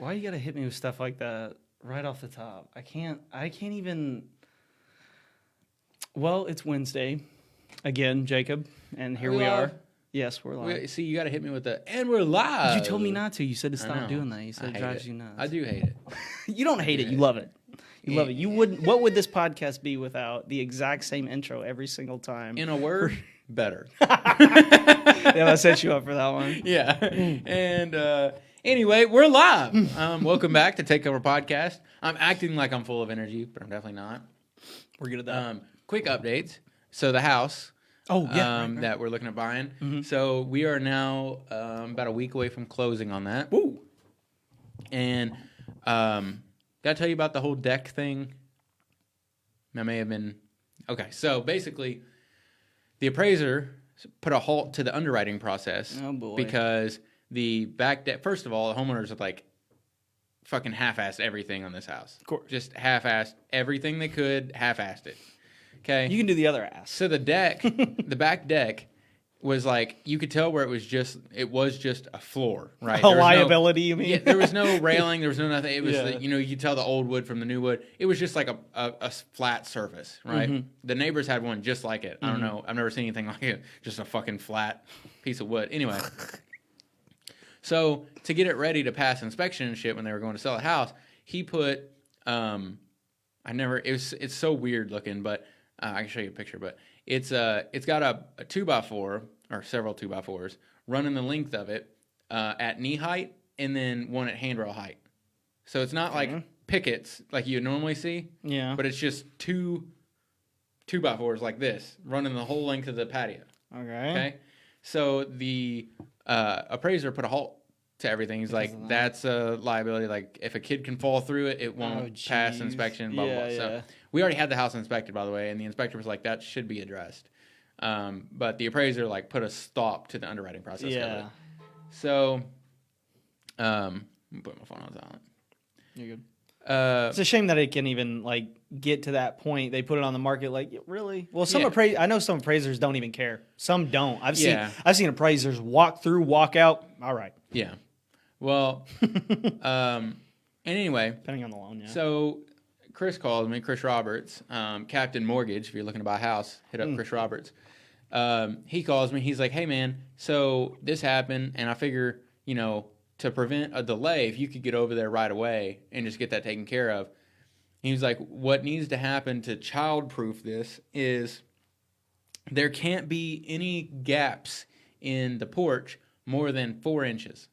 Why you gotta hit me with stuff like that right off the top? I can't even. Well, it's Wednesday again, Jacob, and here we are. Yes, we're live. See, you got to hit me with the, and we're live. You told me not to. You said to stop doing that. You said it drives you nuts. I do hate it. You don't hate it. You love it. You love it. You wouldn't. What would this podcast be without the exact same intro every single time? In a word, better. Yeah, I set you up for that one. Yeah. And anyway, we're live. Welcome back to Takeover Podcast. I'm acting like I'm full of energy, but I'm definitely not. We're good at that. Quick updates. So the house. Right. That we're looking at buying. Mm-hmm. So we are now about a week away from closing on that. Woo. And gotta tell you about the whole deck thing. I may have been okay. So basically, the appraiser put a halt to the underwriting process. Oh boy! Because the back deck. First of all, the homeowners have like fucking half-assed everything on this house. Of course, just half-assed everything they could. Half-assed it. Okay. You can do the other ass. So the deck, the back deck, was like you could tell where it was just a floor, right? A liability, you mean? Yeah, there was no railing, there was no nothing. It was Yeah. you could tell the old wood from the new wood. It was just like a flat surface, right? Mm-hmm. The neighbors had one just like it. I don't know. I've never seen anything like it. Just a fucking flat piece of wood. Anyway, so to get it ready to pass inspection and shit when they were going to sell the house, he put it's so weird looking, but I can show you a picture, but it's got a 2x4 or several 2x4s running the length of it at knee height and then one at handrail height. So it's not like pickets like you normally see. Yeah. But it's just two 2x4s like this running the whole length of the patio. Okay. So the appraiser put a halt to everything. He's like, that's a liability. Like if a kid can fall through it, it won't pass inspection. Blah blah. Blah. So we already had the house inspected, by the way, and the inspector was like, that should be addressed. But the appraiser like put a stop to the underwriting process. Yeah. So, I'm put my phone on silent. You're good. It's a shame that it can even like get to that point. They put it on the market. Like really? Well, I know some appraisers don't even care. Some don't. I've seen appraisers walk through, walk out. All right. Yeah. Well, and anyway, depending on the loan. Yeah. So Chris called me, Chris Roberts, Captain Mortgage. If you're looking to buy a house, hit up Chris Roberts. He calls me. He's like, hey man, so this happened, and I figure, to prevent a delay, if you could get over there right away and just get that taken care of. He was like, what needs to happen to child-proof this is there can't be any gaps in the porch more than 4 inches.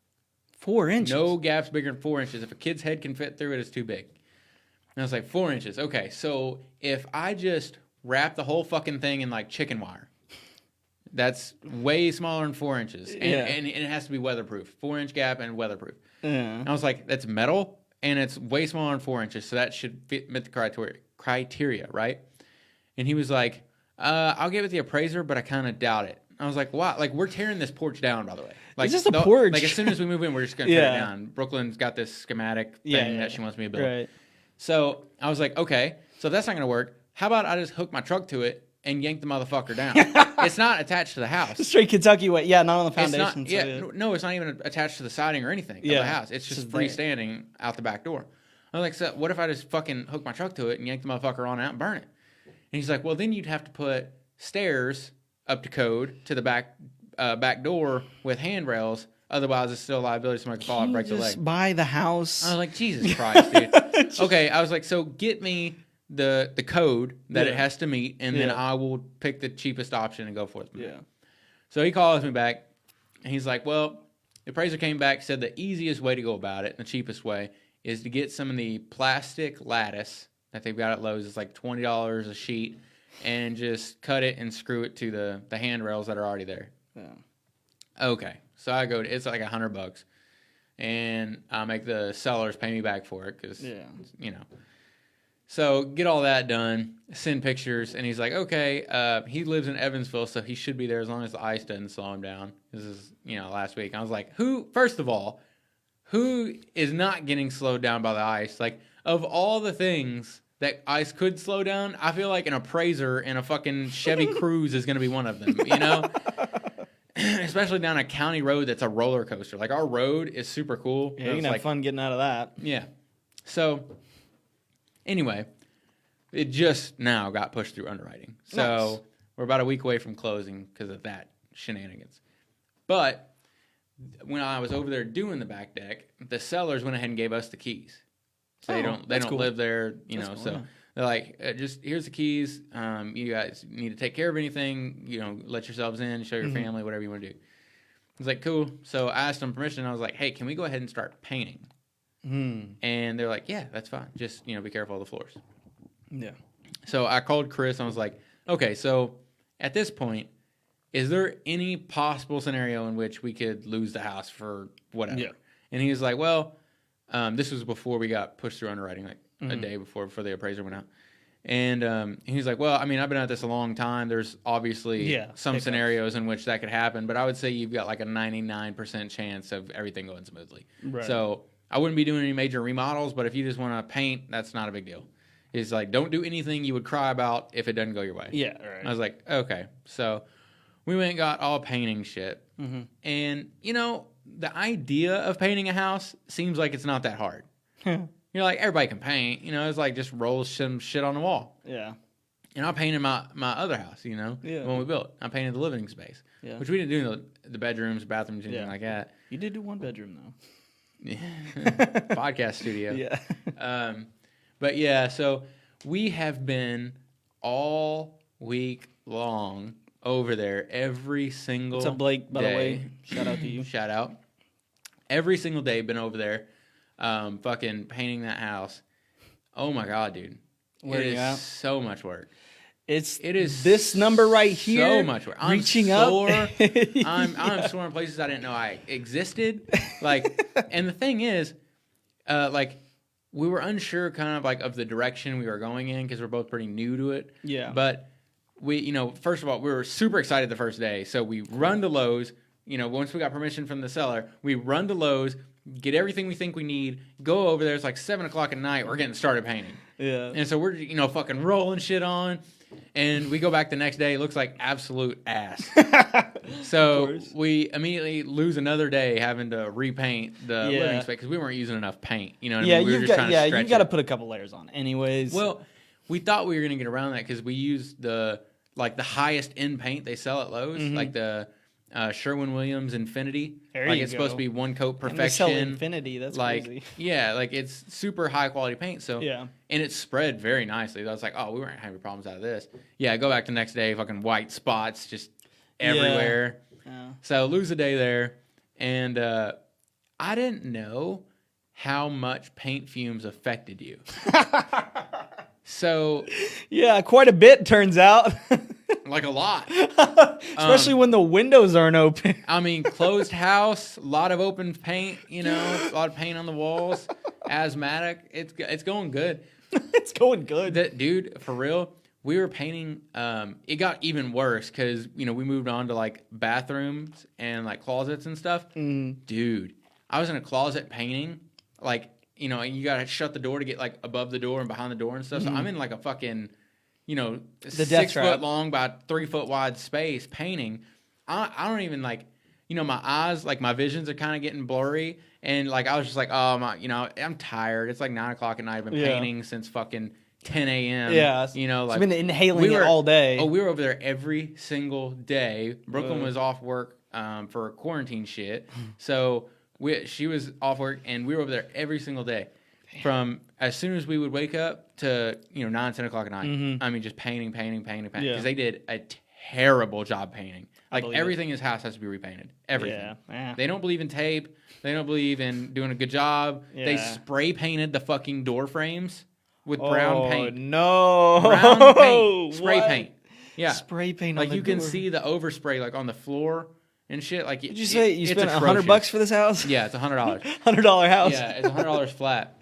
4 inches? No gaps bigger than 4 inches. If a kid's head can fit through it, it's too big. And I was like, 4 inches. Okay, so if I just wrap the whole fucking thing in like chicken wire, that's way smaller than 4 inches. And it has to be weatherproof. 4-inch gap and weatherproof. Yeah. And I was like, that's metal and it's way smaller than 4 inches, so that should meet the criteria, right? And he was like, I'll give it the appraiser, but I kind of doubt it. I was like, wow, like we're tearing this porch down, by the way. Like, it's just a porch. Like as soon as we move in, we're just going to tear it down. Brooklyn's got this schematic thing that she wants me to build. Right. So I was like, okay, so if that's not going to work, how about I just hook my truck to it and yank the motherfucker down? It's not attached to the house. Straight Kentucky way. Yeah, not on the foundation. No, it's not even attached to the siding or anything of the house. It's just freestanding out the back door. I was like, so what if I just fucking hook my truck to it and yank the motherfucker on out and burn it? And he's like, well, then you'd have to put stairs up to code to the back door with handrails. Otherwise, it's still a liability. Somebody could fall and break the leg. Just buy the house. I was like, Jesus Christ, dude. Okay, I was like, so get me the code that it has to meet, and then I will pick the cheapest option and go for it. Yeah. So he calls me back, and he's like, well, the appraiser came back, said the easiest way to go about it, and the cheapest way, is to get some of the plastic lattice that they've got at Lowe's. It's like $20 a sheet, and just cut it and screw it to the handrails that are already there. Yeah. Okay. So I go, it's like $100, and I make the sellers pay me back for it because, So get all that done, send pictures, and he's like, okay, he lives in Evansville, so he should be there as long as the ice doesn't slow him down. This is, last week. I was like, first of all, who is not getting slowed down by the ice? Like, of all the things that ice could slow down, I feel like an appraiser in a fucking Chevy Cruze is going to be one of them, especially down a county road that's a roller coaster. Like, our road is super cool. Yeah, you can have fun getting out of that. Yeah. So, anyway, it just now got pushed through underwriting. So, nice. We're about a week away from closing because of that shenanigans. But when I was over there doing the back deck, the sellers went ahead and gave us the keys. So they don't cool. live there, that's cool, so yeah. They're like, just here's the keys. You guys need to take care of anything, let yourselves in, show your family, whatever you want to do. I was like, cool. So I asked them permission. I was like, hey, can we go ahead and start painting? And they're like, yeah, that's fine. Just, be careful of the floors. Yeah. So I called Chris and I was like, okay, so at this point, is there any possible scenario in which we could lose the house for whatever? Yeah. And he was like, well, this was before we got pushed through underwriting, like a day before the appraiser went out. And he was like, well, I mean, I've been at this a long time. There's obviously some scenarios in which that could happen, but I would say you've got like a 99% chance of everything going smoothly. Right. So I wouldn't be doing any major remodels, but if you just want to paint, that's not a big deal. He's like, don't do anything you would cry about if it doesn't go your way. Yeah, right. I was like, okay. So we went and got all painting shit. And, the idea of painting a house seems like it's not that hard. You're like, everybody can paint. It's like just roll some shit on the wall. Yeah. And I painted my other house, when we built. I painted the living space, which we didn't do the bedrooms, bathrooms, anything like that. You did do one bedroom, though. Yeah. Podcast studio. Yeah. But yeah, so we have been all week long over there every single What's up, Blake, by day. The way? Shout out to you. Shout out. Every single day been over there fucking painting that house. Oh my God, dude. It is so much work. It is this number right here. So much work. Reaching up. I'm sore in places I didn't know I existed. And the thing is, we were unsure kind of like of the direction we were going in because we're both pretty new to it. Yeah. But we, first of all, we were super excited the first day. So we run to Lowe's. Once we got permission from the seller, we run to Lowe's, get everything we think we need, go over there. It's like 7 o'clock at night. We're getting started painting. Yeah. And so we're, fucking rolling shit on. And we go back the next day. It looks like absolute ass. So we immediately lose another day having to repaint the living space because we weren't using enough paint. You know what I mean? We were just trying to stretch you got to put a couple layers on anyways. Well, we thought we were going to get around that because we used the highest end paint they sell at Lowe's, like the Sherwin-Williams Infinity. It's supposed to be one coat perfection. They sell Infinity. That's crazy. Yeah, it's super high quality paint. So and it's spread very nicely. I was like, oh, we weren't having problems out of this. Yeah, I go back the next day, fucking white spots just everywhere. Yeah. So lose a day there, and I didn't know how much paint fumes affected you. So yeah, quite a bit turns out. Like a lot. Especially when the windows aren't open. I mean, closed house, a lot of open paint, a lot of paint on the walls, asthmatic. It's going good. It's going good. Dude, for real, we were painting. It got even worse because, we moved on to like bathrooms and like closets and stuff. Dude, I was in a closet painting, and you got to shut the door to get like above the door and behind the door and stuff. So I'm in like a fucking... the 6 foot long by 3 foot wide space painting. I don't even my eyes, my visions are kind of getting blurry. And I was just like, oh my, I'm tired. It's like 9 o'clock at night. I've been painting since fucking 10 a.m. Yeah. I've been inhaling it all day. Oh, we were over there every single day. Brooklyn was off work for quarantine shit. So she was off work and we were over there every single day. From as soon as we would wake up to 9, 10 o'clock at night. I mean, just painting. Because they did a terrible job painting. Everything in his house has to be repainted. Everything. Yeah. They don't believe in tape. They don't believe in doing a good job. Yeah. They spray painted the fucking door frames with brown paint. No. Brown paint. Spray paint. Yeah. Spray paint on the you can see the overspray on the floor. And shit, did you say you spent $100 for this house? Yeah, it's $100. $100 house. Yeah, it's $100 flat.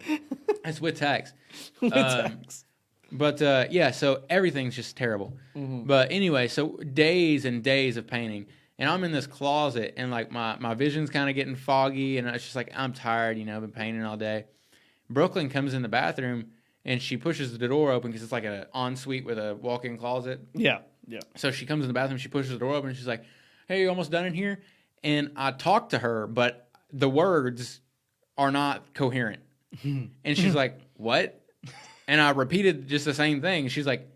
It's with tax. But so everything's just terrible. But anyway, so days and days of painting, and I'm in this closet, and my vision's kind of getting foggy, and it's just I'm tired. I've been painting all day. Brooklyn comes in the bathroom, and she pushes the door open because it's like an ensuite with a walk-in closet. Yeah. So she comes in the bathroom, she pushes the door open, and she's like, hey, you almost done in here? And I talked to her, but the words are not coherent. And she's like, what? And I repeated just the same thing. She's like,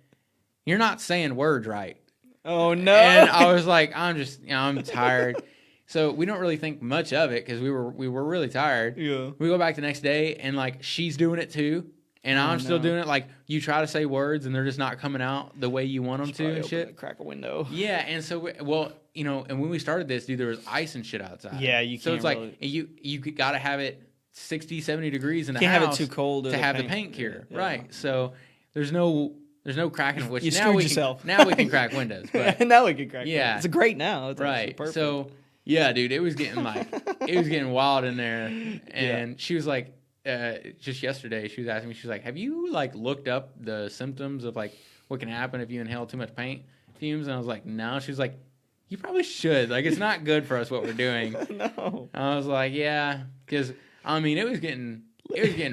you're not saying words right. Oh, no. And I was like, I'm tired. So we don't really think much of it because we were really tired. Yeah. We go back the next day and like she's doing it too. And I'm still doing it. Like you try to say words and they're just not coming out the way you want them to and shit. Crack a window. Yeah. And so, and when we started this, dude, there was ice and shit outside. Yeah. You can't. So it's like you got to have it 60, 70 degrees in the house. Can't have it too cold to have the paint cure. Yeah. Right. So there's no cracking, which you now we yourself. Now we can crack windows. But now we can crack yeah. windows. It's great now. It's right. perfect. So yeah, dude, it was getting getting wild in there. And she was like, just yesterday, she was asking me, she was like, have you like looked up the symptoms of like what can happen if you inhale too much paint fumes? And I was like, no. She was like, you probably should. Like, it's not good for us what we're doing. No. I was like, yeah, because I mean, it was getting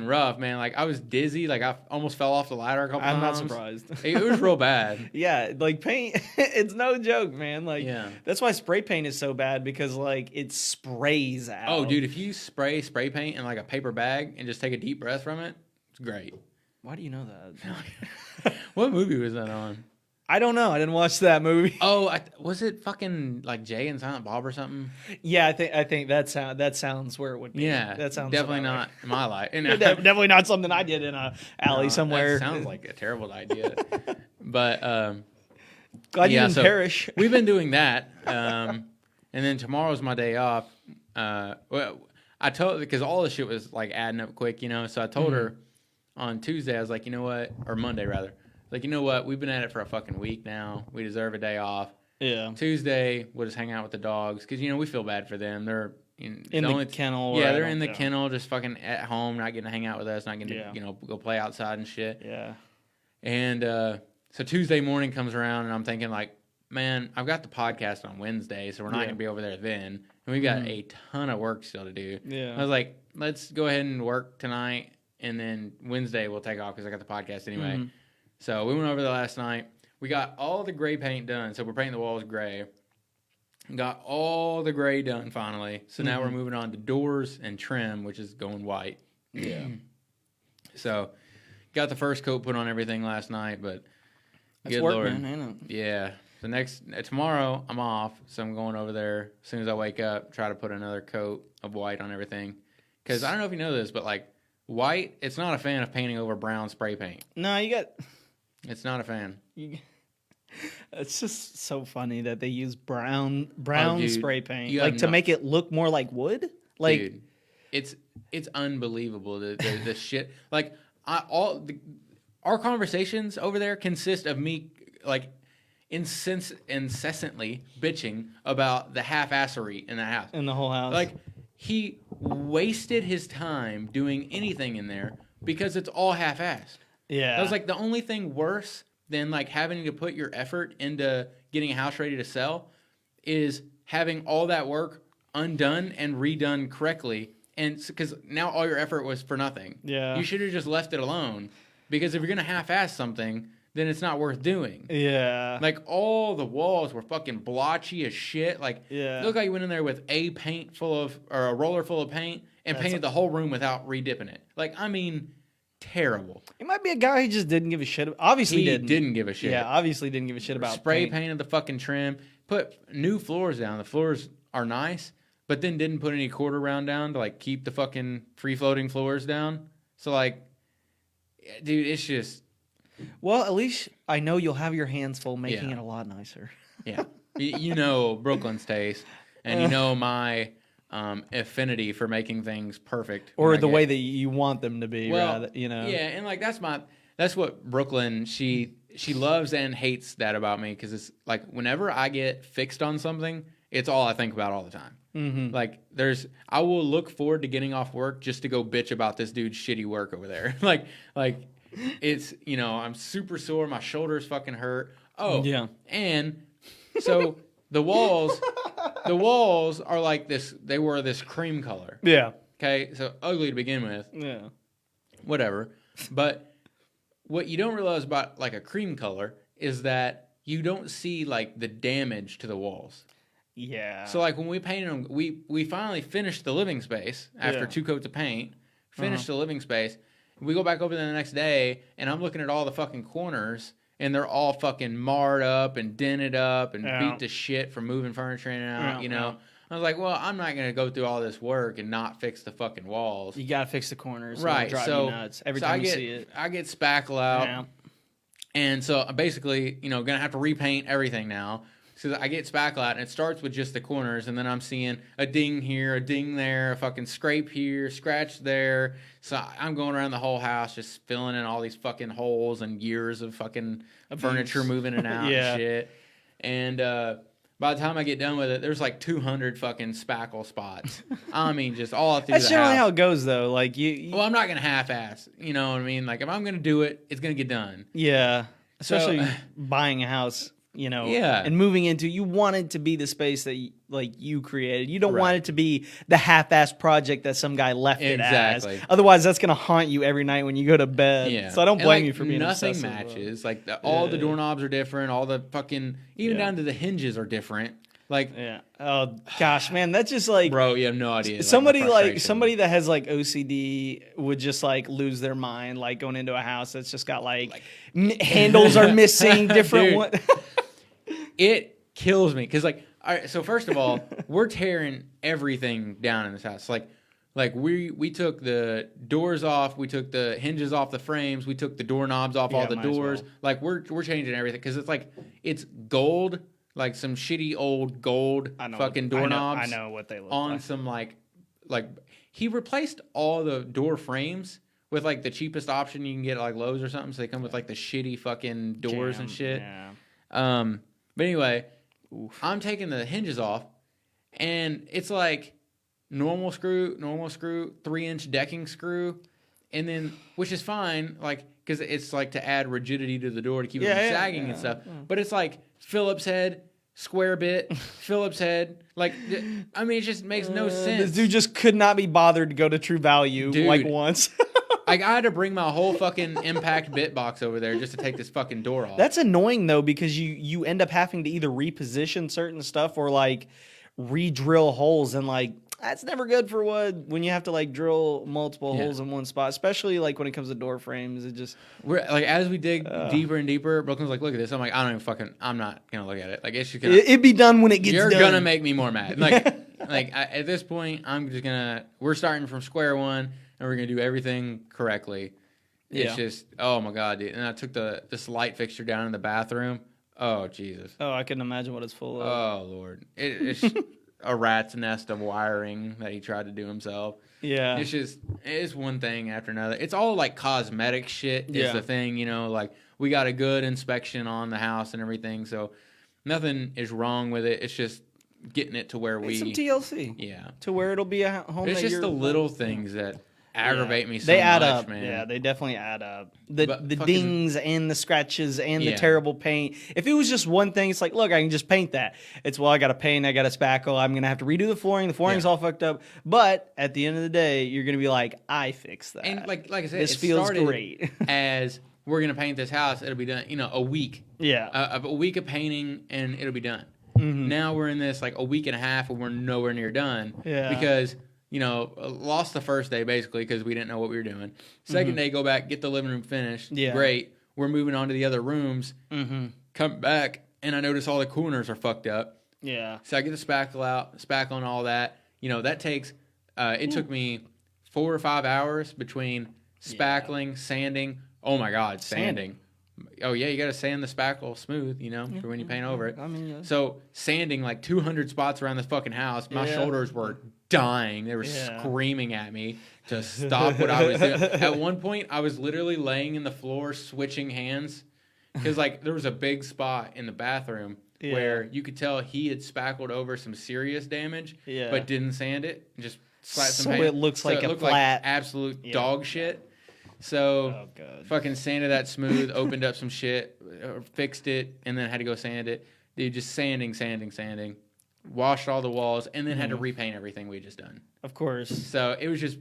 rough, man. Like I was dizzy. Like I almost fell off the ladder a couple times. I'm not surprised. It was real bad. Yeah, like paint, it's no joke, man. Like, yeah. That's why spray paint is so bad because like it sprays out. Oh, dude, if you spray paint in like a paper bag and just take a deep breath from it, it's great. Why do you know that? What movie was that on? I don't know. I didn't watch that movie. Oh, was it fucking like Jay and Silent Bob or something? Yeah, I think that sounds where it would be. Yeah, that sounds definitely not in my life. Definitely not something I did in a alley somewhere. That sounds like a terrible idea. But glad you didn't perish. We've been doing that, and then tomorrow's my day off. Well, I told because all this shit was like adding up quick, So I told her on Tuesday, I was like, you know what, or Monday rather. Like, you know what? We've been at it for a fucking week now. We deserve a day off. Yeah. Tuesday, we'll just hang out with the dogs because, we feel bad for them. They're in the kennel. Yeah, they're in the kennel, just fucking at home, not getting to hang out with us, not getting to, go play outside and shit. Yeah. And so Tuesday morning comes around, and I'm thinking, like, man, I've got the podcast on Wednesday, so we're not going to be over there then. And we've got a ton of work still to do. Yeah. I was like, let's go ahead and work tonight, and then Wednesday we'll take off because I got the podcast anyway. Mm-hmm. So we went over there last night. We got all the gray paint done. So we're painting the walls gray. Got all the gray done finally. So now we're moving on to doors and trim, which is going white. Yeah. So got the first coat put on everything last night, but that's work, man, ain't it? Yeah. Tomorrow I'm off, so I'm going over there as soon as I wake up, try to put another coat of white on everything. Because I don't know if you know this, but like white, it's not a fan of painting over brown spray paint. No, you got... It's not a fan. It's just so funny that they use brown spray paint, like to make it look more like wood. Like, dude, it's unbelievable the shit. Like our conversations over there consist of me like incessantly bitching about the half-assery in the house, in the whole house. Like he wasted his time doing anything in there because it's all half-assed. Yeah. That was like the only thing worse than like having to put your effort into getting a house ready to sell is having all that work undone and redone correctly. And because now all your effort was for nothing. Yeah. You should have just left it alone because if you're going to half-ass something, then it's not worth doing. Yeah. Like all the walls were fucking blotchy as shit. Like it looked like you went in there with a roller full of paint and painted the whole room without redipping it. Like, I mean... terrible. It might be a guy who just didn't give a shit. Obviously, he didn't give a shit. Yeah, obviously didn't give a shit about spray painted the fucking trim. Put new floors down. The floors are nice, but then didn't put any quarter round down to like keep the fucking free floating floors down. So like, dude, it's just. Well, at least I know you'll have your hands full making it a lot nicer. Yeah, you know Brooklyn's taste, and my. Affinity for making things perfect, or the way that you want them to be. Well, rather, yeah, and like that's what Brooklyn she loves and hates that about me because it's like whenever I get fixed on something, it's all I think about all the time. Mm-hmm. Like I will look forward to getting off work just to go bitch about this dude's shitty work over there. like it's I'm super sore, my shoulders fucking hurt. Oh yeah, and so. The walls are like this. They were this cream color. Yeah. Okay, so ugly to begin with. Yeah. Whatever. But what you don't realize about like a cream color is that you don't see like the damage to the walls. Yeah. So like when we painted them, we finally finished the living space after 2 coats of paint. Finished the living space. We go back over there the next day, and I'm looking at all the fucking corners, and they're all fucking marred up and dented up and beat to shit from moving furniture in and out. You know. I was like, well, I'm not going to go through all this work and not fix the fucking walls. You got to fix the corners. Right. Drive you nuts every time you see it. I get spackle out. Yeah. And so I'm basically, going to have to repaint everything now. So I get spackle out, and it starts with just the corners, and then I'm seeing a ding here, a ding there, a fucking scrape here, scratch there. So I'm going around the whole house just filling in all these fucking holes and years of fucking furniture moving in and out and shit. And by the time I get done with it, there's like 200 fucking spackle spots. I mean, just all through the house. That's generally how it goes, though. Like you. Well, I'm not gonna half-ass. You know what I mean? Like if I'm gonna do it, it's gonna get done. Yeah, especially buying a house. And moving into, you want it to be the space that you created. You don't want it to be the half-assed project that some guy left it as. Otherwise, that's going to haunt you every night when you go to bed. Yeah. So I don't blame you for being obsessive. Nothing matches. Like all the doorknobs are different. All the fucking, even down to the hinges are different. Like, oh gosh, man, that's just like, bro, you have no idea. Somebody that has like OCD would just like lose their mind, like going into a house that's just got like handles are missing, different ones. It kills me because, like, all right, so first of all, we're tearing everything down in this house. Like we took the doors off, we took the hinges off the frames, we took the doorknobs off all the doors. Like we're changing everything because it's like it's gold, like some shitty old gold fucking doorknobs. I know what they look on like. Some like he replaced all the door frames with like the cheapest option you can get at like Lowe's or something. So they come with like the shitty fucking doors and shit. Yeah. But anyway, I'm taking the hinges off, and it's like normal screw, 3-inch decking screw, and then, which is fine, like, because it's like to add rigidity to the door to keep it from sagging and stuff. But it's like Phillips head, square bit, Phillips head. Like, I mean, it just makes no sense. This dude just could not be bothered to go to True Value like once. I had to bring my whole fucking Impact bit box over there just to take this fucking door off. That's annoying, though, because you end up having to either reposition certain stuff or, like, re-drill holes. And, like, that's never good for wood when you have to, like, drill multiple holes in one spot, especially, like, when it comes to door frames. It just... We're like, as we dig deeper and deeper, Brooklyn's like, look at this. I'm like, I'm not going to look at it. Like, it's just going to... It'd be done when it gets done. You're going to make me more mad. Like, at this point, I'm just going to... We're starting from square one. And we're going to do everything correctly. It's just, oh my God, dude. And I took this light fixture down in the bathroom. Oh, Jesus. Oh, I couldn't imagine what it's full of. Oh, Lord. It's a rat's nest of wiring that he tried to do himself. Yeah. It's one thing after another. It's all like cosmetic shit is the thing, like we got a good inspection on the house and everything. So nothing is wrong with it. It's just getting it to where some TLC. Yeah. To where it'll be a home. It's just the little things that aggravate me so they add much, up, man. Yeah, they definitely add up. The dings and the scratches and the terrible paint. If it was just one thing, it's like, look, I can just paint that. It's, well, I got to paint, I got to spackle, I'm going to have to redo the flooring. The flooring's all fucked up. But at the end of the day, you're going to be like, I fixed that. And like I said, this feels great. As we're going to paint this house, it'll be done, a week. Yeah. A week of painting, and it'll be done. Mm-hmm. Now we're in this, like, a week and a half, and we're nowhere near done. Yeah. Because... lost the first day basically because we didn't know what we were doing. Second day, go back, get the living room finished. Yeah. Great. We're moving on to the other rooms. Mm-hmm. Come back, and I notice all the corners are fucked up. Yeah. So I get the spackle and all that. That takes, it took me 4 or 5 hours between spackling, sanding. Oh my God, sanding. Oh yeah, you got to sand the spackle smooth, for when you paint over it. I mean, So sanding like 200 spots around this fucking house. My shoulders were dying. They were screaming at me to stop what I was doing. At one point, I was literally laying in the floor switching hands because like there was a big spot in the bathroom where you could tell he had spackled over some serious damage, but didn't sand it. Just slapped some paint. So it looks like a flat, like absolute dog shit. So fucking sanded that smooth, opened up some shit, fixed it, and then had to go sand it. Dude, just sanding, washed all the walls, and then had to repaint everything we just done. Of course. So it was just,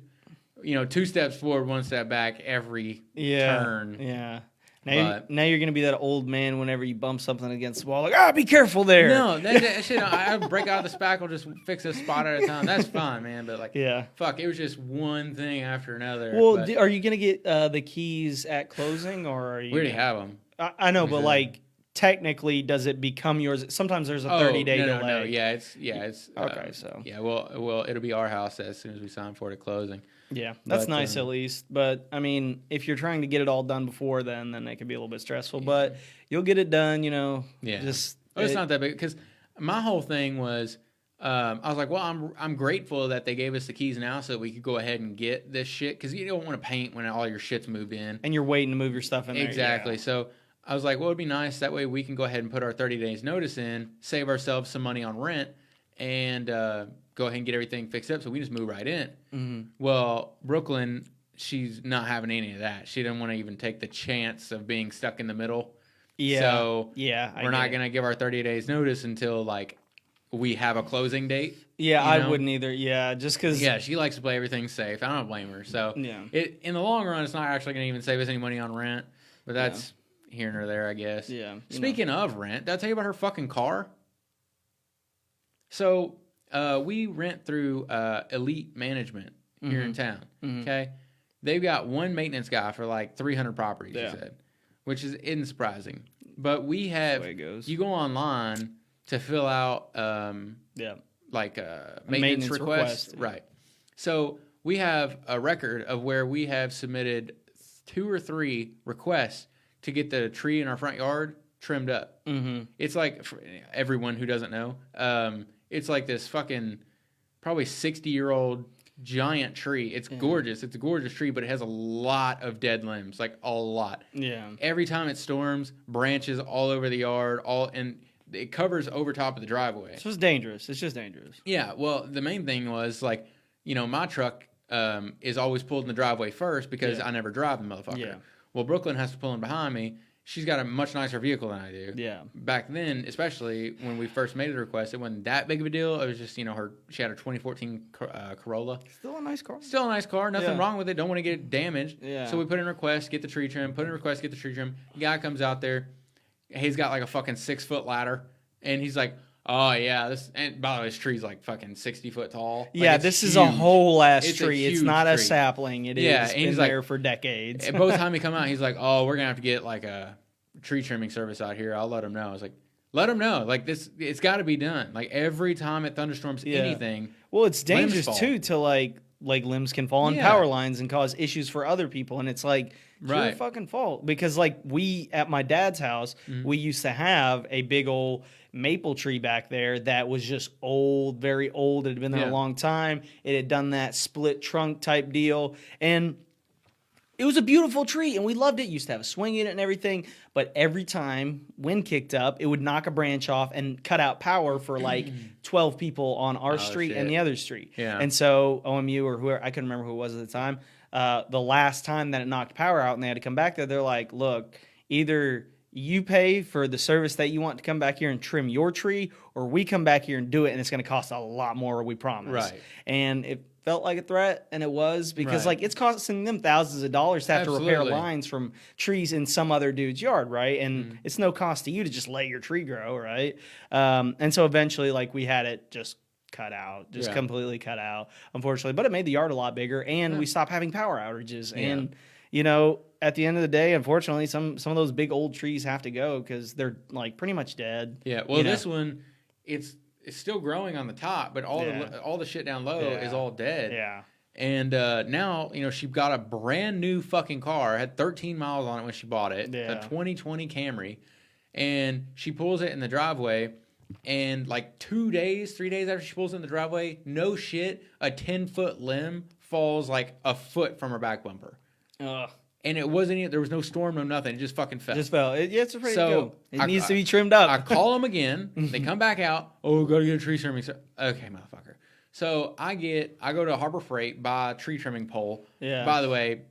2 steps forward, 1 step back every turn. Yeah. Now you're going to be that old man whenever you bump something against the wall. Like, be careful there. No, that shit, I break out the spackle, just fix a spot at a time. That's fine, man. But, fuck, it was just one thing after another. Well, are you going to get the keys at closing, or are you? We already have them. I know, but, like, technically, does it become yours? Sometimes there's a 30-day delay. No. Yeah, it's okay. So well, it'll be our house as soon as we sign for it at closing. Yeah, that's nice at least. But I mean, if you're trying to get it all done before then it could be a little bit stressful. But you'll get it done. Yeah. It's not that big because my whole thing was. I was like, well, I'm grateful that they gave us the keys now so that we could go ahead and get this shit because you don't want to paint when all your shit's moved in and you're waiting to move your stuff in there. Exactly. Yeah. So I was like, well, it'd be nice that way we can go ahead and put our 30 days notice in, save ourselves some money on rent, and go ahead and get everything fixed up so we just move right in. Mm-hmm. Well, Brooklyn, she's not having any of that. She didn't want to even take the chance of being stuck in the middle. Yeah. So we're not going to give our 30 days notice until like we have a closing date. Yeah, I wouldn't either. Yeah, just because. Yeah, she likes to play everything safe. I don't blame her. So in the long run, it's not actually going to even save us any money on rent. But that's here nor there, I guess. Yeah. Speaking of rent, did I tell you about her fucking car? So we rent through Elite Management here in town. Mm-hmm. Okay, they've got one maintenance guy for like 300 properties. He said, which isn't surprising. But we have that's the way it goes. You go online to fill out like a maintenance request. Right. So we have a record of where we have submitted 2 or 3 requests to get the tree in our front yard trimmed up. Mm-hmm. It's like, for everyone who doesn't know, it's like this fucking probably 60-year-old giant tree. It's gorgeous. It's a gorgeous tree, but it has a lot of dead limbs, like a lot. Yeah. Every time it storms, branches all over the yard, and it covers over top of the driveway. It's just dangerous. It's just dangerous. Yeah. Well, the main thing was like, my truck is always pulled in the driveway first because I never drive the motherfucker. Yeah. Well, Brooklyn has to pull in behind me. She's got a much nicer vehicle than I do. Yeah. Back then, especially when we first made the request, it wasn't that big of a deal. It was just, she had her 2014 Corolla. Still a nice car. Still a nice car. Nothing wrong with it. Don't want to get it damaged. Yeah. So we put in a request, get the tree trim. Put in a request, get the tree trim. The guy comes out there. He's got like a fucking 6-foot ladder. And he's like, oh, yeah. And by the way, this tree's like fucking 60 foot tall. Like, yeah, this is a whole ass tree. It's not tree. A sapling. It is. Been he's there like, for decades. And both time he come out, he's like, oh, we're going to have to get like a tree trimming service out here. I'll let him know. I was like, let him know. Like this, it's got to be done. Like every time it thunderstorms anything. Well, it's dangerous too to like limbs can fall on power lines and cause issues for other people. And it's like, it's your fucking fault. Because like we, at my dad's house, we used to have a big old maple tree back there that was just old, very old. It had been there a long time. It had done that split trunk type deal. And it was a beautiful tree, and we loved it. It used to have a swing in it and everything. But every time wind kicked up, it would knock a branch off and cut out power for like 12 people on our street and the other street. Yeah. And so OMU or whoever, I couldn't remember who it was at the time, the last time that it knocked power out and they had to come back there, they're like, look, either you pay for the service that you want to come back here and trim your tree, or we come back here and do it, and it's going to cost a lot more, we promise. Right. And it felt like a threat, and it was, because like it's costing them thousands of dollars to have to repair lines from trees in some other dude's yard, right? And it's no cost to you to just let your tree grow, right? And so eventually, like, we had it just cut out, completely cut out, unfortunately. But it made the yard a lot bigger, and we stopped having power outages. And at the end of the day, unfortunately, some of those big old trees have to go because they're like pretty much dead. Yeah. Well, this one, it's still growing on the top, but all the shit down low is all dead. Yeah. And now, she got a brand new fucking car. It had 13 miles on it when she bought it. Yeah. A 2020 Camry. And she pulls it in the driveway. And like 3 days after she pulls it in the driveway, no shit, a 10-foot limb falls like a foot from her back bumper. Ugh. And it wasn't, there was no storm, no nothing. It just fucking fell. It's afraid to go. It needs to be trimmed up. I call them again. They come back out. Oh, got to get a tree trimming. Okay, motherfucker. So I go to Harbor Freight, buy a tree trimming pole. Yeah. By the way,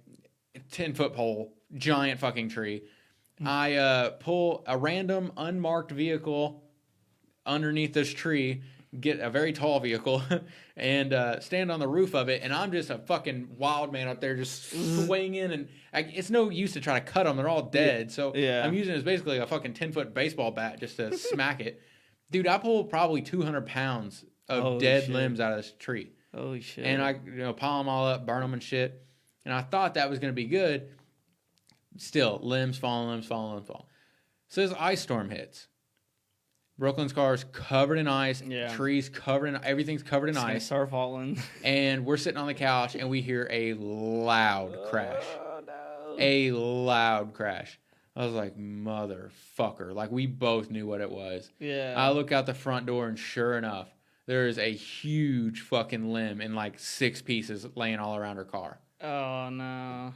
10-foot pole, giant fucking tree. I pull a random unmarked vehicle underneath this tree, get a very tall vehicle and stand on the roof of it, and I'm just a fucking wild man up there just swinging, and it's no use to try to cut them. They're all dead. So I'm using it as basically a fucking 10-foot baseball bat just to smack it. Dude, I pulled probably 200 pounds of dead limbs out of this tree. Holy shit. And I pile them all up, burn them and shit. And I thought that was going to be good. Still, limbs falling. So this ice storm hits. Brooklyn's car is covered in ice. Yeah. Trees covered in, everything's covered in ice. Start falling. And we're sitting on the couch and we hear a loud crash. No. A loud crash. I was like, motherfucker. Like, we both knew what it was. Yeah. I look out the front door and sure enough, there is a huge fucking limb in like 6 pieces laying all around her car. Oh, no.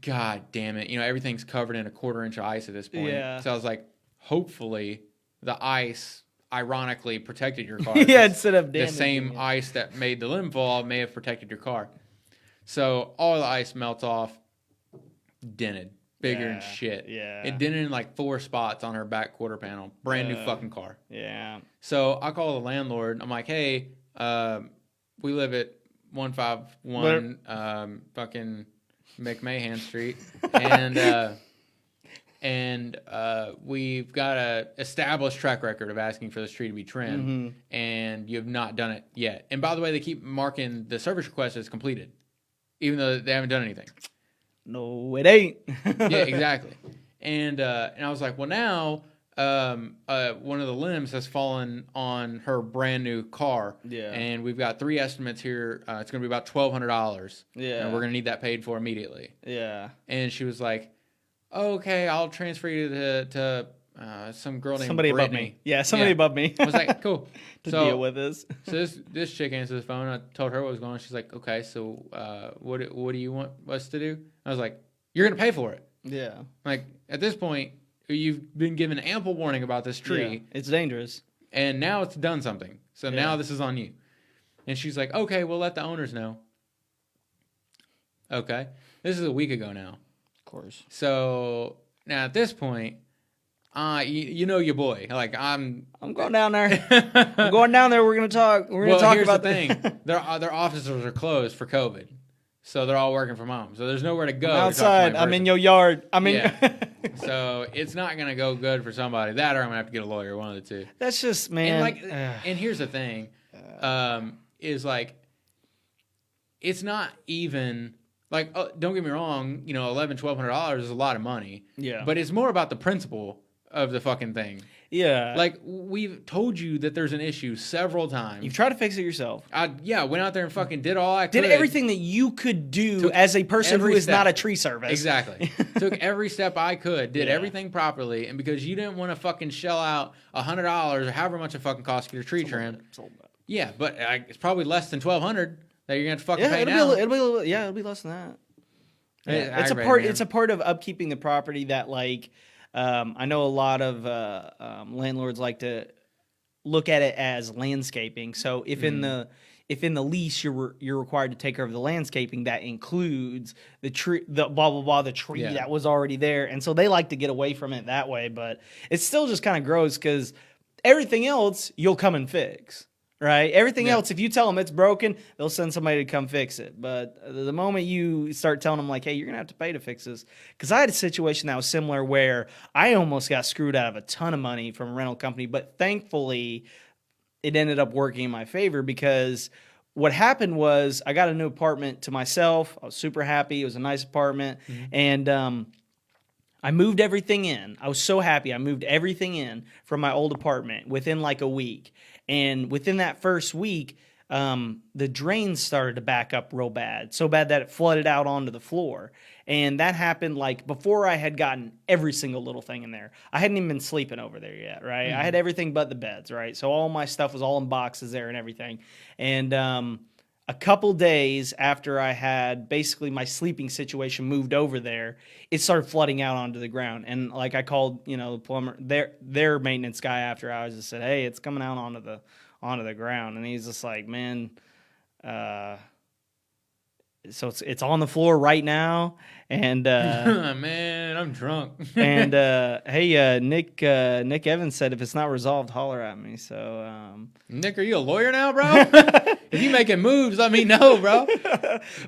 God damn it. Everything's covered in a 1/4 inch of ice at this point. Yeah. So I was like, hopefully the ice ironically protected your car. Yeah, instead of the same ice that made the limb fall may have protected your car. So all the ice melts off, dented. Bigger and shit. Yeah. It dented in like 4 spots on her back quarter panel. Brand new fucking car. Yeah. So I call the landlord. I'm like, hey, we live at 151 fucking McMahon Street, and we've got a established track record of asking for this tree to be trimmed, and you have not done it yet. And by the way, they keep marking the service request as completed, even though they haven't done anything. No, it ain't. Yeah, exactly. And I was like, well, now one of the limbs has fallen on her brand new car. Yeah. And we've got 3 estimates here. It's going to be about $1,200. Yeah. And we're going to need that paid for immediately. Yeah. And she was like, oh, okay, I'll transfer you to some girl named somebody Brittany. Above me. Yeah, somebody above me. I was like, cool. to deal with this. So this chick answered the phone. I told her what was going on. She's like, okay, so what do you want us to do? I was like, you're going to pay for it. Yeah. Like, at this point, you've been given ample warning about this tree. Yeah, it's dangerous. And now it's done something. So now this is on you. And she's like, okay, we'll let the owners know. Okay. This is a week ago now. Of course. So now at this point, you know your boy. Like, I'm going down there. I'm going down there. We're going to talk. We're going to talk about the thing. Their offices are closed for COVID. So they're all working from home. So there's nowhere to go. I'm outside. I'm in your yard. So it's not going to go good for somebody. That or I'm going to have to get a lawyer, one of the two. That's just, man. And here's the thing, is like, it's not even, like, don't get me wrong, $1,100, $1,200 is a lot of money. Yeah. But it's more about the principle of the fucking thing. Yeah. Like, we've told you that there's an issue several times. You've tried to fix it yourself. I went out there and fucking did all I could. Did everything that you could do as a person who is not a tree service. Exactly. Took every step I could, did everything properly, and because you didn't want to fucking shell out $100 or however much it fucking costs to get a tree trimmed. Yeah, but it's probably less than $1,200 that you're going to have to fucking pay now. It'll be less than that. Yeah. It's a part of upkeeping the property that, like, I know a lot of landlords like to look at it as landscaping. So if in the lease you're required to take care of the landscaping, that includes the tree, the blah blah blah, the tree that was already there, and so they like to get away from it that way. But it's still just kind of gross because everything else you'll come and fix. Right? Everything else, if you tell them it's broken, they'll send somebody to come fix it. But the moment you start telling them, like, hey, you're going to have to pay to fix this. Because I had a situation that was similar where I almost got screwed out of a ton of money from a rental company. But thankfully, it ended up working in my favor because what happened was I got a new apartment to myself. I was super happy. It was a nice apartment. Mm-hmm. And I moved everything in. I was so happy. I moved everything in from my old apartment within like a week. And within that first week, the drains started to back up real bad, so bad that it flooded out onto the floor. And that happened like before I had gotten every single little thing in there. I hadn't even been sleeping over there yet, right? Mm-hmm. I had everything but the beds, right? So all my stuff was all in boxes there and everything. And a couple days after I had basically my sleeping situation moved over there, it started flooding out onto the ground. And like I called, the plumber, their maintenance guy after hours, and said, "Hey, it's coming out onto the ground." And he's just like, "Man, so it's on the floor right now. And man, I'm drunk. And hey, Nick Evans said if it's not resolved, holler at me. So Nick, are you a lawyer now, bro? If you making moves, let me know, bro.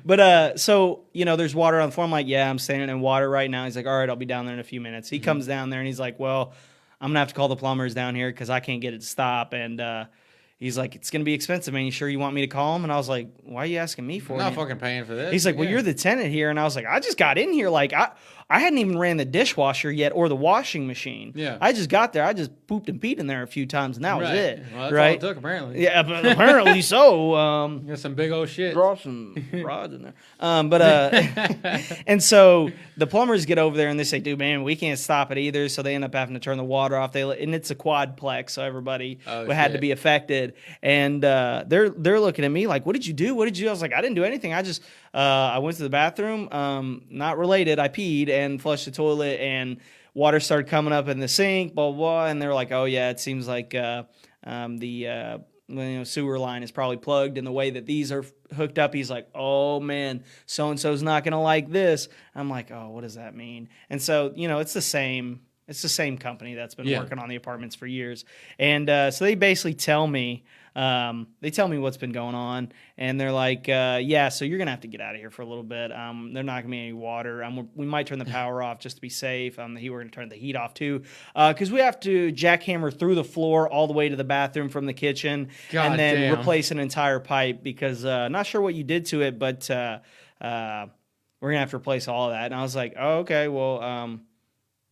But so there's water on the floor. I'm like, yeah, I'm standing in water right now. He's like, all right, I'll be down there in a few minutes. He comes down there and he's like, well, I'm gonna have to call the plumbers down here because I can't get it to stop. And he's like, it's going to be expensive, man. You sure you want me to call him? And I was like, why are you asking me for it? I'm not fucking paying for this. He's like, well, you're the tenant here. And I was like, I just got in here. Like, I hadn't even ran the dishwasher yet or the washing machine. Yeah. I just got there. I just pooped and peed in there a few times, and that was it. Well, that's right? all it took, apparently. Yeah, but apparently so. Got some big old shit. Draw some rods in there. And so the plumbers get over there and they say, dude, man, we can't stop it either. So they end up having to turn the water off. And it's a quadplex, so everybody had to be affected. And they're looking at me like, what did you do? What did you do? I was like, I didn't do anything. I just I went to the bathroom, not related. I peed and flushed the toilet, and water started coming up in the sink, blah, blah, blah. And they're like, oh, yeah, it seems like the sewer line is probably plugged, and the way that these are hooked up, he's like, oh, man, so-and-so's not going to like this. I'm like, oh, what does that mean? And so, it's the same company that's been working on the apartments for years. And so they basically tell me what's been going on, and they're like, so you're going to have to get out of here for a little bit. They're not going to be any water. We might turn the power off just to be safe. We're going to turn the heat off too, because we have to jackhammer through the floor all the way to the bathroom from the kitchen and then replace an entire pipe because not sure what you did to it, but we're going to have to replace all of that. And I was like, oh, okay, well,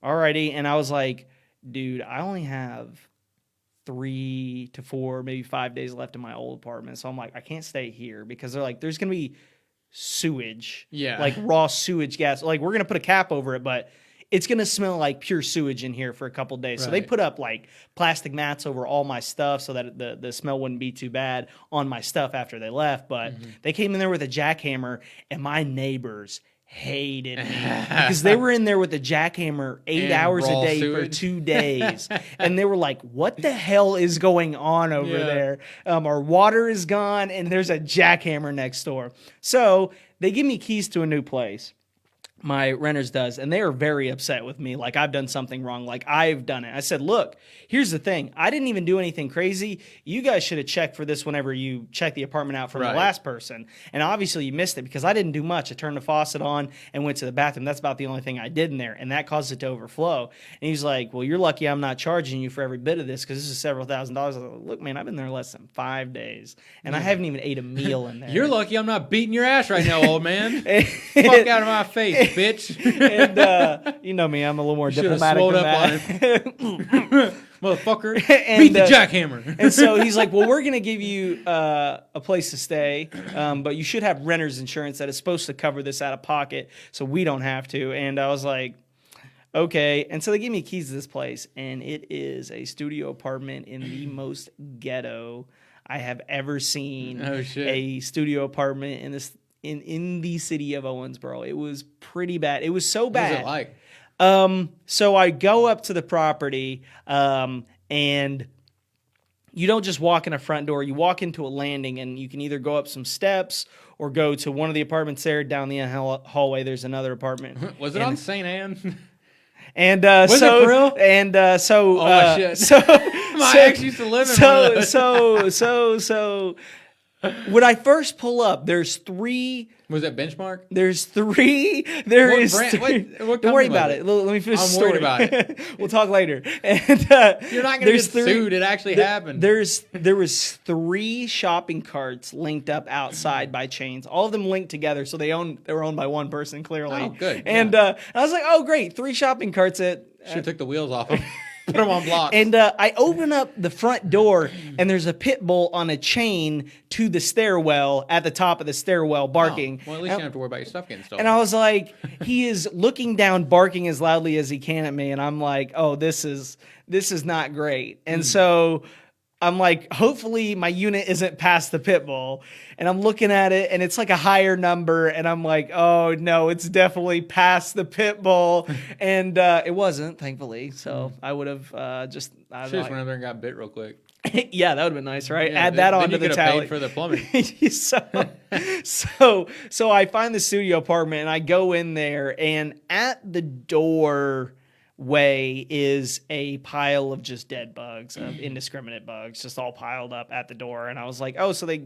alrighty. And I was like, dude, I only have 3 to 4, maybe 5 days left in my old apartment. So I'm like, I can't stay here because they're like, there's going to be sewage. Yeah. Like raw sewage gas. Like we're going to put a cap over it, but it's going to smell like pure sewage in here for a couple days. Right. So they put up like plastic mats over all my stuff so that the smell wouldn't be too bad on my stuff after they left. But they came in there with a jackhammer, and my neighbors hated me because they were in there with a jackhammer 8 hours a day for 2 days. And they were like, what the hell is going on over there? Our water is gone and there's a jackhammer next door. So they give me keys to a new place. My renters does, and they are very upset with me. Like I've done something wrong. Like I've done it. I said, look, here's the thing. I didn't even do anything crazy. You guys should have checked for this whenever you checked the apartment out from the last person. And obviously you missed it because I didn't do much. I turned the faucet on and went to the bathroom. That's about the only thing I did in there, and that caused it to overflow. And he's like, well, you're lucky I'm not charging you for every bit of this because this is several $1,000s. I was like, look, man, I've been there less than 5 days, and I haven't even ate a meal in there. You're lucky I'm not beating your ass right now, old man. Fuck out of my face, bitch. And you know me, I'm a little more diplomatic than that. Motherfucker, beat the jackhammer. And so he's like, well, we're going to give you a place to stay, but you should have renter's insurance that is supposed to cover this out of pocket, so we don't have to. And I was like, okay. And so they gave me keys to this place, and it is a studio apartment in the most ghetto I have ever seen. Oh, shit. A studio apartment in this. In the city of Owensboro. It was pretty bad. It was so bad. What was it like? So I go up to the property, and you don't just walk in a front door. You walk into a landing, and you can either go up some steps or go to one of the apartments there. Down the hallway, there's another apartment. Was it on St. Anne? And was it for real? And so, oh shit! So my ex used to live in So when I first pull up, there's 3. Was that Benchmark? There's 3. There is. What don't worry about it. Let me finish the story. I'm worried about it. We'll talk later. And you're not going to get sued. It actually happened. There was 3 shopping carts linked up outside by chains. All of them linked together, so they were owned by one person clearly. Oh, good. And I was like, oh great, 3 shopping carts at. Should have took the wheels off them. Put them on blocks. And I open up the front door, and there's a pit bull on a chain to the stairwell at the top of the stairwell barking. Oh, well, at least you don't have to worry about your stuff getting stolen. And I was like, he is looking down, barking as loudly as he can at me. And I'm like, oh, this is not great. And so I'm like, hopefully my unit isn't past the pit bull. And I'm looking at it, and it's like a higher number. And I'm like, oh, no, it's definitely past the pit bull. And it wasn't, thankfully. So I would have just... Just went over there and got bit real quick. Yeah, that would have been nice, right? Yeah, Add that then onto the tally. paid for the plumbing. So I find the studio apartment and I go in there, and at the doorway is a pile of just dead bugs, of indiscriminate bugs, just all piled up at the door. And I was like, oh, so they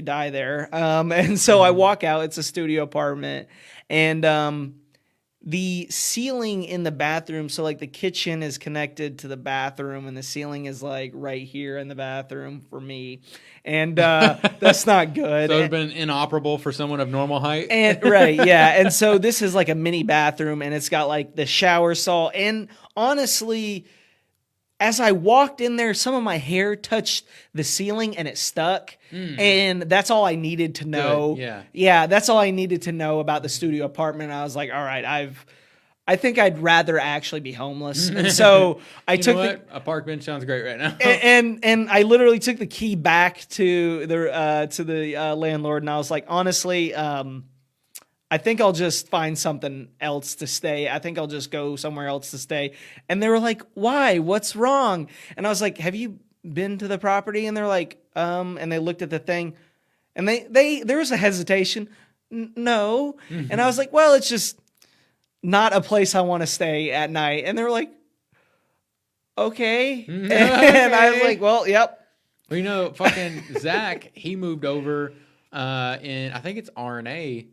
die there. And so I walk out. It's a studio apartment, and the ceiling in the bathroom, so like the kitchen is connected to the bathroom, and the ceiling is like right here in the bathroom for me, and that's not good. So it's been inoperable for someone of normal height. And right, yeah. And so this is like a mini bathroom, and it's got like the shower stall. And honestly, as I walked in there, some of my hair touched the ceiling and it stuck. And that's all I needed to know. Good. Yeah, that's all I needed to know about the studio apartment. I was like, all right, I think I'd rather actually be homeless. And so I took a park bench sounds great right now. and I literally took the key back to the landlord, and I was like, honestly, I think I'll just find something else to stay. I think I'll just go somewhere else to stay. And they were like, why? What's wrong? And I was like, have you been to the property? And they're like, and they looked at the thing, and there was a hesitation. No. And I was like, well, it's just not a place I want to stay at night. And they were like, okay. And I was like, well, yep. Well, you know, fucking Zach, he moved over in, I think it's RNA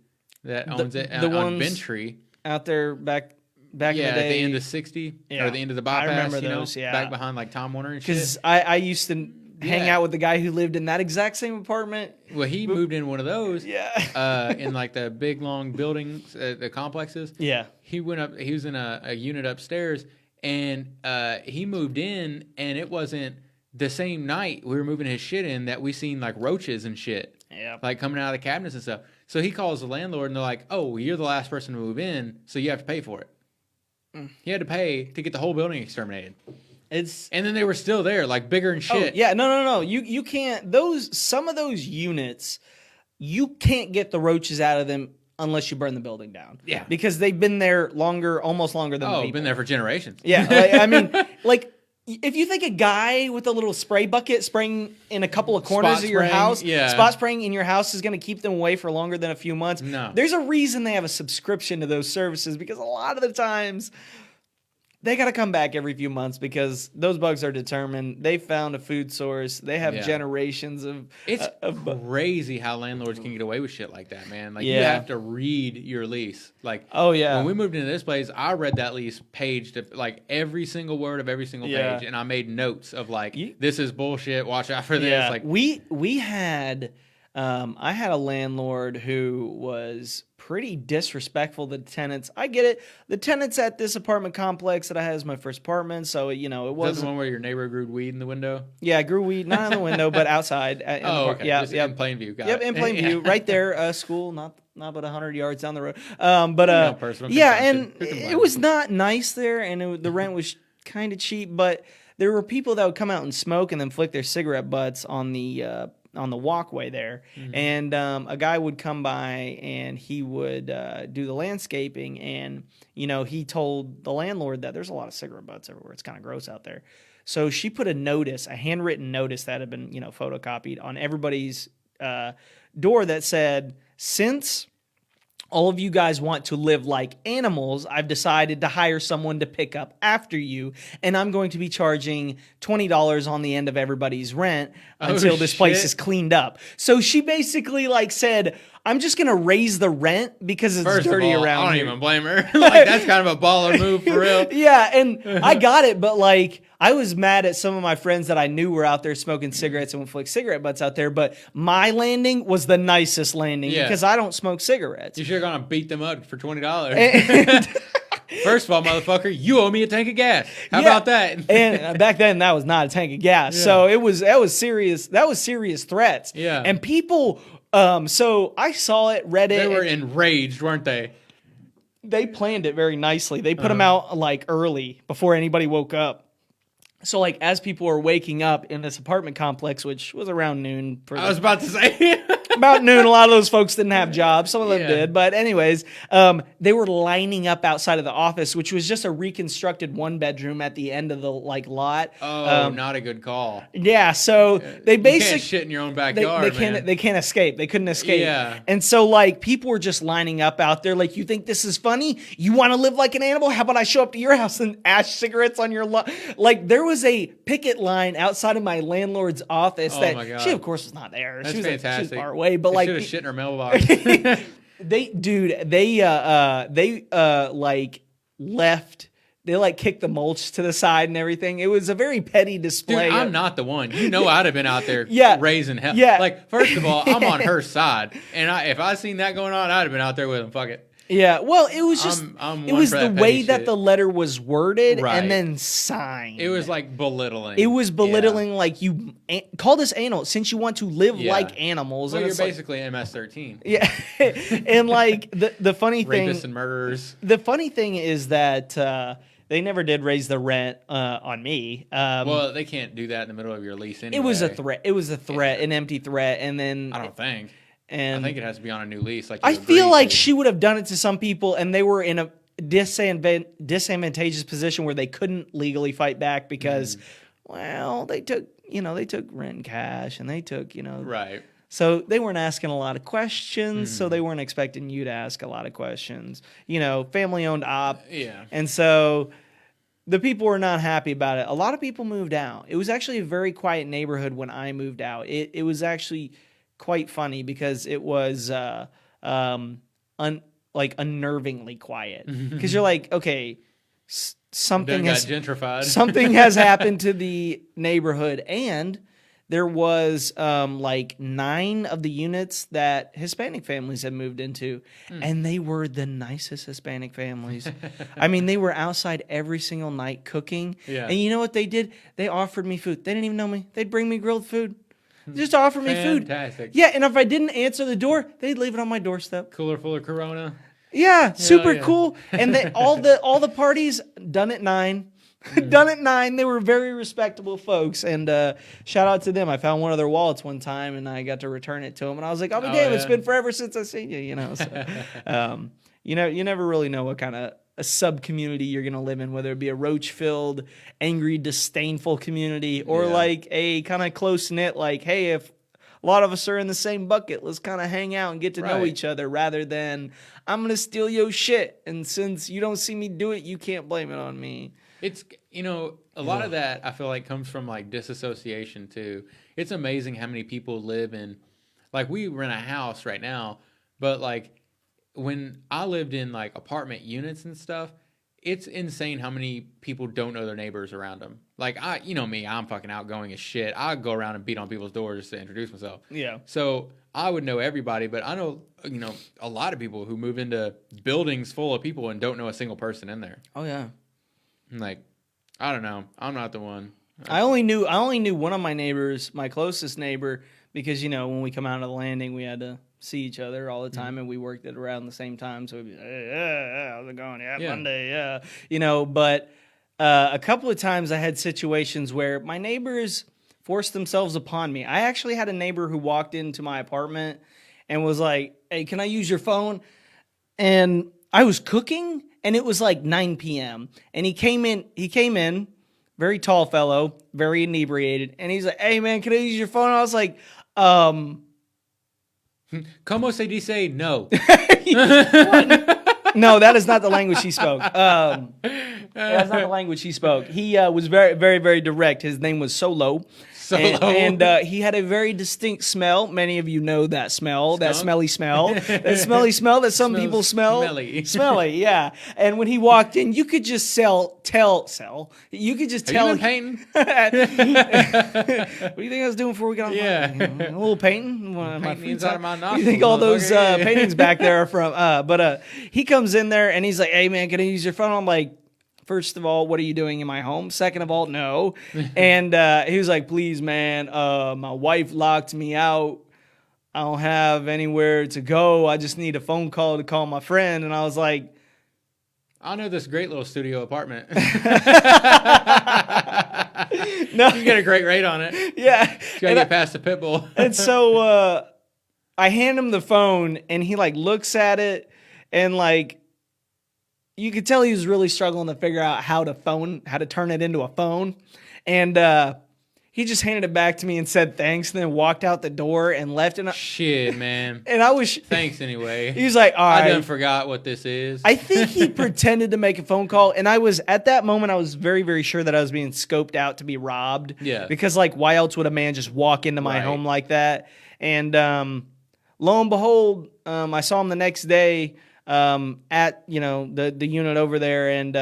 that owns it on Bentry. Out there back in the day. Yeah, at the end of 60 or the end of the bypass. I remember those, back behind like Tom Warner and shit. Because I used to hang out with the guy who lived in that exact same apartment. Well, he moved in one of those. Yeah. In like the big long buildings, the complexes. Yeah. He went up. He was in a unit upstairs, and he moved in, and it wasn't the same night we were moving his shit in that we seen like roaches and shit. Yeah. Like coming out of the cabinets and stuff. So he calls the landlord, and they're like, "Oh, you're the last person to move in, so you have to pay for it." He had to pay to get the whole building exterminated. And then they were still there, like bigger and shit. Oh, yeah, no. You can't. Some of those units, you can't get the roaches out of them unless you burn the building down. Yeah, because they've been there almost longer than the people. Been there for generations. Yeah, I mean, like if you think a guy with a little spray bucket spraying in a couple of corners of your house, spot spraying in your house is going to keep them away for longer than a few months. No, there's a reason they have a subscription to those services, because a lot of the times they got to come back every few months because those bugs are determined. They found a food source. They have generations of. It's crazy how landlords can get away with shit like that, man. Like you have to read your lease. Like, when we moved into this place, I read that lease page to like every single word of every single page, and I made notes of like, this is bullshit. Watch out for this. Like we had. I had a landlord who was pretty disrespectful to the tenants. I get it. The tenants at this apartment complex that I had as my first apartment, so it was. Is that the one where your neighbor grew weed in the window? Yeah, I grew weed not in the window, but outside. Okay. Yeah, in plain view. Got it. In plain view, right there. School, not but 100 yards down the road. And it was not nice there, and the rent was kind of cheap, but there were people that would come out and smoke and then flick their cigarette butts on the walkway there. And a guy would come by and he would do the landscaping, and he told the landlord that there's a lot of cigarette butts everywhere. It's kind of gross out there. So she put a handwritten notice that had been photocopied on everybody's door that said, since all of you guys want to live like animals, I've decided to hire someone to pick up after you, and I'm going to be charging $20 on the end of everybody's rent until this place is cleaned up. So she basically said, I'm just going to raise the rent because it's dirty around here. I don't even blame her. That's kind of a baller move for real. Yeah, and I got it, but I was mad at some of my friends that I knew were out there smoking cigarettes and would flick cigarette butts out there, but my landing was the nicest landing because I don't smoke cigarettes. You should have gone and beat them up for $20. First of all, motherfucker, you owe me a tank of gas. How about that? And back then, that was not a tank of gas. Yeah. So that was serious threats. Yeah. And people, so I saw it, read it. They were enraged, weren't they? They planned it very nicely. They put them out early before anybody woke up. So, like, as people were waking up in this apartment complex, which was around noon. I was about to say. About noon, a lot of those folks didn't have jobs. Some of them did. But anyways, they were lining up outside of the office, which was just a reconstructed one-bedroom at the end of the, like, lot. Oh, not a good call. Yeah, so they basically... You can't shit in your own backyard, They can't escape. They couldn't escape. Yeah. And so, like, people were just lining up out there like, you think this is funny? You want to live like an animal? How about I show up to your house and ash cigarettes on your lawn? Like, there was a picket line outside of my landlord's office my God. She, of course, was not there. That's she was fantastic. She was far away, but they should have shit in her mailbox. They like left. They like kicked the mulch to the side and everything. It was a very petty display. Dude, I'm not the one. You know, I'd have been out there raising hell. Yeah. Like, first of all, I'm on her side, and if I seen that going on, I'd have been out there with him. Fuck it. Yeah, well, it was just it was the way that the letter was worded and then signed. It was like belittling. It was belittling, like, you call this animal since you want to live like animals. Well, and you're it's basically MS-13. Yeah, and like the funny thing, rapists and murderers. The funny thing is that they never did raise the rent on me. Well, they can't do that in the middle of your lease anyway. It was a threat. It was a threat, an empty threat, and then I don't think. And I think it has to be on a new lease. Like, I feel like she would have done it to some people, and they were in a disadvantageous position where they couldn't legally fight back because, well, they took rent and cash, and they took right. So they weren't asking a lot of questions, so they weren't expecting you to ask a lot of questions. Family-owned op. Yeah. And so the people were not happy about it. A lot of people moved out. It was actually a very quiet neighborhood when I moved out. It was actually quite funny because it was unnervingly quiet. Because you're like, okay, something has gentrified. Something has happened to the neighborhood, and there was 9 of the units that Hispanic families had moved into, and they were the nicest Hispanic families. I mean, they were outside every single night cooking. Yeah. And you know what they did? They offered me food. They didn't even know me. They'd bring me grilled food. Just offer me food. Fantastic. Yeah, and if I didn't answer the door, they'd leave it on my doorstep. Cooler full of Corona. Yeah, super cool. And all the parties done at 9. Done at 9. They were very respectable folks, and shout out to them. I found one of their wallets one time, and I got to return it to them, and I was like, "I'll be damned, it's been forever since I've seen you." So, you never really know what kind of a sub community you're gonna live in, whether it be a roach-filled, angry, disdainful community, or like a kind of close knit, like, hey, if a lot of us are in the same bucket, let's kind of hang out and get to know each other, rather than I'm gonna steal your shit, and since you don't see me do it, you can't blame it on me. It's, a lot of that I feel like comes from like disassociation too. It's amazing how many people live in, like, we rent a house right now, but like when I lived in like apartment units and stuff, it's insane how many people don't know their neighbors around them. Like, I'm fucking outgoing as shit. I go around and beat on people's doors just to introduce myself. Yeah. So I would know everybody, but I know, a lot of people who move into buildings full of people and don't know a single person in there. Oh yeah. Like, I don't know. I'm not the one. I only knew one of my neighbors, my closest neighbor, because when we come out of the landing, we had to see each other all the time, and we worked at around the same time. So we'd be, hey, how's it going? Yeah, Monday, yeah. But a couple of times I had situations where my neighbors forced themselves upon me. I actually had a neighbor who walked into my apartment and was like, "Hey, can I use your phone?" And I was cooking, and it was like 9 p.m. And he came in, very tall fellow, very inebriated, and he's like, "Hey man, can I use your phone?" And I was like, Como se dice no? No, that is not the language he spoke. That's not the language he spoke. He was very, very, very direct. His name was Solo. And he had a very distinct smell. Many of you know that smell, Skunk? that smelly smell, that smelly smell that some people smell. Smelly, yeah. And when he walked in, you could just tell. You could just tell. Have you been painting? What do you think I was doing before we got on? Yeah. A little painting. Painting inside of my nostrils. You think all those paintings back there are from? But he comes in there and he's like, "Hey man, can I use your phone?" I'm like, first of all, what are you doing in my home? Second of all, no. And he was like, "Please, man, my wife locked me out. I don't have anywhere to go. I just need a phone call to call my friend." And I was like, I know this great little studio apartment. No, you get a great rate on it. Yeah, you gotta get past the pit bull. And so I hand him the phone, and he like looks at it, and like you could tell he was really struggling to figure out how to turn it into a phone, and he just handed it back to me and said thanks, and then walked out the door and left. And shit, man. And I was thanks anyway. He was like, all right. I done forgot what this is. I think he pretended to make a phone call, and I was at that moment. I was very, very sure that I was being scoped out to be robbed. Yeah. Because like, why else would a man just walk into my home like that? And lo and behold, I saw him the next day at the unit over there, and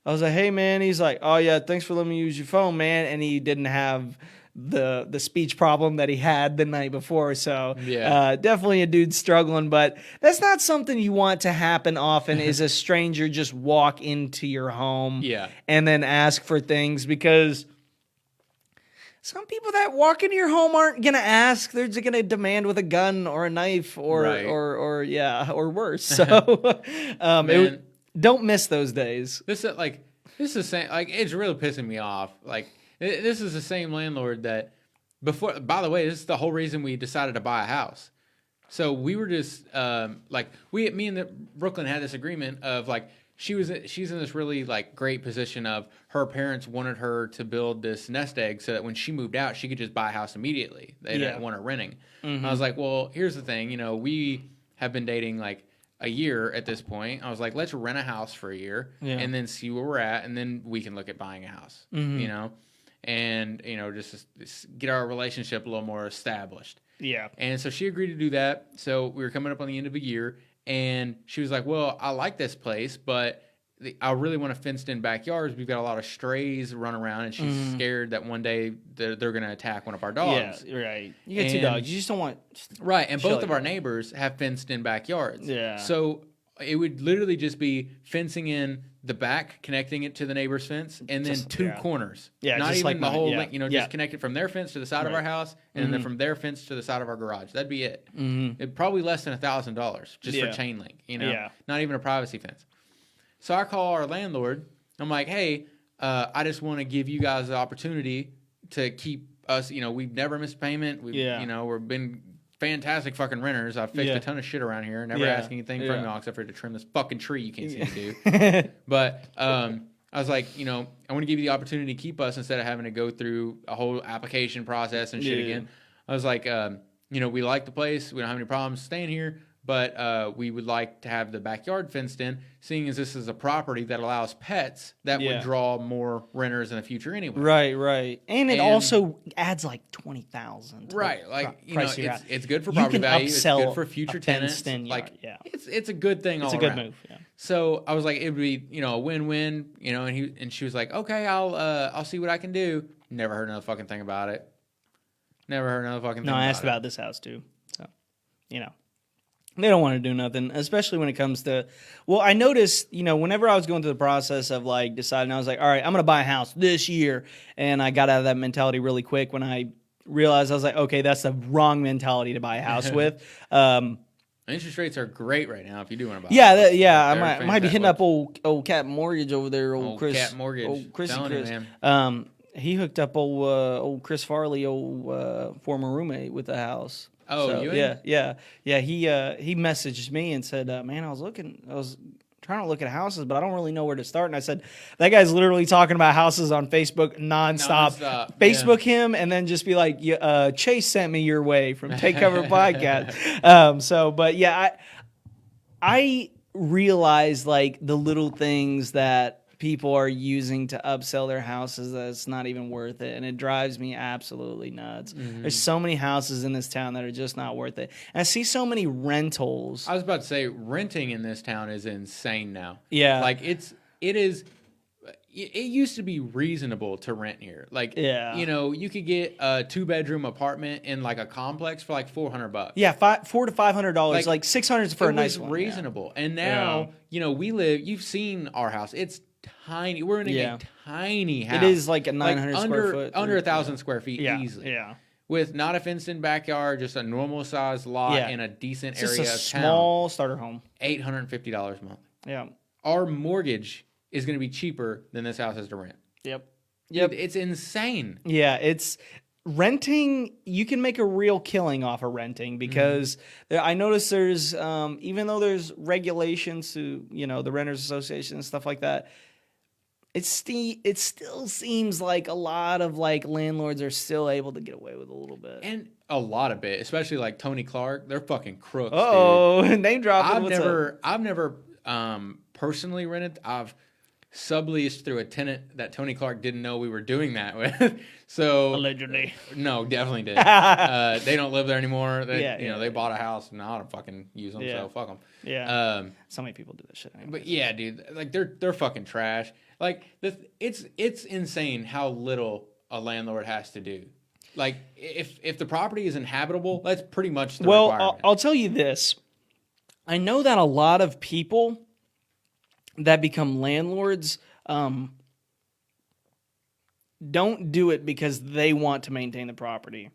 I was like, hey, man. He's like, oh, yeah, thanks for letting me use your phone, man. And he didn't have the speech problem that he had the night before. So definitely a dude struggling. But that's not something you want to happen often is a stranger just walk into your home and then ask for things, because some people that walk into your home aren't going to ask. They're just going to demand with a gun or a knife or worse. So don't miss those days. This is the same. Like, it's really pissing me off. Like, this is the same landlord that before. By the way, this is the whole reason we decided to buy a house. So we were just me and Brooklyn had this agreement of like she's in this really like great position of her parents wanted her to build this nest egg so that when she moved out she could just buy a house immediately. They didn't want her renting. I was like, well, here's the thing. We have been dating like a year at this point. I was like, let's rent a house for a year and then see where we're at, and then we can look at buying a house. And just get our relationship a little more established. Yeah. And so she agreed to do that. So we were coming up on the end of a year, and she was like, well, I like this place, but I really want a fenced-in backyard. We've got a lot of strays run around, and she's scared that one day they're going to attack one of our dogs. Yeah, right. You get two dogs. You just don't want... Right, and both of our neighbors have fenced-in backyards. Yeah. So it would literally just be fencing in the back, connecting it to the neighbor's fence, and then two corners. Yeah, not even like the whole link. Just connect it from their fence to the side of our house, and then from their fence to the side of our garage. That'd be it. It'd probably less than $1,000 just for chain link. Not even a privacy fence. So I call our landlord. I'm like, hey, I just want to give you guys the opportunity to keep us. We've never missed payment. We've been fantastic fucking renters. I've fixed a ton of shit around here. Never asked anything from y'all except for to trim this fucking tree you can't see me do. But I was like, I want to give you the opportunity to keep us instead of having to go through a whole application process and shit again. I was like, we like the place. We don't have any problems staying here. But we would like to have the backyard fenced in, seeing as this is a property that allows pets that would draw more renters in the future anyway. Right. And it also adds like $20,000. Right. Like, it's good for property value. It's good for future tenants. It's a good thing all around. It's a good move. Yeah. So I was like, it would be, a win-win, and she was like, okay, I'll see what I can do. Never heard another fucking thing about it. Never heard another fucking thing about it. No, I asked about this house too. So, they don't want to do nothing, especially when it comes to... Well, I noticed, whenever I was going through the process of, like, deciding, I was like, all right, I'm going to buy a house this year. And I got out of that mentality really quick when I realized, I was like, okay, that's the wrong mentality to buy a house with. Interest rates are great right now if you do want to buy a house. I might be hitting up old Cat Mortgage over there, old Chris. Cat Mortgage. Old Chris. Man. He hooked up old Chris Farley, former roommate, with the house. Oh, so, yeah. He messaged me and said, "Man, I was trying to look at houses, but I don't really know where to start." And I said, "That guy's literally talking about houses on Facebook nonstop. Facebook him, and then just be like, Chase sent me your way from Take Cover Podcast." I realize like the little things that people are using to upsell their houses that's not even worth it, and it drives me absolutely nuts. There's so many houses in this town that are just not worth it, and I see so many rentals. I was about to say renting in this town is insane now. Like it used to be reasonable to rent here. Like, you could get a 2-bedroom apartment in like a complex for like $400. Yeah, $400 to $500, like $600 for a nice one. Reasonable. And now, you've seen our house. It's tiny. We're in a tiny house. It is like a 900 square foot. Under 1,000 square feet easily. Yeah. With not a fenced-in backyard, just a normal-sized lot in a decent area of town. Just a small starter home. $850 a month. Yeah. Our mortgage is going to be cheaper than this house is to rent. Yep. Yep. Dude, it's insane. Yeah, it's renting. You can make a real killing off of renting because I notice there's even though there's regulations to the Renters Association and stuff like that. It still seems like a lot of like landlords are still able to get away with a little bit. And a lot of it, especially like Tony Clark, they're fucking crooks. Oh, name dropping. I've never personally rented. I've subleased through a tenant that Tony Clark didn't know we were doing that with. So allegedly. No, definitely did. They don't live there anymore. They bought a house and I don't fucking use them, so fuck them. Yeah. So many people do that shit. Anyways. But yeah, dude, like they're fucking trash. Like it's insane how little a landlord has to do. Like if the property is inhabitable, that's pretty much the requirement. I'll tell you this. I know that a lot of people that become landlords don't do it because they want to maintain the property.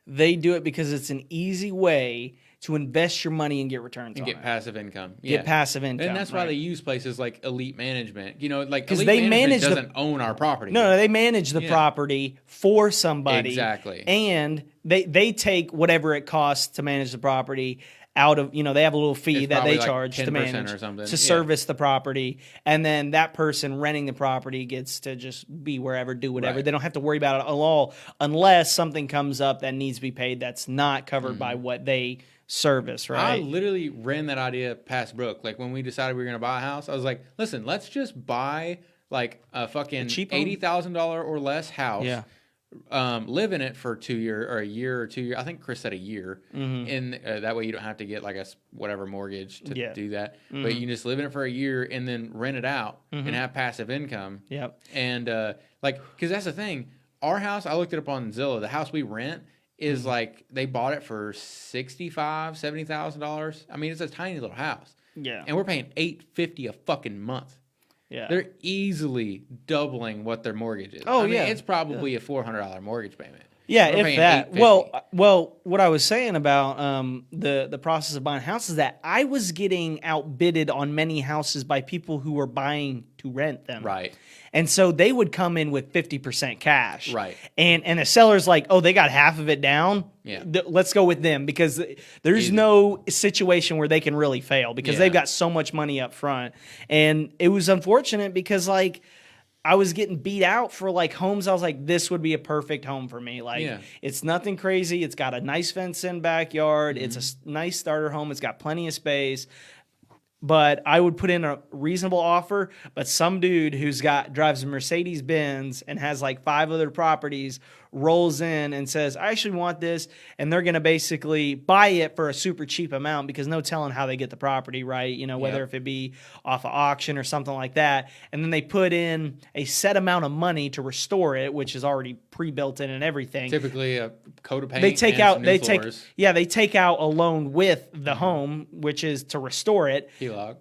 They do it because it's an easy way to invest your money and get returns and on get passive income. Get passive income. And that's why they use places like Elite Management. Like because Elite Management doesn't own our property. No, they manage the property for somebody. Exactly. And they take whatever it costs to manage the property out of, they have a little fee that they charge to manage, or something. To service the property. And then that person renting the property gets to just be wherever, do whatever. Right. They don't have to worry about it at all unless something comes up that needs to be paid that's not covered by what they service, right? I literally ran that idea past Brooke. Like when we decided we were going to buy a house, I was like, listen, let's just buy like a fucking $80,000 or less house. Yeah. Live in it for 2 years or a year or 2 years. I think Chris said a year. And that way you don't have to get like a whatever mortgage to do that. But you can just live in it for a year and then rent it out and have passive income. Yep. And because that's the thing. Our house, I looked it up on Zillow. The house we rent is like they bought it for $65,000-$70,000. I mean, it's a tiny little house. Yeah. And we're paying $850 a fucking month. Yeah. They're easily doubling what their mortgage is. Oh, I mean, it's probably a $400 mortgage payment. Yeah, if that. Well, what I was saying about the process of buying houses is that I was getting outbidded on many houses by people who were buying to rent them. Right. And so they would come in with 50% cash. Right. And the seller's like, oh, they got half of it down? Yeah. Let's go with them because there's no situation where they can really fail because they've got so much money up front. And it was unfortunate because like I was getting beat out for like homes. I was like, this would be a perfect home for me. Like it's nothing crazy. It's got a nice fenced-in backyard. It's a nice starter home. It's got plenty of space. But I would put in a reasonable offer. But some dude drives a Mercedes Benz and has like 5 other properties rolls in and says, I actually want this. And they're going to basically buy it for a super cheap amount because no telling how they get the property, right? Whether if it be off of auction or something like that. And then they put in a set amount of money to restore it, which is already pre-built in and everything. Typically a coat of paint. They take out a loan with the home, which is to restore it. HELOC.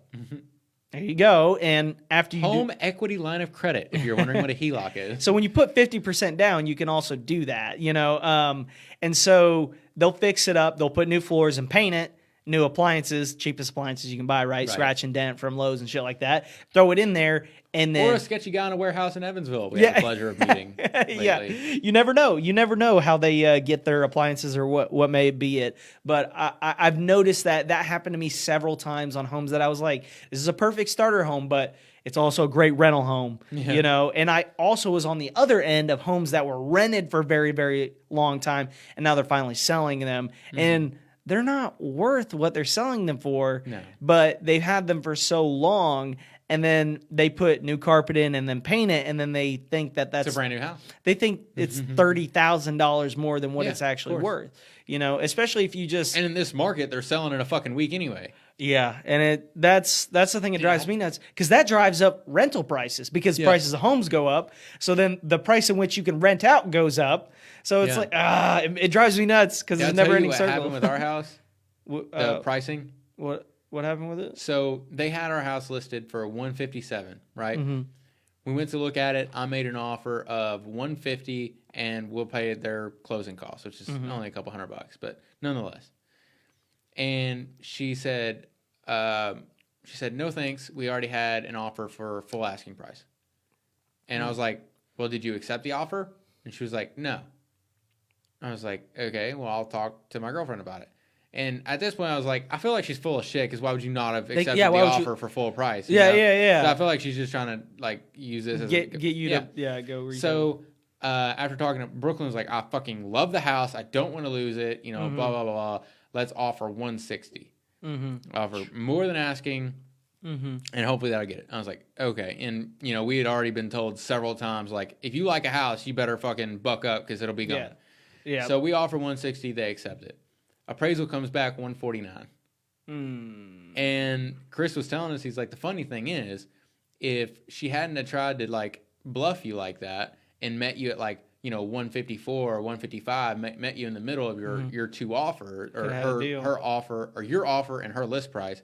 There you go. And after you home equity line of credit, if you're wondering what a HELOC is. So when you put 50% down, you can also do that, and so they'll fix it up. They'll put new floors and paint it, new appliances, cheapest appliances you can buy, right? Scratch and dent from Lowe's and shit like that. Throw it in there. And then, or a sketchy guy in a warehouse in Evansville we had the pleasure of meeting lately. Yeah, you never know. You never know how they get their appliances or what may be it. But I've noticed that happened to me several times on homes that I was like, this is a perfect starter home, but it's also a great rental home, And I also was on the other end of homes that were rented for a very, very long time, and now they're finally selling them. And they're not worth what they're selling them for, but they've had them for so long. And then they put new carpet in and then paint it, and then they think that's a brand new house. They think it's $30,000 more than what it's actually worth. Especially if you just and in this market they're selling in a fucking week anyway. Yeah, and that's the thing that drives me nuts because that drives up rental prices because prices of homes go up. So then the price in which you can rent out goes up. So it's like it drives me nuts because it's never ending circle. What happened with our house? The pricing. What happened with it? So they had our house listed for $157, right? We went to look at it. I made an offer of $150, and we'll pay their closing costs, which is only a couple $100, but nonetheless. And she said, no thanks. We already had an offer for full asking price. And I was like, well, did you accept the offer? And she was like, no. I was like, okay, well, I'll talk to my girlfriend about it. And at this point, I was like, I feel like she's full of shit because why would you not have accepted the offer for full price? Yeah, yeah. So I feel like she's just trying to like use this as get you to go. Retail. So after talking to Brooklyn, was like, I fucking love the house. I don't want to lose it. You know, blah blah blah. Let's offer 160. Offer more than asking, and hopefully that'll get it. I was like, okay. And you know, we had already been told several times, like, if you like a house, you better fucking buck up because it'll be gone. Yeah. So we offer 160. They accept it. Appraisal comes back 149. And Chris was telling us, he's like, the funny thing is, if she hadn't have tried to like bluff you like that and met you at like, you know, 154 or 155, met you in the middle of your two offer or her offer or your offer and her list price,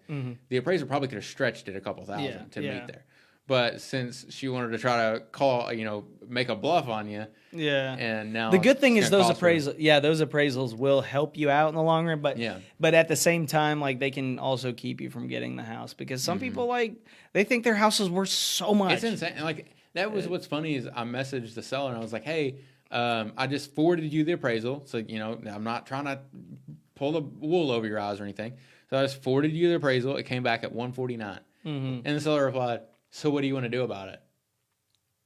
the appraiser probably could have stretched it a couple thousand to meet there. But since she wanted to try to call, you know, make a bluff on you, and now the good thing is those appraisals will help you out in the long run. But at the same time, like they can also keep you from getting the house because some people like they think their house is worth so much. It's insane. Like that was what's funny is I messaged the seller and I was like, hey, I just forwarded you the appraisal, so you know I'm not trying to pull the wool over your eyes or anything. So I just forwarded you the appraisal. It came back at 149, and the seller replied, so what do you want to do about it?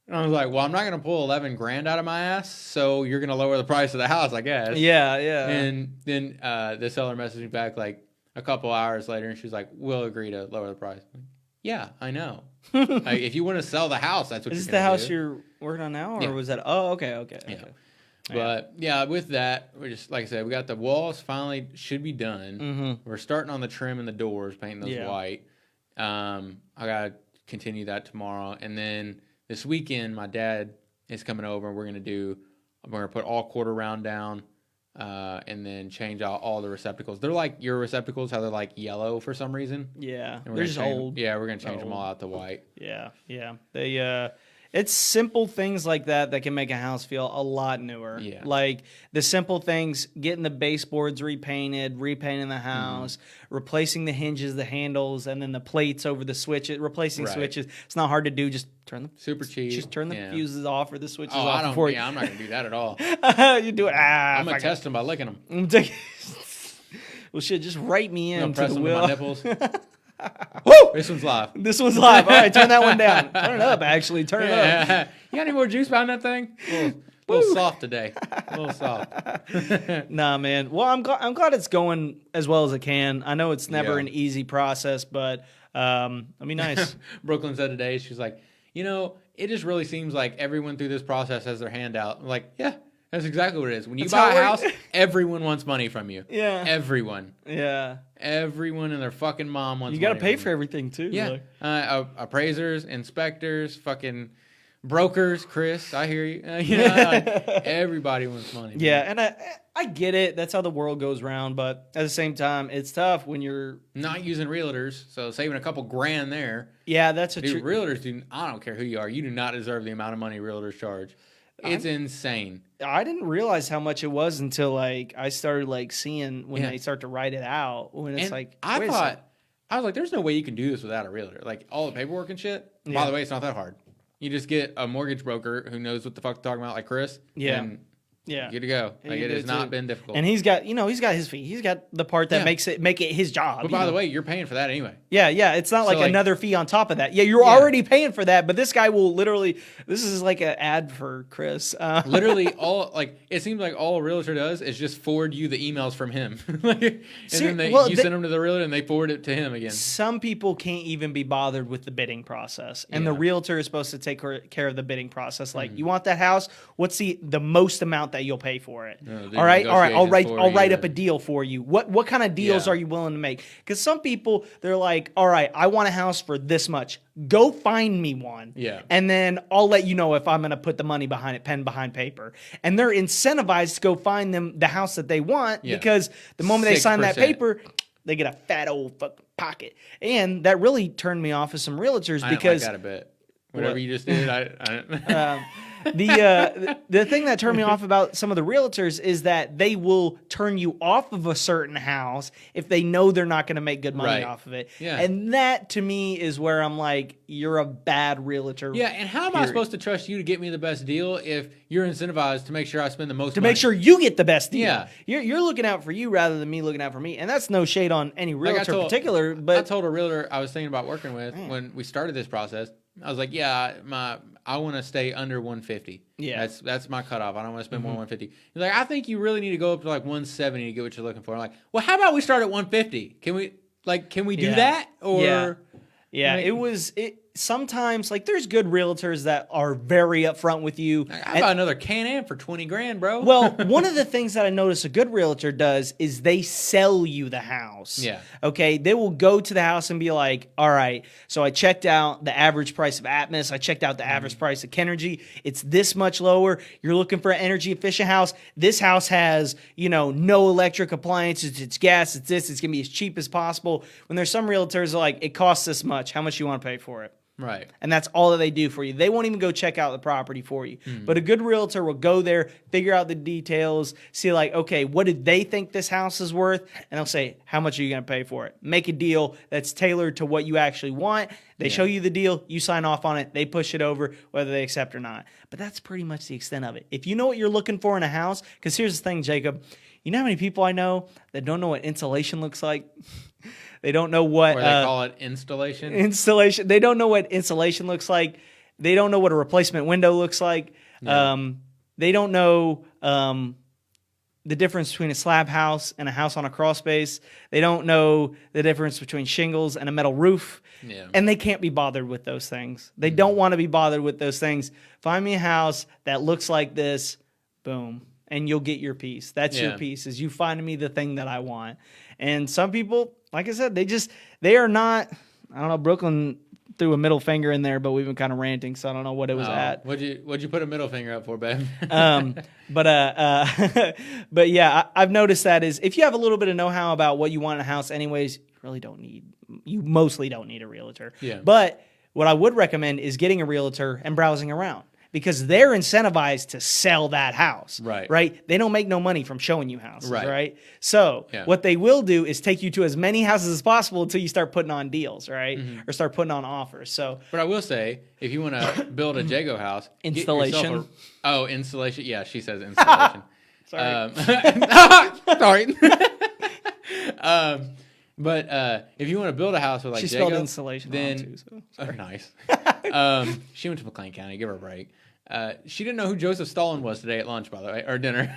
And I was like, well, I'm not going to pull 11 grand out of my ass, so you're going to lower the price of the house, I guess. Yeah. And then the seller messaged me back like a couple hours later, and she was like, we'll agree to lower the price. Like, yeah, I know. Like, if you want to sell the house, that's what you're going to do. Is this the house you're working on now, or was that? Oh, okay. Yeah. But yeah, with that, we just like I said, we got the walls finally should be done. We're starting on the trim and the doors, painting those white. I got to continue that tomorrow, and then this weekend my dad is coming over and we're gonna put all quarter round down and then change out all the receptacles. They're like your receptacles, how they're like yellow for some reason. They're just old. We're gonna change them all out to white. They it's simple things like that can make a house feel a lot newer. Like the simple things, getting the baseboards repainting the house, replacing the hinges, the handles, and then the plates over the switches, replacing switches. It's not hard to do. Just turn them. Super cheap. Just turn the fuses off or the switches off. I'm not going to do that at all. You do it. I'm going to test them by licking them. Well, shit, just write me in to the wheel. My nipples. Woo! This one's live. All right, turn that one down. Turn it up, actually. Turn it up. You got any more juice behind that thing? A little soft today. A little soft. Nah, man. Well, I'm glad it's going as well as it can. I know it's never an easy process, but I mean, nice. Brooklyn said today, she's like, you know, it just really seems like everyone through this process has their hand out. I'm like, yeah. That's exactly what it is. When you buy a house, everyone wants money from you. Yeah. Everyone. Yeah. Everyone and their fucking mom wants money. You got to pay for everything, too. Yeah. Appraisers, inspectors, fucking brokers, Chris, I hear you. Everybody wants money. Yeah, and I get it. That's how the world goes round. But at the same time, it's tough when you're not using realtors, so saving a couple grand there. Yeah, that's realtors I don't care who you are. You do not deserve the amount of money realtors charge. It's insane. I didn't realize how much it was until like I started like seeing when they start to write it out. When it's like I was like, there's no way you can do this without a realtor. Like all the paperwork and shit. Yeah. By the way, it's not that hard. You just get a mortgage broker who knows what the fuck they're talking about, like Chris. And good to go. Like it has not been difficult. And he's got his fee. He's got the part that make it his job. But by the way, you're paying for that anyway. Yeah. It's not like another fee on top of that. Yeah, you're already paying for that, but this guy will literally. This is like an ad for Chris. Literally, it seems like all a realtor does is just forward you the emails from him, then send them to the realtor and they forward it to him again. Some people can't even be bothered with the bidding process, and the realtor is supposed to take care of the bidding process. Like, you want that house? What's the most amount that you'll pay for it? All right. I'll write up a deal for you. What kind of deals are you willing to make? Because some people, they're like, all right, I want a house for this much. Go find me one. Yeah. And then I'll let you know if I'm going to put the money behind it, pen behind paper. And they're incentivized to go find them the house that they want because the moment they sign that paper, they get a fat old fucking pocket. And that really turned me off of some realtors because I like that a bit. Whatever you just did, The thing that turned me off about some of the realtors is that they will turn you off of a certain house if they know they're not going to make good money off of it. Yeah. And that to me is where I'm like, you're a bad realtor. Yeah, and how am I supposed to trust you to get me the best deal if you're incentivized to make sure I spend the most money? Make sure you get the best deal. Yeah. You're looking out for you rather than me looking out for me. And that's no shade on any realtor in particular. But I told a realtor I was thinking about working with when we started this process. I was like, I want to stay under 150. Yeah, that's my cutoff. I don't want to spend more than 150. He's like, I think you really need to go up to like 170 to get what you're looking for. I'm like, well, how about we start at 150? Can we do that? Or sometimes like there's good realtors that are very upfront with you. I got another Can-Am for $20,000, bro. Well, one of the things that I notice a good realtor does is they sell you the house. Yeah. Okay. They will go to the house and be like, all right, so I checked out the average price of Atmos. I checked out the average price of Kenergy. It's this much lower. You're looking for an energy efficient house. This house has, no electric appliances. It's gas. It's this. It's going to be as cheap as possible. When there's some realtors like, it costs this much. How much you want to pay for it? Right. And that's all that they do for you. They won't even go check out the property for you. But a good realtor will go there, figure out the details, see like, okay, what did they think this house is worth? And they'll say, how much are you going to pay for it? Make a deal that's tailored to what you actually want. They show you the deal, you sign off on it, they push it over, whether they accept or not. But that's pretty much the extent of it. If you know what you're looking for in a house, because here's the thing, Jacob, you know how many people I know that don't know what insulation looks like? They don't know what... Or they call it installation? Installation. They don't know what insulation looks like. They don't know what a replacement window looks like. Yeah. They don't know the difference between a slab house and a house on a crawl space. They don't know the difference between shingles and a metal roof. Yeah. And they can't be bothered with those things. They don't want to be bothered with those things. Find me a house that looks like this. Boom. And you'll get your piece. That's your piece, is you finding me the thing that I want. And some people, like I said, they are not, I don't know, Brooklyn threw a middle finger in there, but we've been kind of ranting, so I don't know what it was at. What'd you put a middle finger up for, babe? But yeah, I've noticed that is if you have a little bit of know-how about what you want in a house anyways, you mostly don't need a realtor. Yeah. But what I would recommend is getting a realtor and browsing around, because they're incentivized to sell that house. Right? They don't make no money from showing you houses. Right? So what they will do is take you to as many houses as possible until you start putting on deals, right? Or start putting on offers. So, but I will say, if you want to build a Jago house, installation. Installation. Yeah, she says installation. Sorry. Sorry. But if you want to build a house with like she Jago, spelled installation then too, so nice. She went to McLean County. Give her a break. She didn't know who Joseph Stalin was today at lunch, by the way, or dinner.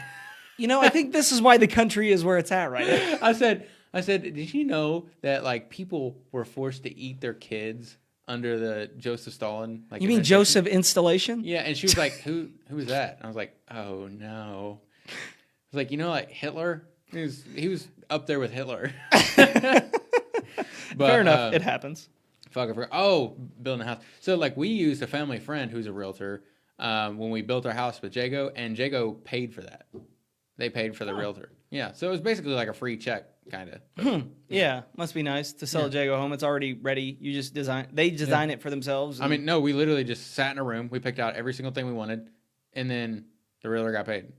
I think this is why the country is where it's at right now. I said, did you know that like people were forced to eat their kids under the Joseph Stalin? Like, you mean Joseph Installation? Yeah, and she was like, who is that? And I was like, oh no. I was like, like Hitler? He was up there with Hitler. But, fair enough. It happens. Building a house. So like we used a family friend who's a realtor when we built our house with Jago, and Jago paid for that. They paid for the realtor. Yeah. So it was basically like a free check, kind of. Yeah. Must be nice to sell a Jago home. It's already ready. You just design it for themselves. I mean, no, we literally just sat in a room. We picked out every single thing we wanted, and then the realtor got paid.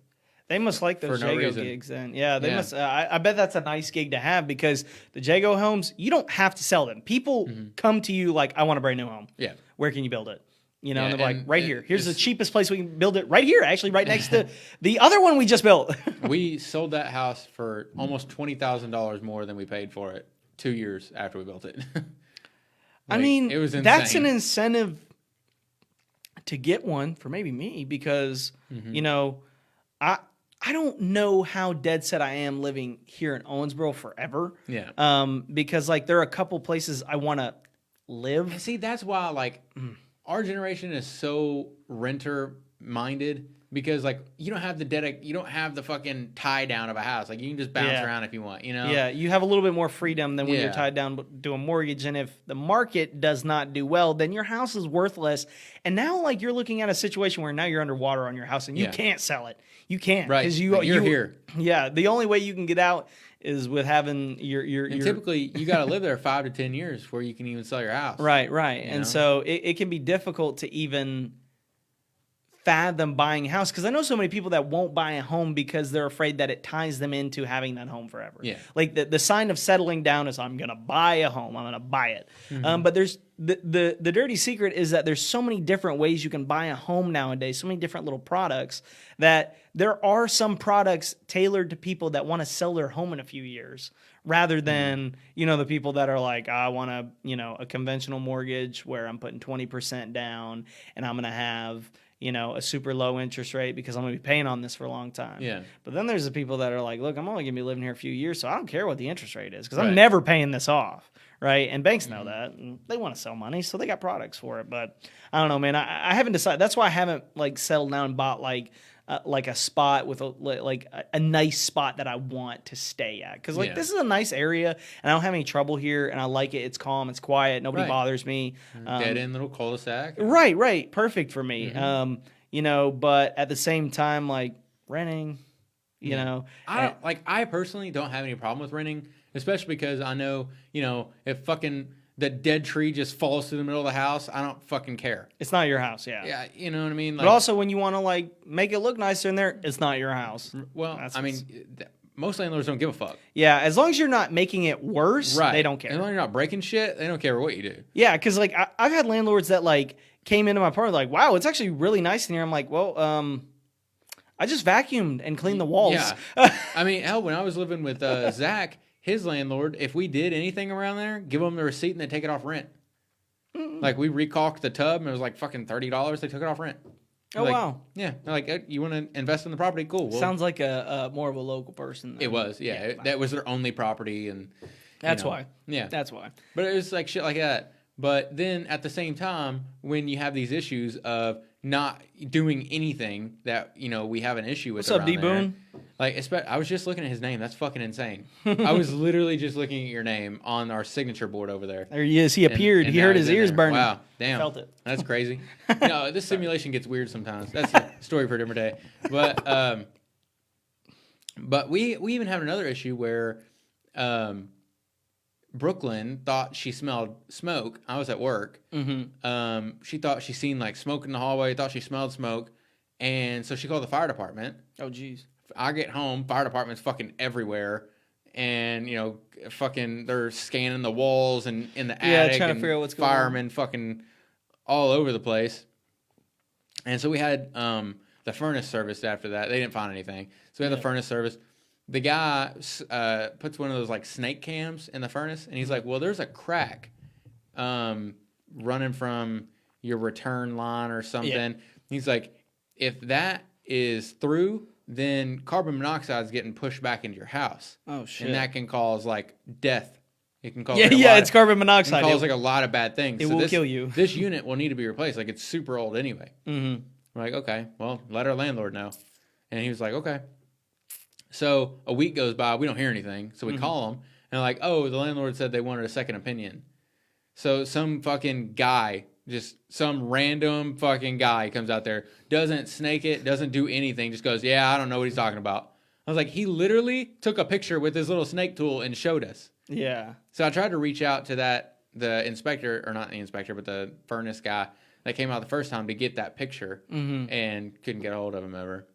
They must like those Jago gigs then. Yeah, they must. I bet that's a nice gig to have, because the Jago homes, you don't have to sell them. People come to you like, I want a brand new home. Yeah. Where can you build it? And they're like, right here. Here's the cheapest place we can build it. Right here, actually, right next to the other one we just built. We sold that house for almost $20,000 more than we paid for it 2 years after we built it. I mean, it was insane. That's an incentive to get one for maybe me, because, I don't know how dead set I am living here in Owensboro forever. Yeah. Because like there are a couple places I want to live. And see, that's why like our generation is so renter minded, because like you don't have the fucking tie down of a house. Like you can just bounce around if you want, Yeah, you have a little bit more freedom than when you're tied down to a mortgage. And if the market does not do well, then your house is worthless. And now like you're looking at a situation where now you're underwater on your house and you can't sell it. You can't, right? Because you're here. Yeah, the only way you can get out is with having your. Typically, you got to live there 5 to 10 years before you can even sell your house. Right. And so it can be difficult to even fathom buying a house, because I know so many people that won't buy a home because they're afraid that it ties them into having that home forever. Yeah. Like the sign of settling down is I'm gonna buy a home. I'm gonna buy it. But there's the dirty secret is that there's so many different ways you can buy a home nowadays. So many different little products that there are some products tailored to people that want to sell their home in a few years, rather than, the people that are like, I want a conventional mortgage where I'm putting 20% down and I'm going to have, a super low interest rate because I'm going to be paying on this for a long time. Yeah. But then there's the people that are like, look, I'm only going to be living here a few years, so I don't care what the interest rate is because Right. I'm never paying this off. Right. And banks know that, and they want to sell money, so they got products for it. But I don't know, man. I haven't decided. That's why I haven't settled down and bought a spot with a nice spot that I want to stay at. Because this is a nice area and I don't have any trouble here and I like it. It's calm, it's quiet, nobody bothers me. Dead end little cul-de-sac. Right. Perfect for me. But at the same time, renting, I personally don't have any problem with renting, especially because I know, if fucking the dead tree just falls through the middle of the house, I don't fucking care. It's not your house, yeah. Yeah, you know what I mean? But also when you want to make it look nicer in there, it's not your house. Well, most landlords don't give a fuck. Yeah, as long as you're not making it worse, they don't care. As long as you're not breaking shit, they don't care what you do. Yeah, because I've had landlords that came into my apartment like, wow, it's actually really nice in here. I'm like, well, I just vacuumed and cleaned the walls. Yeah. Hell, when I was living with Zach, his landlord, if we did anything around there, give them the receipt and they take it off rent. We recaulked the tub and it was fucking $30. They took it off rent. Oh, wow. Yeah. They're like, you want to invest in the property? Cool. Well, sounds like a more of a local person. It was, yeah. That was their only property. And that's why. Yeah. That's why. But it was shit like that. But then at the same time, when you have these issues of not doing anything that, we have an issue with. What's up, D Boone? I was just looking at his name. That's fucking insane. I was literally just looking at your name on our signature board over there. There he is. He appeared. And he heard his ears burning. Wow. Damn. Felt it. That's crazy. No, this simulation gets weird sometimes. That's a story for a different day. But we even had another issue where Brooklyn thought she smelled smoke. I was at work. Mm-hmm. She thought she seen smoke in the hallway, thought she smelled smoke. And so she called the fire department. Oh, geez. I get home, fire department's fucking everywhere. And, fucking they're scanning the walls and in the attic. Trying to figure out what's going on. Firemen fucking all over the place. And so we had the furnace service after that. They didn't find anything. So we had the furnace service. The guy puts one of those snake cams in the furnace, and he's like, well, there's a crack running from your return line or something. Yeah. He's like, if that is through, then carbon monoxide is getting pushed back into your house. Oh, shit. And that can cause death. It can cause it's carbon monoxide. It can cause a lot of bad things. It will kill you. This unit will need to be replaced. It's super old anyway. Mm-hmm. We're like, okay, well, let our landlord know. And he was like, okay. So a week goes by, we don't hear anything. So we call them, and like, oh, the landlord said they wanted a second opinion. So some fucking guy, just some random fucking guy comes out there, doesn't snake it, doesn't do anything, just goes, yeah, I don't know what he's talking about. I was like, he literally took a picture with his little snake tool and showed us. Yeah. So I tried to reach out to the inspector, or not the inspector, but the furnace guy that came out the first time to get that picture, and couldn't get a hold of him ever.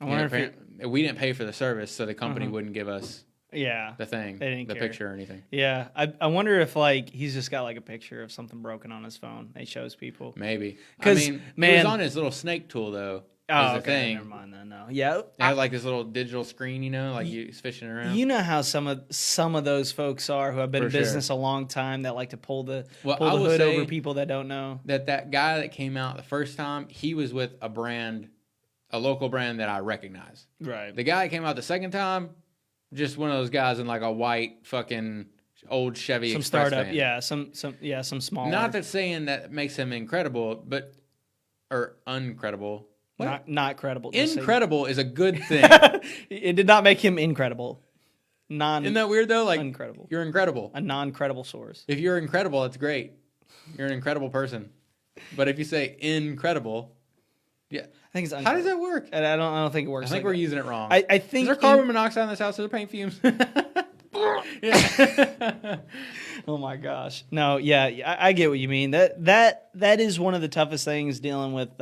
We didn't pay for the service, so the company wouldn't give us the thing, the picture or anything. Yeah, I wonder if he's just got a picture of something broken on his phone. He shows people. Maybe. Because it was on his little snake tool though. Oh, okay. Thing. Never mind then. No. Yeah. They have this little digital screen, he's fishing around. You know how some of those folks are who have been in business a long time that like to pull the hood over people that don't know. That guy that came out the first time, he was with a local brand that I recognize. Right. The guy that came out the second time, just one of those guys in a white fucking old Chevy some Express startup, van. some small. Not that saying that makes him incredible, or uncredible. What? Not credible. Incredible is a good thing. It did not make him incredible. Isn't that weird though? Incredible. You're incredible. A non-credible source. If you're incredible, that's great. You're an incredible person. But if you say incredible, yeah, I think it's. How does that work? I don't think it works. I think we're using it wrong. I think. Is there carbon monoxide in this house? Are there paint fumes? Oh my gosh! No, yeah, I get what you mean. That is one of the toughest things dealing with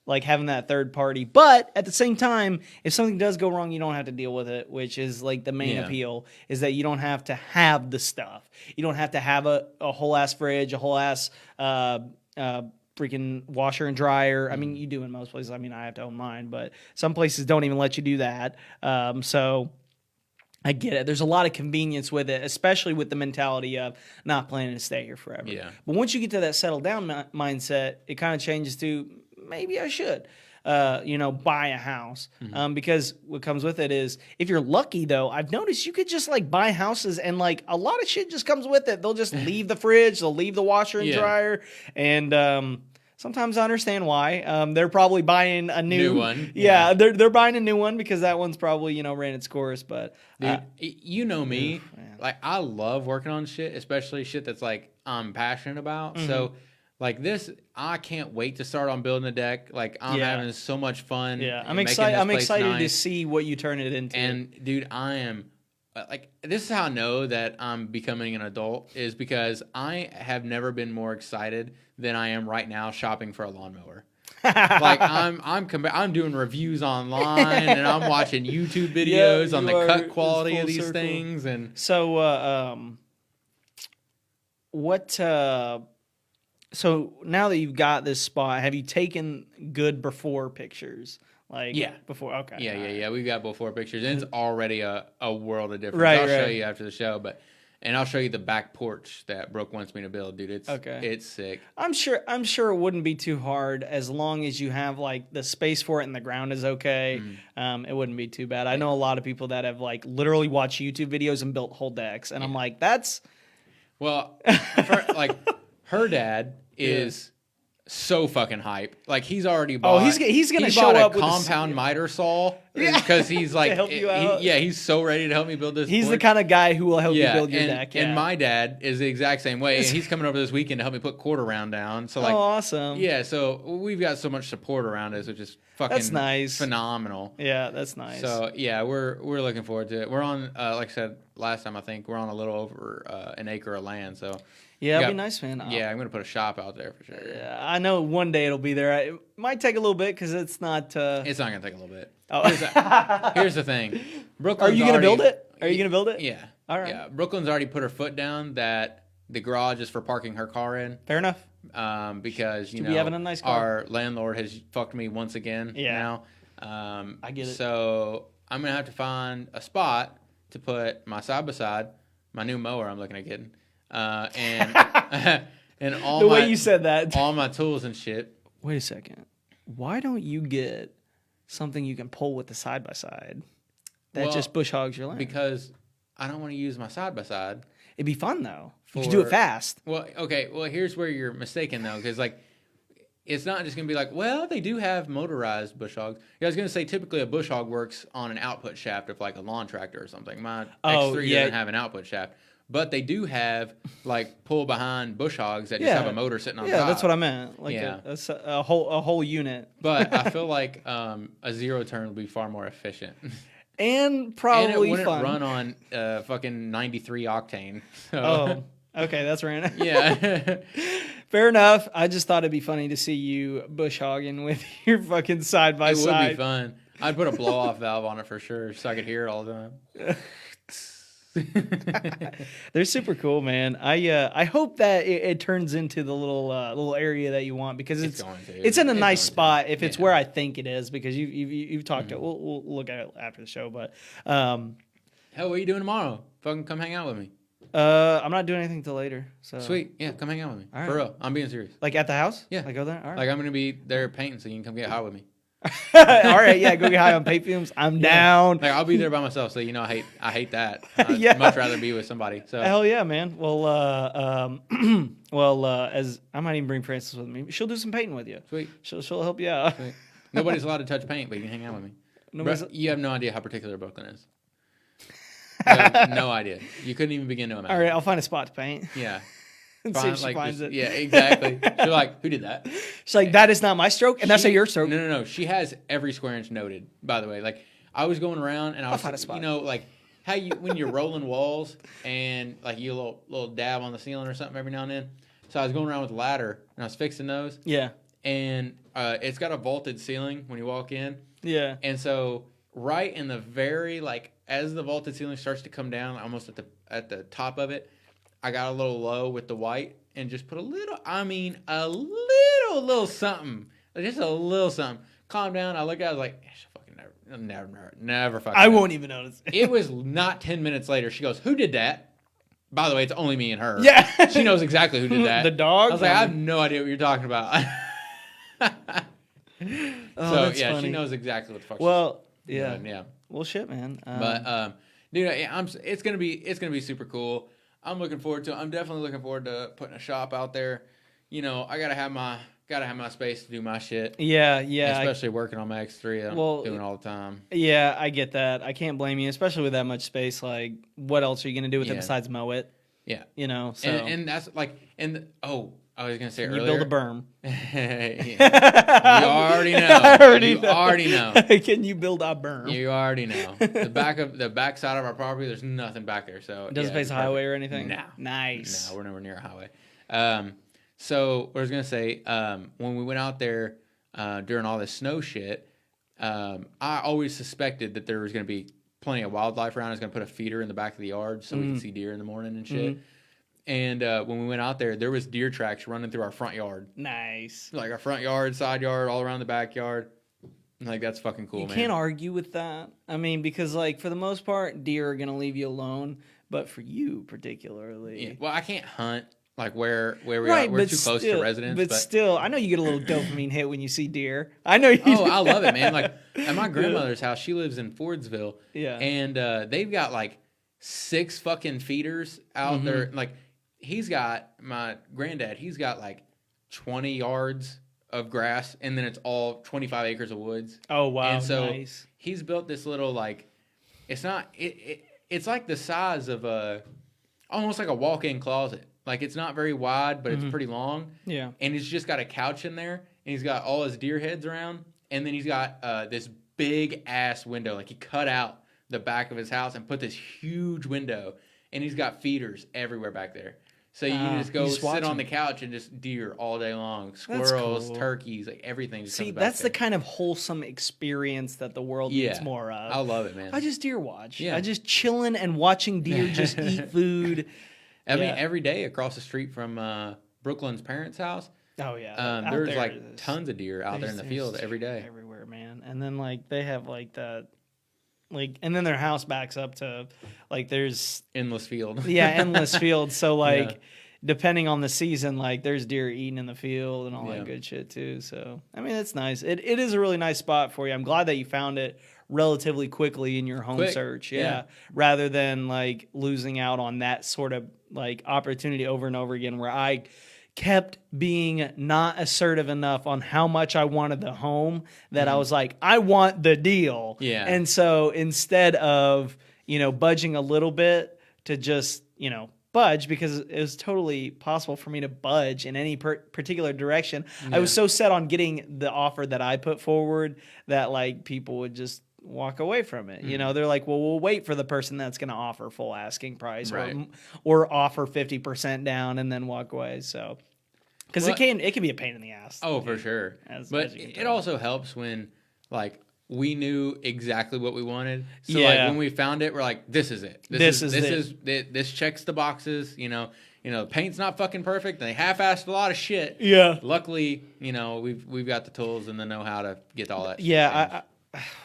like having that third party. But at the same time, if something does go wrong, you don't have to deal with it, which is like the main appeal, is that you don't have to have the stuff. You don't have to have a whole ass fridge, a whole ass freaking washer and dryer. I mean, you do in most places. I mean, I have to own mine, but some places don't even let you do that. So I get it. There's a lot of convenience with it, especially with the mentality of not planning to stay here forever. Yeah. But once you get to that settle down mindset, it kind of changes to maybe I should, buy a house. Because what comes with it is, if you're lucky though, I've noticed you could just like buy houses and like a lot of shit just comes with it. They'll just leave the fridge, they'll leave the washer and dryer, and sometimes I understand why. They're probably buying a new one. Yeah, they're buying a new one because that one's probably ran its course. But dude, you know me, like I love working on shit, especially shit that's like I'm passionate about. So like this, I can't wait to start on building a deck. Like I'm having so much fun. Yeah, I'm excited. I'm excited to see what you turn it into. And dude, I am. Like, this is how I know that I'm becoming an adult, is because I have never been more excited than I am right now shopping for a lawnmower. Like I'm doing reviews online and I'm watching YouTube videos on the cut quality of these things. And so so now that you've got this spot, have you taken good before pictures? Like before, okay. Yeah. We've got before pictures, and it's already a world of difference. Right, I'll show you after the show, and I'll show you the back porch that Brooke wants me to build, dude. It's sick. I'm sure it wouldn't be too hard as long as you have like the space for it and the ground is okay. It wouldn't be too bad. I know a lot of people that have like literally watched YouTube videos and built whole decks, and I'm like, that's her dad is so fucking hype. Like he's already bought. Oh, he's gonna show up with a compound miter saw. Because he's like, to help you out. He's so ready to help me build this. He's the kind of guy who will help you build your deck. And my dad is the exact same way. And he's coming over this weekend to help me put quarter round down. So like, awesome. Yeah, so we've got so much support around us, which is fucking nice. Phenomenal. Yeah, that's nice. So yeah, we're looking forward to it. We're on, like I said last time, I think we're on a little over an acre of land. So. Yeah, it'll be nice, man. Yeah, I'm going to put a shop out there for sure. Yeah, I know one day it'll be there. It might take a little bit because it's not... It's not going to take a little bit. Oh. Here's the thing. Are you going to build it? Are you going to build it? Yeah. All right. Yeah, Brooklyn's already put her foot down that the garage is for parking her car in. Fair enough. Because, we having a nice car. Our landlord has fucked me once again now. I get it. So I'm going to have to find a spot to put my side-by-side, my new mower I'm looking at getting. And all the way you said that, all my tools and shit. Wait a second. Why don't you get something you can pull with the side by side that just bush hogs your land? Because I don't want to use my side by side. It'd be fun though. You can do it fast. Well, okay. Well, here's where you're mistaken though, because like it's not just gonna be like, well, they do have motorized bush hogs. Yeah, I was gonna say typically a bush hog works on an output shaft of like a lawn tractor or something. My X3 doesn't have an output shaft. But they do have like pull behind bush hogs that just have a motor sitting on top. Yeah, that's what I meant. Like a whole unit. But I feel like a zero turn would be far more efficient. And probably and it wouldn't fun. run on fucking 93 octane. So. Oh, okay, that's random. Yeah. Fair enough. I just thought it'd be funny to see you bush hogging with your fucking side by side. It would be fun. I'd put a blow off valve on it for sure, so I could hear it all the time. They're super cool, man. I hope that it turns into the little area that you want, because it's in a nice spot if it's where I think it is, because you've talked to. We'll look at it after the show, but hell, what are you doing tomorrow? Fucking come hang out with me. I'm not doing anything till later. So sweet, yeah, come hang out with me. For real, I'm being serious. Like at the house? Yeah, like go there. All right. Like I'm gonna be there painting, so you can come get high with me. All right, yeah, go get high on paint fumes. I'm down. Like I'll be there by myself, so I hate that. I'd much rather be with somebody. So hell yeah, man. Well, as I might even bring Frances with me. She'll do some painting with you. Sweet. She'll help you out. Sweet. Nobody's allowed to touch paint, but you can hang out with me. You have no idea how particular Brooklyn is. You have no idea. You couldn't even begin to imagine. All right, I'll find a spot to paint. Yeah. And see if she finds it. Yeah, exactly. She's like, who did that? She's like, that is not my stroke, and that's not your stroke. No. She has every square inch noted, by the way. Like, I was going around, and I was, find a spot. Like, how when you're rolling walls, and, like, you little dab on the ceiling or something every now and then. So I was going around with a ladder, and I was fixing those. Yeah. and it's got a vaulted ceiling when you walk in. Yeah. And so right in the very, like, as the vaulted ceiling starts to come down, almost at the top of it, I got a little low with the white and just put a little something. Just a little something. Calm down. I looked at it, I was like, fucking never fucking. I won't even notice. It was not 10 minutes later. She goes, "Who did that?" By the way, it's only me and her. Yeah. She knows exactly who did that. The dog? I was like, I have no idea what you're talking about. So, yeah, funny. She knows exactly what the fuck she's doing. Yeah. Well, shit, man. But, dude, it's gonna be super cool. I'm looking forward to it. I'm definitely looking forward to putting a shop out there. You know, I gotta have my space to do my shit. Yeah. Especially working on my X3, I'm doing all the time. Yeah, I get that. I can't blame you, especially with that much space. Like, what else are you gonna do with it besides mow it? Yeah, you know. So and that's like, I was gonna say earlier. You build a berm. You already know. You already know. Can you build a berm? You already know. The back side of our property, there's nothing back there. So doesn't face a highway or anything. No. Nice. No, we're nowhere near a highway. So what I was gonna say, when we went out there during all this snow shit, I always suspected that there was gonna be plenty of wildlife around. I was gonna put a feeder in the back of the yard so we could see deer in the morning and shit. Mm-hmm. And when we went out there was deer tracks running through our front yard. Nice. Like our front yard, side yard, all around the backyard. Like, that's fucking cool, man. You can't argue with that. I mean, because, like, for the most part, deer are going to leave you alone. But for you particularly. Yeah. Well, I can't hunt, like, where we are. We're too close to residence. But still, I know you get a little dopamine hit when you see deer. I know you do. I love it, man. Like, at my grandmother's house, she lives in Fordsville. Yeah. And they've got, like, 6 fucking feeders out there. Like, my granddad, he's got like 20 yards of grass, and then it's all 25 acres of woods. Oh, wow. And so nice. He's built this little, like, it's like the size of almost like a walk-in closet. Like, it's not very wide, but it's pretty long. Yeah. And he's just got a couch in there, and he's got all his deer heads around, and then he's got this big ass window. Like, he cut out the back of his house and put this huge window, and he's got feeders everywhere back there. So you can just go sit on the couch and just deer all day long. Squirrels, turkeys, like everything. Just See, that's the kind of wholesome experience that the world needs more of. I love it, man. I just deer watch. Yeah. I just chilling and watching deer just eat food. I mean, every day across the street from Brooklyn's parents' house. Oh, yeah. There's like tons of deer out there in the field every day. Everywhere, man. And then, like, they have like that. Like, and then their house backs up to, like, there's endless field. Yeah, endless field. So, like, depending on the season, like, there's deer eating in the field and all that good shit too. So, I mean, it's nice. It is a really nice spot for you. I'm glad that you found it relatively quickly in your home search. Yeah, rather than like losing out on that sort of like opportunity over and over again, where I kept being not assertive enough on how much I wanted the home that I was like, I want the deal. Yeah. And so instead of, budging a little bit to just, budge, because it was totally possible for me to budge in any particular direction. I was so set on getting the offer that I put forward that like people would just walk away from it. They're like, well, we'll wait for the person that's going to offer full asking price or offer 50% down and then walk away. So, because it can be a pain in the ass. Oh, for sure. But it also helps when like we knew exactly what we wanted. So like when we found it, we're like, this is it. This checks the boxes. The paint's not fucking perfect. They half-assed a lot of shit. Yeah. Luckily, we've got the tools and the know-how to get all that shit. Yeah.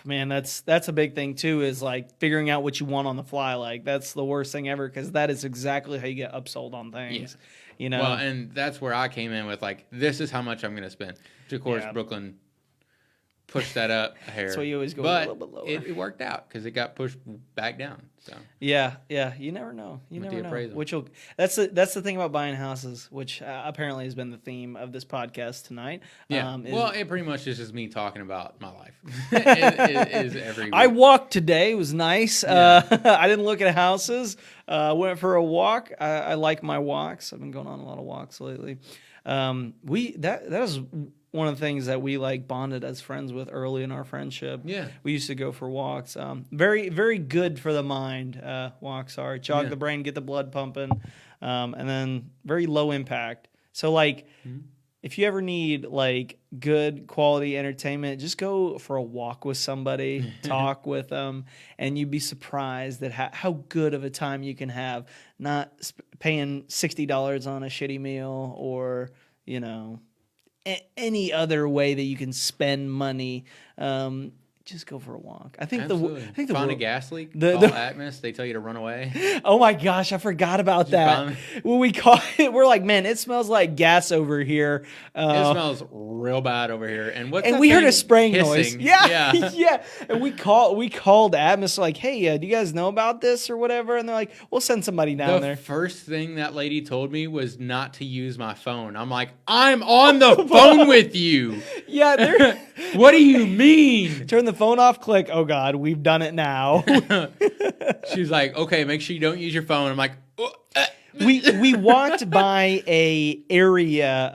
Man, that's a big thing too, is like figuring out what you want on the fly. Like, that's the worst thing ever, because that is exactly how you get upsold on things. Well, and that's where I came in with like, this is how much I'm going to spend. Which of course Brooklyn pushed that up a hair. That's why you always go a little bit lower. It worked out because it got pushed back down. So yeah, you never know. You never know. That's the thing about buying houses, which apparently has been the theme of this podcast tonight. Yeah. It pretty much is just me talking about my life. it is every week. I walked today. It was nice. Yeah. I didn't look at houses. Went for a walk. I like my walks. I've been going on a lot of walks lately. That was one of the things that we like bonded as friends with early in our friendship. Yeah. We used to go for walks. Very, very good for the mind. Walks are jog the brain, get the blood pumping, and then very low impact. So like if you ever need like good quality entertainment, just go for a walk with somebody, talk with them, and you'd be surprised at how good of a time you can have not paying $60 on a shitty meal or, you know, any other way that you can spend money. Just go for a walk. I think find a gas leak. Call Atmos. They tell you to run away. Oh my gosh, I forgot about that. When we call it, we're like, man, it smells like gas over here. It smells real bad over here. And we heard a spraying noise. Yeah. Yeah. And we called Atmos like, hey, do you guys know about this or whatever? And they're like, we'll send somebody down there. The first thing that lady told me was not to use my phone. I'm like, I'm on the phone with you. Yeah. What do you mean? Turn the phone off, click, oh God, we've done it now. She's like, okay, make sure you don't use your phone. I'm like, we walked by a area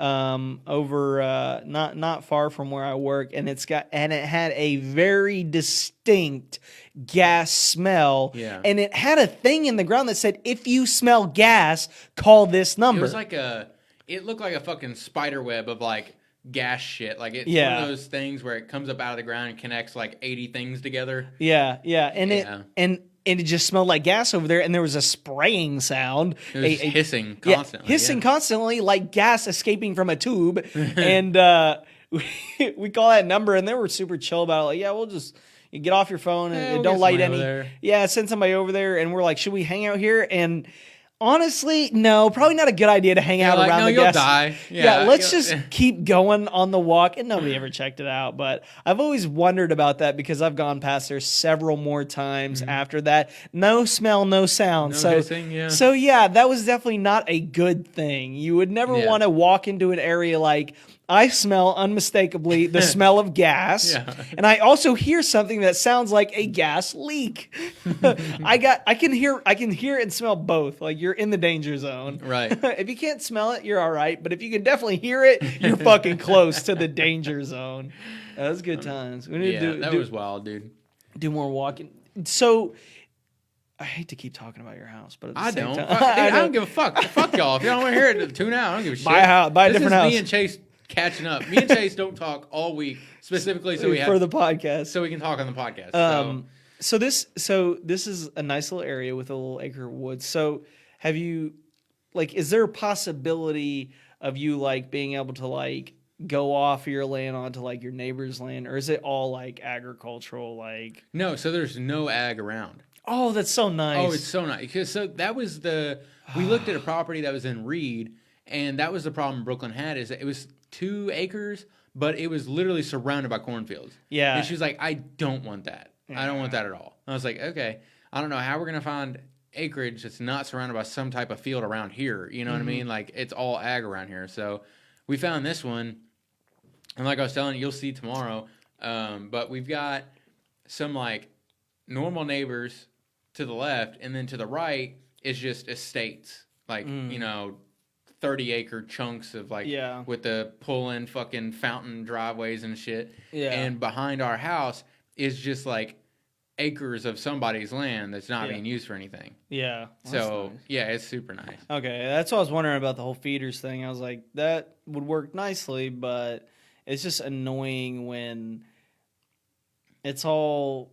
over not far from where I work, and it had a very distinct gas smell. Yeah. And it had a thing in the ground that said, if you smell gas, call this number. It was it looked like a fucking spider web of like gas shit. Like it's one of those things where it comes up out of the ground and connects like 80 things together. Yeah. And it just smelled like gas over there, and there was a spraying sound. It was hissing constantly. Hissing constantly like gas escaping from a tube. And we call that number, and they were super chill about it. Like, yeah, we'll just get off your phone and don't light any. Yeah, send somebody over there. And we're like, should we hang out here? And honestly, no, probably not a good idea to hang out around the gas. You'll die. Yeah, let's just keep going on the walk. And nobody ever checked it out. But I've always wondered about that because I've gone past there several more times after that. No smell, no sound. No hissing, yeah. So yeah, that was definitely not a good thing. You would never want to walk into an area like, I smell unmistakably the smell of gas, and I also hear something that sounds like a gas leak. I can hear and smell both. Like, you're in the danger zone. Right. If you can't smell it, you're all right. But if you can definitely hear it, you're fucking close to the danger zone. That was good times. We need to that was wild, dude. Do more walking. So, I hate to keep talking about your house, but at the same time, I don't give a fuck. Fuck y'all. If y'all don't want to hear it, tune out. I don't give a shit. Buy a different house. Me and Chase catching up. Me and Chase don't talk all week, specifically for the podcast, so we can talk on the podcast. So this is a nice little area with a little acre of woods. So have you, like, is there a possibility of you like being able to like go off your land onto like your neighbor's land, or is it all like agricultural? Like, no, so there's no ag around. Oh, that's so nice. Oh, it's so nice. Because so that was we looked at a property that was in Reed, and that was the problem Brooklyn had, is that it was 2 acres, but it was literally surrounded by cornfields. Yeah. And she was like, I don't want that. I don't want that at all. I was like, okay, I don't know how we're going to find acreage that's not surrounded by some type of field around here. You know what I mean? Like, it's all ag around here. So we found this one, and like I was telling you, you'll see tomorrow, but we've got some like normal neighbors to the left, and then to the right is just estates. Like, 30-acre chunks of like with the pull-in fucking fountain driveways and shit. Yeah. And behind our house is just like acres of somebody's land that's not being used for anything. Yeah. So nice. Yeah, it's super nice. Okay, that's what I was wondering about the whole feeders thing. I was like, that would work nicely, but it's just annoying when it's all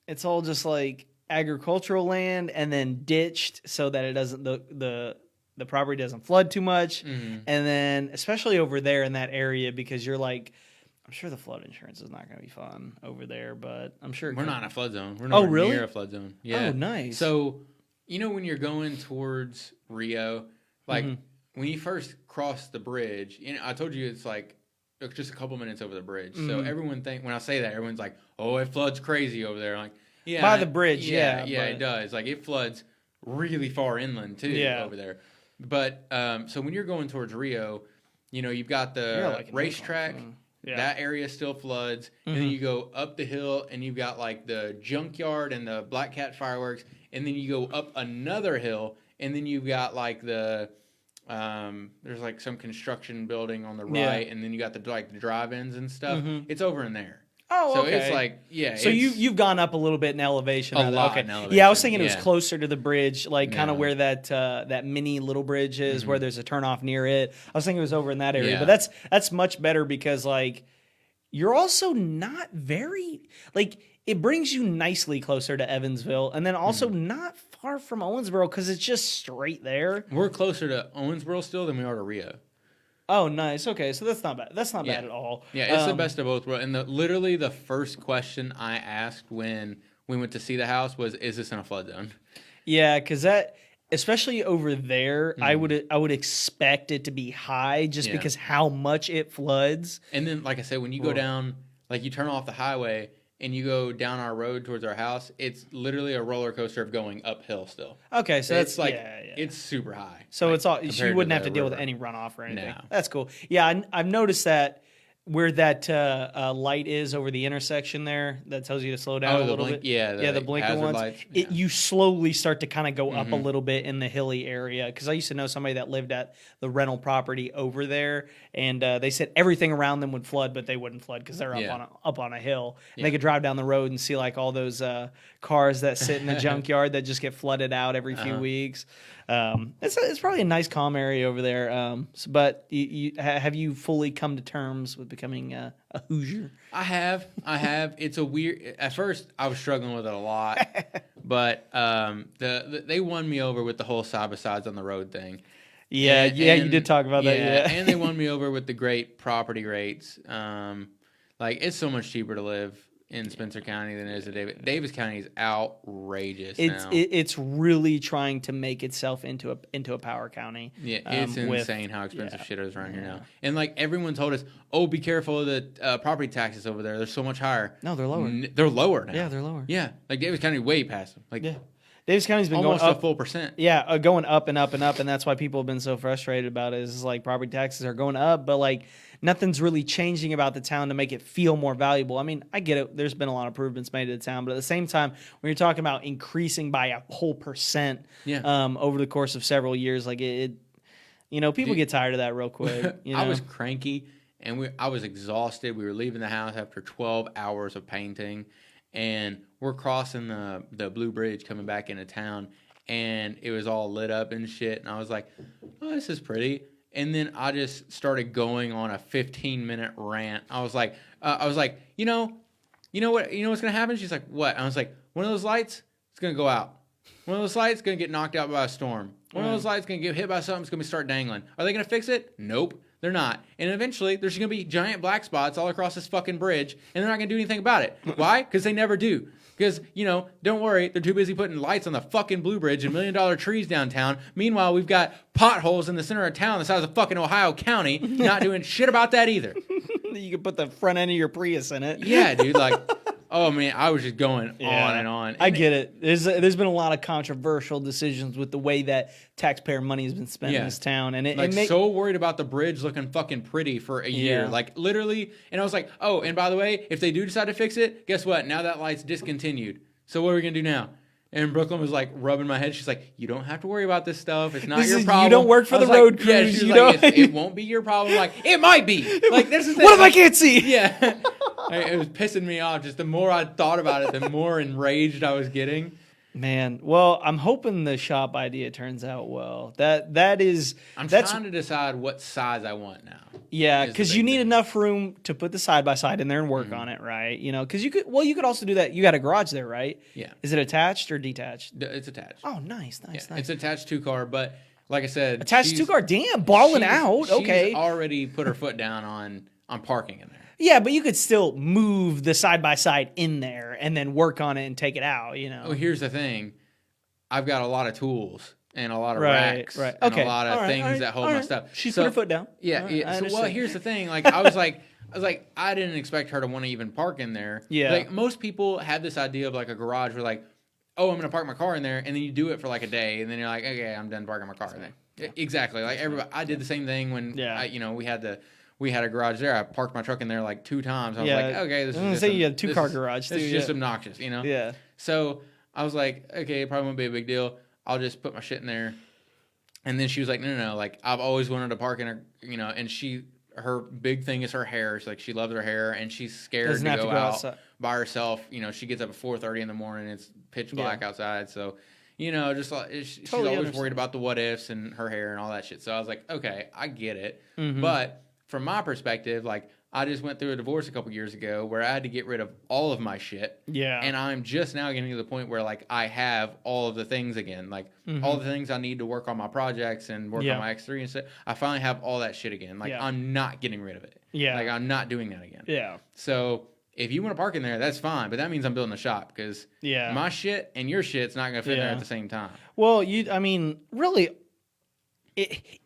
just like agricultural land and then ditched so that it doesn't the property doesn't flood too much. And then especially over there in that area, because you're like, I'm sure the flood insurance is not going to be fun over there, but I'm sure we're not in a flood zone. We're not near a flood zone. Yeah. Oh, nice. So, when you're going towards Rio, like when you first cross the bridge, I told you it's like just a couple minutes over the bridge. So everyone when I say that, everyone's like, "Oh, it floods crazy over there." I'm like, yeah, by the bridge, yeah, it does. Like, it floods really far inland too over there. But so when you're going towards Rio, you've got the racetrack. Yeah. That area still floods. And then you go up the hill, and you've got like the junkyard and the Black Cat fireworks. And then you go up another hill, and then you've got like the there's like some construction building on the right, and then you got the drive-ins and stuff. It's over in there. Oh, okay. So it's like, yeah. So you've gone up a little bit in elevation. A lot okay. in elevation. Yeah, I was thinking it was closer to the bridge, like kind of No. where that mini little bridge is, where there's a turnoff near it. I was thinking it was over in that area, but that's much better because like you're also not very like it brings you nicely closer to Evansville, and then also not far from Owensboro because it's just straight there. We're closer to Owensboro still than we are to Rio. Oh, nice. Okay, so that's not bad. That's not bad at all. Yeah, it's the best of both worlds. And literally the first question I asked when we went to see the house was, "Is this in a flood zone?" Yeah, because that, especially over there, I would expect it to be high just because how much it floods. And then, like I said, when you go down, like you turn off the highway and you go down our road towards our house, it's literally a roller coaster of going uphill still. Okay, so it's like it's super high. So like, it's all you wouldn't have to deal with any runoff or anything. No. That's cool. Yeah, I've noticed that where that light is over the intersection there that tells you to slow down a little bit. Yeah, the blinking ones. Lights. You slowly start to kind of go up a little bit in the hilly area because I used to know somebody that lived at the rental property over there, and they said everything around them would flood, but they wouldn't flood because they're up on a hill. And they could drive down the road and see like all those cars that sit in the junkyard that just get flooded out every few weeks. It's probably a nice calm area over there. But have you fully come to terms with becoming a Hoosier? I have. It's a weird. At first, I was struggling with it a lot, but they won me over with the whole side by sides on the road thing. Yeah, you did talk about that. Yeah, and they won me over with the great property rates. Like it's so much cheaper to live in Spencer County than it is in Davis. Davis County is outrageous now. It's really trying to make itself into a power county. Yeah, it's insane how expensive shit is around here now. And like everyone told us, oh, be careful of the property taxes over there. They're so much higher. No, they're lower. They're lower now. Yeah, they're lower. Yeah, like Davis County way past them. Like Davis County's been almost going up a full percent. Yeah, going up and up and up, and that's why people have been so frustrated about it. Is like property taxes are going up, but like nothing's really changing about the town to make it feel more valuable. I mean, I get it. There's been a lot of improvements made to the town, but at the same time, when you're talking about increasing by a whole percent over the course of several years, like people get tired of that real quick. I was cranky, and I was exhausted. We were leaving the house after 12 hours of painting, and we're crossing the Blue Bridge coming back into town, and it was all lit up and shit. And I was like, oh, this is pretty. And then I just started going on a 15-minute rant. I was like, you know what's gonna happen? She's like, what? I was like, one of those lights, it's gonna go out. One of those lights is gonna get knocked out by a storm. One of those lights is gonna get hit by something. It's gonna start dangling. Are they gonna fix it? Nope, they're not. And eventually, there's gonna be giant black spots all across this fucking bridge, and they're not gonna do anything about it. Why? Because they never do. Because, don't worry, they're too busy putting lights on the fucking Blue Bridge and $1 million trees downtown. Meanwhile, we've got potholes in the center of town the size of fucking Ohio County, not doing shit about that either. You can put the front end of your Prius in it. Yeah, dude, like, oh, man, I was just going on and on. I get it. There's been a lot of controversial decisions with the way that taxpayer money has been spent in this town. And so worried about the bridge looking fucking pretty for a year. Like, literally. And I was like, oh, and by the way, if they do decide to fix it, guess what? Now that light's discontinued. So what are we going to do now? And Brooklyn was like rubbing my head. She's like, you don't have to worry about this stuff. It's not your problem. You don't work for the road crews. Yeah, she was like, it won't be your problem. Like, it might be. Like, this is what if I can't see? Yeah. It was pissing me off. Just the more I thought about it, the more enraged I was getting. Man, well, I'm hoping the shop idea turns out well. I'm trying to decide what size I want now. Yeah, because you need enough room to put the side by side in there and work on it, right? Because you could also do that. You got a garage there, right? Yeah. Is it attached or detached? It's attached. Oh, nice. It's attached 2-car, but like I said, attached 2-car. Damn, balling out. Okay. She's already put her foot down on parking in there. Yeah, but you could still move the side by side in there and then work on it and take it out. Well, here's the thing: I've got a lot of tools and a lot of racks, and a lot of things that hold my stuff. She's put her foot down. Yeah. So, here's the thing: like, I was like, I didn't expect her to want to even park in there. Yeah. Like most people have this idea of like a garage where like, oh, I'm gonna park my car in there, and then you do it for like a day, and then you're like, okay, I'm done parking my car in there. Exactly. Like everybody, I did the same thing when we had a garage there. I parked my truck in there like 2 times. I was like, okay, this is you had a 2-car garage too. This is just obnoxious, Yeah. So I was like, okay, it probably won't be a big deal. I'll just put my shit in there. And then she was like, no. Like I've always wanted to park in her, and her big thing is her hair. She's like, she loves her hair, and she's scared Doesn't to have go to go out outside. by herself. You know, she gets up at 4:30 in the morning. It's pitch black outside, so you know, just like she's always worried about the what ifs and her hair and all that shit. So I was like, okay, I get it, but from my perspective, like, I just went through a divorce a couple years ago where I had to get rid of all of my shit. Yeah. And I'm just now getting to the point where, like, I have all of the things again. Like, all the things I need to work on my projects and work on my X3 and stuff. I finally have all that shit again. Like, I'm not getting rid of it. Yeah. Like, I'm not doing that again. Yeah. So, if you want to park in there, that's fine. But that means I'm building a shop because my shit and your shit's not going to fit there at the same time. Well, I mean, really,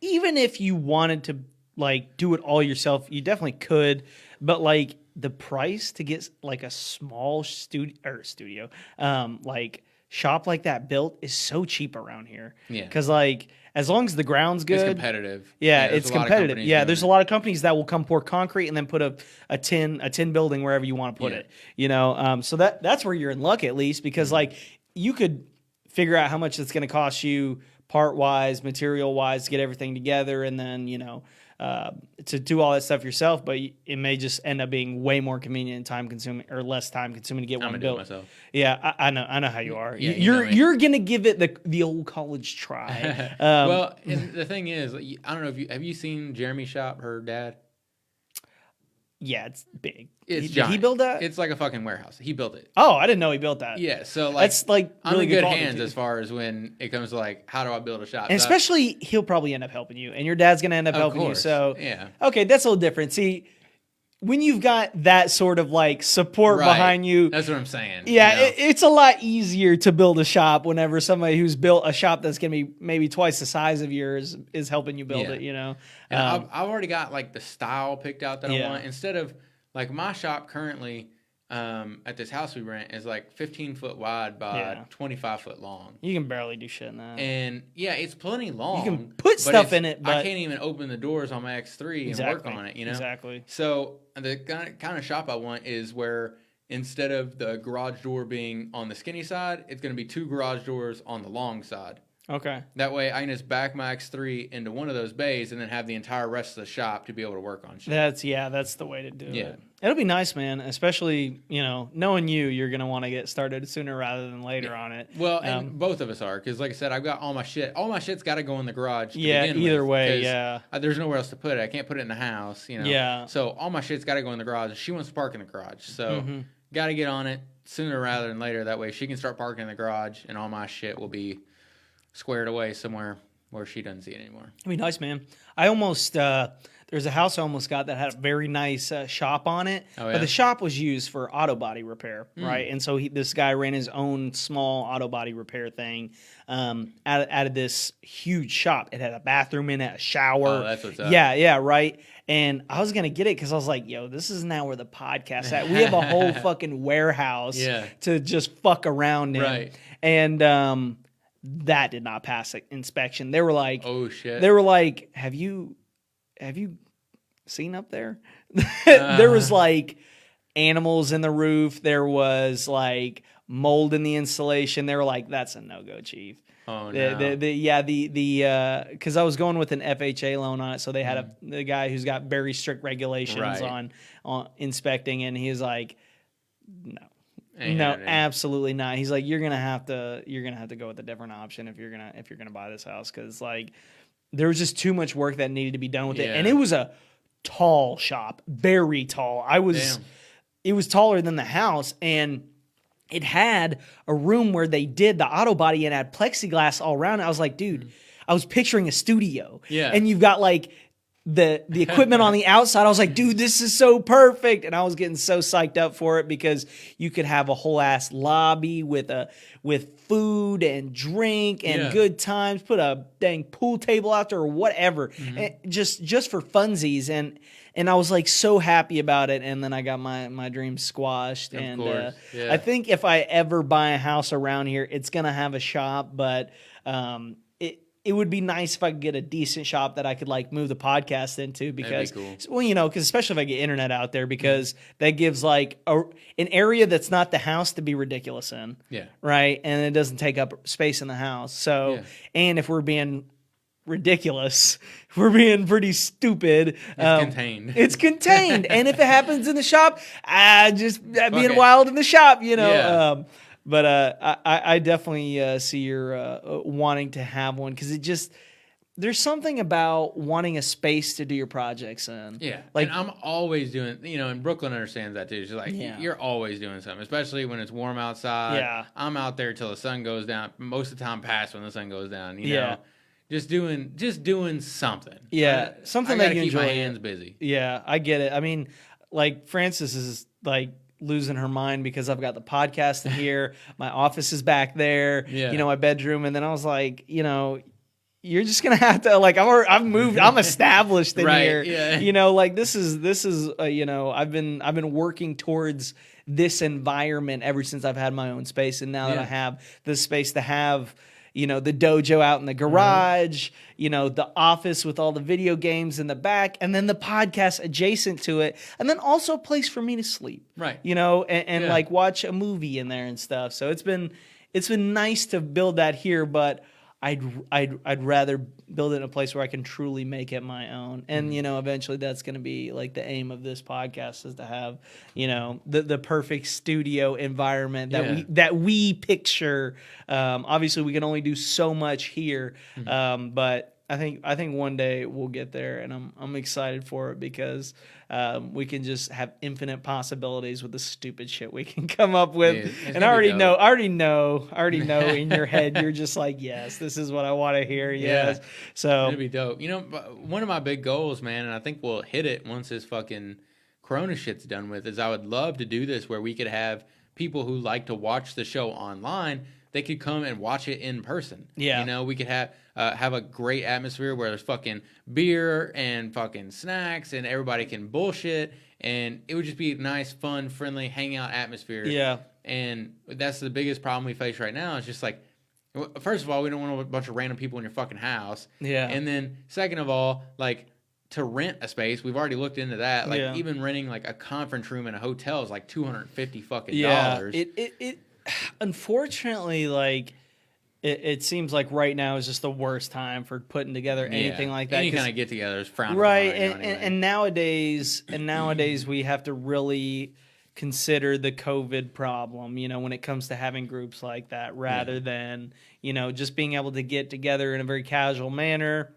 even if you wanted to, like, do it all yourself, you definitely could, but like the price to get like a small studio, like shop like that built is so cheap around here. Yeah. Because like as long as the ground's good, it's competitive. Yeah, it's competitive. Yeah, there's a lot of companies that will come pour concrete and then put a tin building wherever you want to put it. You know, so that's where you're in luck at least, because like you could figure out how much it's going to cost you part wise, material wise, to get everything together, and then to do all that stuff yourself, but it may just end up being way more convenient and time consuming, or less time consuming to get one built. Myself. Yeah, I know how you are. Yeah, you're gonna give it the old college try. Well, and the thing is, I don't know if have you seen Jeremy's shop, her dad? Yeah, it's big. It's Did he build that? It's like a fucking warehouse. He built it. Oh, I didn't know he built that. Yeah, so like that's like I'm really in good quality, hands too. as far as when it comes to like how do I build a shop. And so especially he'll probably end up helping you, and your dad's gonna end up helping you. So yeah, okay, that's a little different. See, when you've got that sort of like support behind you, that's what I'm saying. Yeah, it's a lot easier to build a shop whenever somebody who's built a shop that's gonna be maybe twice the size of yours is helping you build it. You know, and I've already got like the style picked out that I want. Instead of like my shop currently at this house we rent is like 15 foot wide by 25 foot long. You can barely do shit in that. And yeah, it's plenty long. You can put stuff in it, but I can't even open the doors on my X3 and work on it, you know? Exactly. So the kind of shop I want is where instead of the garage door being on the skinny side, it's going to be 2 garage doors on the long side. Okay. That way I can just back my X3 into one of those bays and then have the entire rest of the shop to be able to work on shit. That's the way to do it. It'll be nice, man, especially, knowing you're going to want to get started sooner rather than later on it. Well, and both of us are, because like I said, I've got all my shit. All my shit's got to go in the garage to begin either with, way, there's nowhere else to put it. I can't put it in the house, Yeah. So all my shit's got to go in the garage. She wants to park in the garage. So got to get on it sooner rather than later. That way she can start parking in the garage and all my shit will be squared away somewhere where she doesn't see it anymore. It'd be nice, man. I almost there's a house I almost got that had a very nice shop on it, but the shop was used for auto body repair, right? And so this guy ran his own small auto body repair thing out of this huge shop. It had a bathroom in it, a shower. Oh, that's what's up. Yeah, right. And I was gonna get it because I was like, "Yo, this is now where the podcast's at. We have a whole fucking warehouse to just fuck around in." Right. And that did not pass inspection. They were like, "Oh shit!" They were like, "Have you seen up there?" There was like animals in the roof. There was like mold in the insulation. They were like, "That's a no-go, Chief." Oh no! Because I was going with an FHA loan on it, so they had the guy who's got very strict regulations on inspecting, and he was like, "No." No, absolutely not. He's like, you're gonna have to go with a different option if you're gonna buy this house, because like there was just too much work that needed to be done with it, and it was a tall shop, very tall. It was taller than the house, and it had a room where they did the auto body and had plexiglass all around. I was like, dude, I was picturing a studio, and you've got like the equipment on the outside. I was like, dude, this is so perfect. And I was getting so psyched up for it because you could have a whole ass lobby with food and drink and good times, put a dang pool table out there or whatever, just for funsies. And I was like so happy about it. And then I got my dreams squashed. And I think if I ever buy a house around here, it's going to have a shop, but it would be nice if I could get a decent shop that I could like move the podcast into, because, because especially if I get internet out there, because that gives like an area that's not the house to be ridiculous in. Yeah. Right. And it doesn't take up space in the house. So, and if we're being ridiculous. We're being pretty stupid. It's contained. It's contained. And if it happens in the shop, just being it. wild in the shop, you know. Yeah. But I definitely see your wanting to have one because it just there's something about wanting a space to do your projects in. Yeah, like and I'm always doing, and Brooklyn understands that too. She's like, you're always doing something, especially when it's warm outside. Yeah, I'm out there till the sun goes down. Most of the time, past when the sun goes down. You know, just doing something. Yeah, something that you keep enjoy. My hands busy. Yeah, I get it. I mean, like Frances is like losing her mind because I've got the podcast in here. My office is back there. Yeah. My bedroom, and then I was like, you're just gonna have to I've moved. I'm established in here. Yeah. Like this is I've been working towards this environment ever since I've had my own space, and now that I have the space to have the dojo out in the garage, the office with all the video games in the back, and then the podcast adjacent to it, and then also a place for me to sleep. Right. And like watch a movie in there and stuff. So it's been nice to build that here, but I'd rather build it in a place where I can truly make it my own. And eventually that's going to be like the aim of this podcast is to have the perfect studio environment that we picture. Obviously we can only do so much here, but I think one day we'll get there, and I'm excited for it because we can just have infinite possibilities with the stupid shit we can come up with. Yeah, and I already know in your head you're just like, yes, this is what I want to hear. Yes, so it'd be dope. One of my big goals, man, and I think we'll hit it once this fucking Corona shit's done with, is I would love to do this where we could have people who like to watch the show online. They could come and watch it in person. Yeah. We could have a great atmosphere where there's fucking beer and fucking snacks and everybody can bullshit. And it would just be a nice, fun, friendly, hangout atmosphere. Yeah. And that's the biggest problem we face right now. It's just like, first of all, we don't want a bunch of random people in your fucking house. Yeah. And then second of all, like, to rent a space, we've already looked into that. Like, even renting like a conference room in a hotel is like $250 fucking dollars. It unfortunately, like it seems like right now is just the worst time for putting together anything like that. Any kind of get together is frowned upon right? And nowadays we have to really consider the COVID problem. When it comes to having groups like that, rather than just being able to get together in a very casual manner.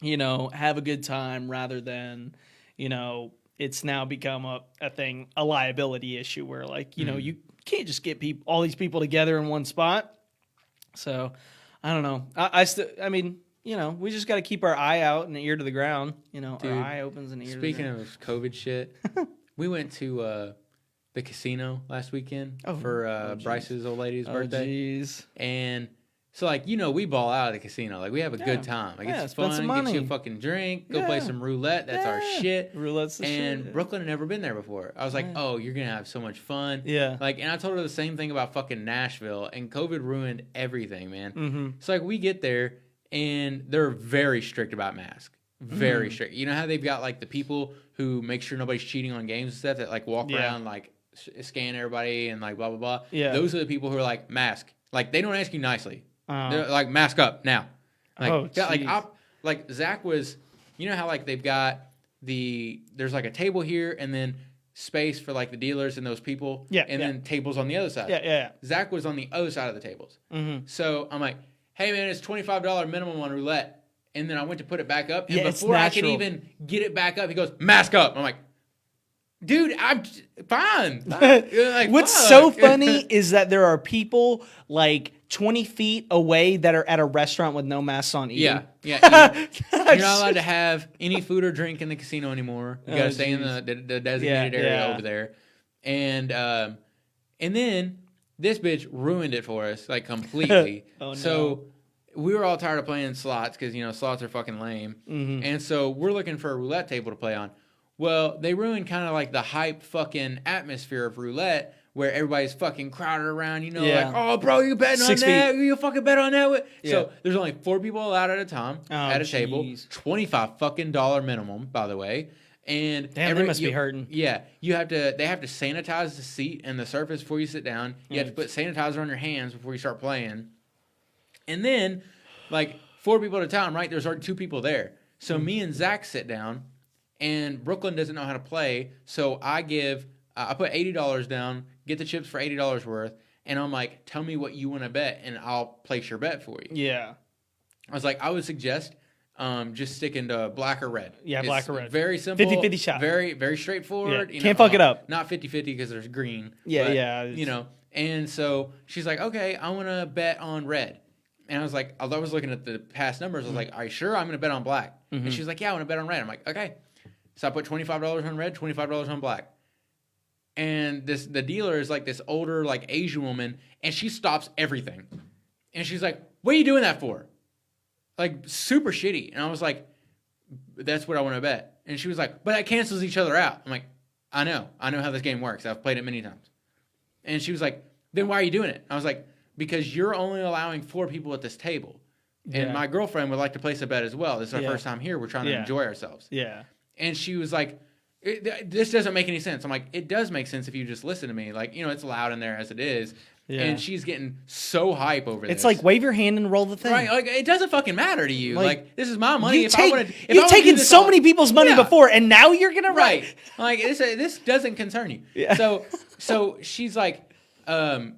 Have a good time, rather than it's now become a liability issue where you can't just get all these people together in one spot. So I don't know. I mean, we just got to keep our eye out and the ear to the ground. Dude, our eye opens and the ear to the ground. Speaking of COVID shit, we went to the casino last weekend for Bryce's old lady's birthday. Jeez. And so, we ball out at the casino. Like, we have a good time. Like, it's fun. Get you a fucking drink. Go play some roulette. That's our shit. Roulette's the shit. And Brooklyn had never been there before. I was like, oh, you're going to have so much fun. Yeah. And I told her the same thing about fucking Nashville. And COVID ruined everything, man. Mm-hmm. So, we get there, and they're very strict about masks. Very strict. You know how they've got, the people who make sure nobody's cheating on games and stuff that, walk around, scan everybody and, blah, blah, blah. Yeah. Those are the people who are mask. They don't ask you nicely. They're like, mask up now. Zach was, how they've got there's a table here and then space for the dealers and those people. Yeah. And then tables on the other side. Yeah. Zach was on the other side of the tables. Mm-hmm. So I'm like, hey man, it's $25 minimum on roulette. And then I went to put it back up. And yeah, before I could even get it back up, he goes, mask up. I'm like, dude, I'm fine. What's so funny is that there are people 20 feet away that are at a restaurant with no masks on eating. Yeah. You're not allowed to have any food or drink in the casino anymore. You got to stay in the designated area over there. And then this bitch ruined it for us completely. Oh, no. So we were all tired of playing slots because slots are fucking lame. Mm-hmm. And so we're looking for a roulette table to play on. Well, they ruined kind of the hype fucking atmosphere of roulette where everybody's fucking crowded around, oh, bro, you betting on that? You fucking bet on that? Yeah. So there's only 4 people allowed at a time at a table. $25 fucking minimum, by the way. And damn, they must be hurting. Yeah, they have to sanitize the seat and the surface before you sit down. You have to put sanitizer on your hands before you start playing. And then, 4 people at a time, right? There's already 2 people there. So me and Zach sit down, and Brooklyn doesn't know how to play. So I put $80 down, get the chips for $80 worth, and I'm like, tell me what you want to bet, and I'll place your bet for you. Yeah. I was like, I would suggest just sticking to black or red. Yeah, black or red. Very simple. 50-50 shot. Very, very straightforward. Yeah. Can't fuck it up. Not 50-50 because there's green. Yeah, but, yeah. You know, and so she's like, okay, I want to bet on red. And I was like, I was looking at the past numbers. I was like, are you sure? I'm going to bet on black. And she's like, yeah, I want to bet on red. I'm like, okay. So I put $25 on red, $25 on black. And the dealer is like this older, like Asian woman, and she stops everything. And she's like, what are you doing that for? Like, super shitty. And I was like, that's what I want to bet. And she was like, but that cancels each other out. I'm like, I know how this game works. I've played it many times. And she was like, then why are you doing it? I was like, because you're only allowing 4 people at this table. And my girlfriend would like to place a bet as well. This is our first time here. We're trying to enjoy ourselves. Yeah. And she was like, this doesn't make any sense. I'm like, it does make sense if you just listen to me. Like, you know, it's loud in there as it is. Yeah. And she's getting so hype over this. It's like, wave your hand and roll the thing. Right. Like, it doesn't fucking matter to you. Like this is my money. You've taken so many people's money before, and now you're going to Right. Like, this doesn't concern you. Yeah. So she's like,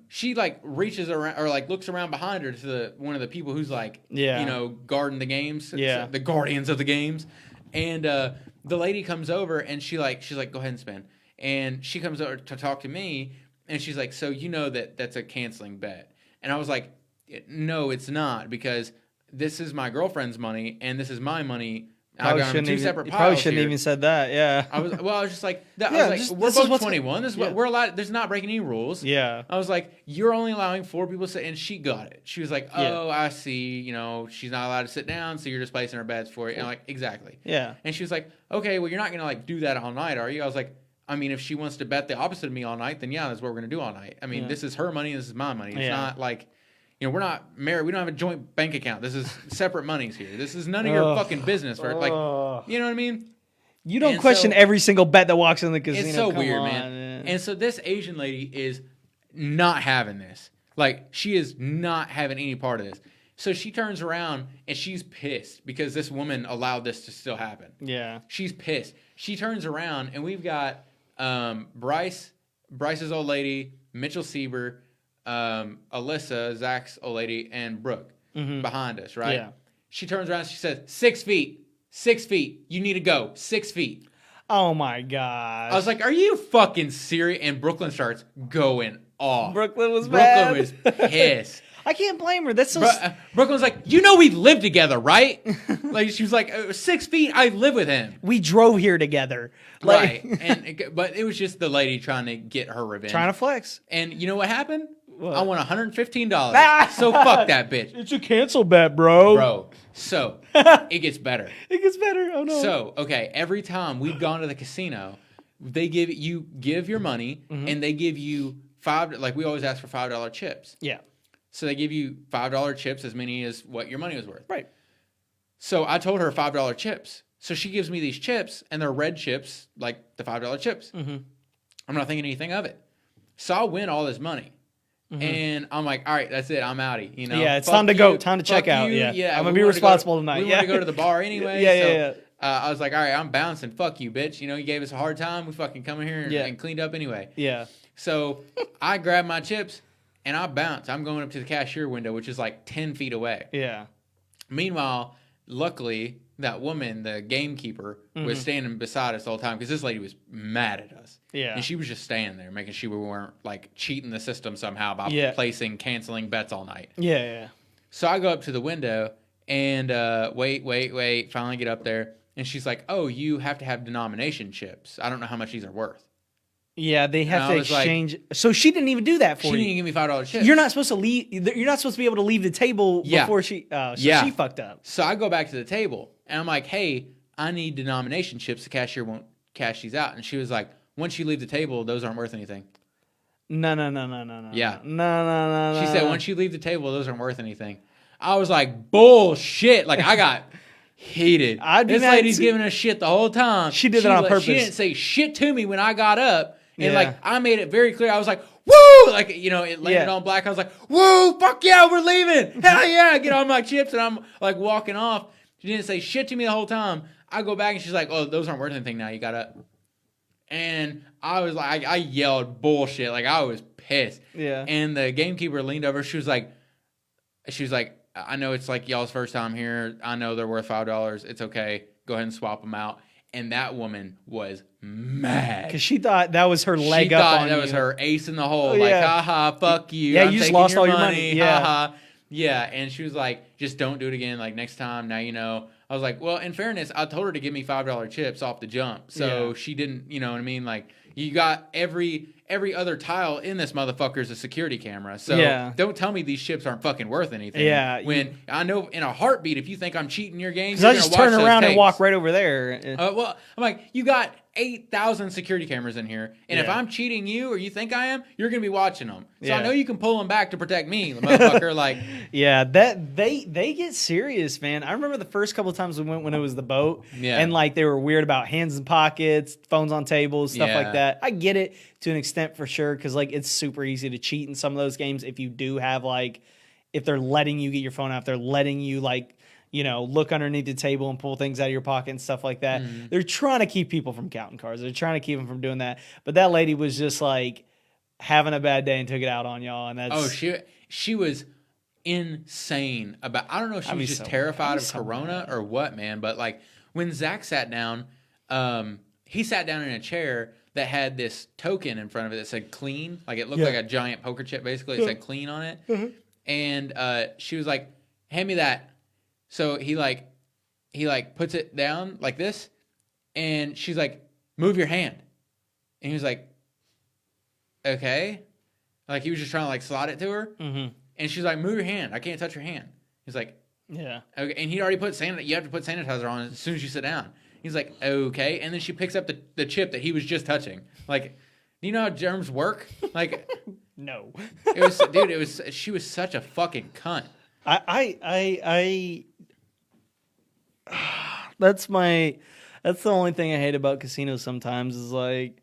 she like reaches around or like looks around behind her to one of the people who's like, you know, guarding the games. Yeah. The guardians of the games. And the lady comes over and she's like, go ahead and spin. And she comes over to talk to me, and she's like, so you know that's a canceling bet. And I was like, no, it's not, because this is my girlfriend's money and this is my money. I've got them 2 separate piles. You probably shouldn't even said that. Yeah. I was just like, we're both 21. This is what we're allowed. There's not breaking any rules. Yeah. I was like, you're only allowing 4 people to sit, and she got it. She was like, oh, I see. You know, she's not allowed to sit down, so you're just placing her bets for it. And I'm like, exactly. Yeah. And she was like, okay, well, you're not gonna like do that all night, are you? I was like, I mean, if she wants to bet the opposite of me all night, then yeah, that's what we're gonna do all night. I mean, this is her money. This is my money. It's not like, you know, we're not married. We don't have a joint bank account. This is separate monies here. This is none of your fucking business. For like, you know what I mean? You don't question every single bet that walks in the casino. It's so weird, man. And so this Asian lady is not having this. Like, she is not having any part of this. So she turns around and she's pissed because this woman allowed this to still happen. Yeah. She's pissed. She turns around and we've got Bryce's old lady, Mitchell Sieber, Alyssa, Zach's old lady, and Brooke behind us, right? Yeah. She turns around and she says, 6 feet. 6 feet. You need to go. 6 feet. Oh my God. I was like, are you fucking serious? And Brooklyn starts going off. Brooklyn was mad. Brooklyn was pissed. I can't blame her. That's so. Brooklyn was like, you know, we live together, right? Like, she was like, 6 feet. I live with him. We drove here together. Like, right. But it was just the lady trying to get her revenge. Trying to flex. And you know what happened? What? I won $115. So fuck that bitch. It's a cancel bet, bro. Bro. So it gets better. It gets better. Oh no. So, okay, every time we've gone to the casino, they give your money and they give you like we always ask for $5 chips. Yeah. So they give you $5 chips, as many as what your money was worth. Right. So I told her $5 chips. So she gives me these chips, and they're red chips, like the $5 chips. Mm-hmm. I'm not thinking anything of it. So I win all this money. Mm-hmm. And I'm like, all right, that's it. I'm outie. You know? Yeah, it's time to go. Time to check out. Yeah. I'm going to be responsible tonight. We want to go to the bar anyway. Yeah. I was like, all right, I'm bouncing. Fuck you, bitch. You know, you gave us a hard time. We fucking come in here and cleaned up anyway. Yeah. So I grabbed my chips. And I bounce. I'm going up to the cashier window, which is like 10 feet away. Yeah. Meanwhile, luckily, that woman, the gamekeeper, was standing beside us the whole time because this lady was mad at us. Yeah. And she was just standing there, making sure we weren't like cheating the system somehow by canceling bets all night. Yeah. So I go up to the window and wait. Finally get up there. And she's like, oh, you have to have denomination chips. I don't know how much these are worth. Yeah, they have to exchange. So she didn't even do that for you. She didn't even give me $5 chips. You're not supposed to leave. You're not supposed to be able to leave the table before she. She fucked up. So I go back to the table and I'm like, "Hey, I need denomination chips. The cashier won't cash these out." And she was like, "Once you leave the table, those aren't worth anything." No. Yeah. No. She said, "Once you leave the table, those aren't worth anything." I was like, "Bullshit!" Like I got heated. This lady's giving us shit the whole time. She did it on purpose. She didn't say shit to me when I got up. And, like, I made it very clear. I was like, woo! Like, it landed on black. I was like, woo! Fuck yeah, we're leaving! Hell yeah! I get all my chips and I'm like walking off. She didn't say shit to me the whole time. I go back and she's like, oh, those aren't worth anything now. You gotta. And I was like, I yelled bullshit. Like, I was pissed. Yeah. And the gamekeeper leaned over. She was like, I know it's like y'all's first time here. I know they're worth $5. It's okay. Go ahead and swap them out. And that woman was mad. Because she thought that was her leg up on you. She thought that was her ace in the hole. Like, haha, fuck you. Yeah, you just lost all your money. Yeah. Haha. Yeah, and she was like, just don't do it again. Like, next time, now you know. I was like, well, in fairness, I told her to give me $5 chips off the jump. So she didn't, you know what I mean? Like, you got every other tile in this motherfucker is a security camera. So don't tell me these chips aren't fucking worth anything. Yeah. When I know in a heartbeat, if you think I'm cheating your game, because I just turn around and walk right over there. Well, I'm like, you got 8,000 security cameras in here, and if I'm cheating you or you think I am, you're gonna be watching them. So I know you can pull them back to protect me, motherfucker. Like, that they get serious, man. I remember the first couple of times we went when it was the boat, and like they were weird about hands in pockets, phones on tables, stuff like that. I get it to an extent for sure, because like it's super easy to cheat in some of those games if you do have like, if they're letting you get your phone out, if they're letting you like, look underneath the table and pull things out of your pocket and stuff like that. Mm-hmm. They're trying to keep people from counting cards. They're trying to keep them from doing that. But that lady was just like having a bad day and took it out on y'all. And that's she was insane about. I don't know if she was just terrified of Corona or what, man. But like when Zach sat down, he sat down in a chair that had this token in front of it that said clean. Like it looked like a giant poker chip. Basically, it said clean on it. Mm-hmm. And she was like, "Hand me that." So he puts it down like this, and she's like, "Move your hand," and he was like, "Okay," like he was just trying to like slide it to her, and she's like, "Move your hand. I can't touch your hand." He's like, "Yeah, okay," and he'd already put you have to put sanitizer on as soon as you sit down. He's like, "Okay," and then she picks up the chip that he was just touching. Like, do you know how germs work? Like, no, she was such a fucking cunt. That's the only thing I hate about casinos sometimes is like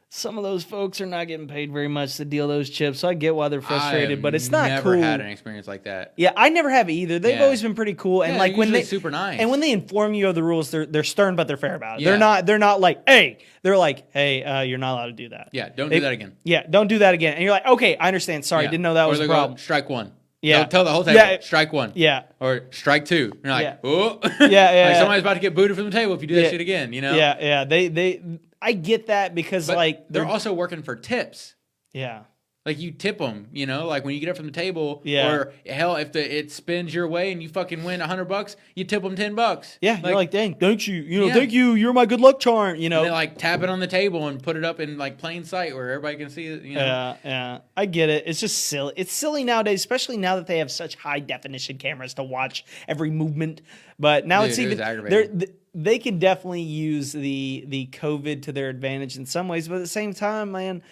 some of those folks are not getting paid very much to deal those chips. So I get why they're frustrated, but it's not cool. Never had an experience like that. Yeah, I never have either. They've always been pretty cool, and like when they super nice. And when they inform you of the rules, they're stern but they're fair about it. Yeah. They're not like, hey, they're like, hey, you're not allowed to do that. Yeah, don't do that again. Yeah, don't do that again. And you're like, okay, I understand. Sorry, didn't know that was a problem. Strike one. Yeah. They'll tell the whole table, strike one. Yeah. Or strike two. You're like, oh. Yeah. Like somebody's about to get booted from the table if you do that shit again, you know? Yeah. I get that because like they're also working for tips. Yeah. Like you tip them, like when you get up from the table, or hell, if it spins your way and you fucking win $100, you tip them $10. Yeah, you're like, dang, thank you, thank you, you're my good luck charm, And they like tap it on the table and put it up in like plain sight where everybody can see it. Yeah, I get it. It's just silly. It's silly nowadays, especially now that they have such high definition cameras to watch every movement. But now it's even they can definitely use the COVID to their advantage in some ways, but at the same time, man,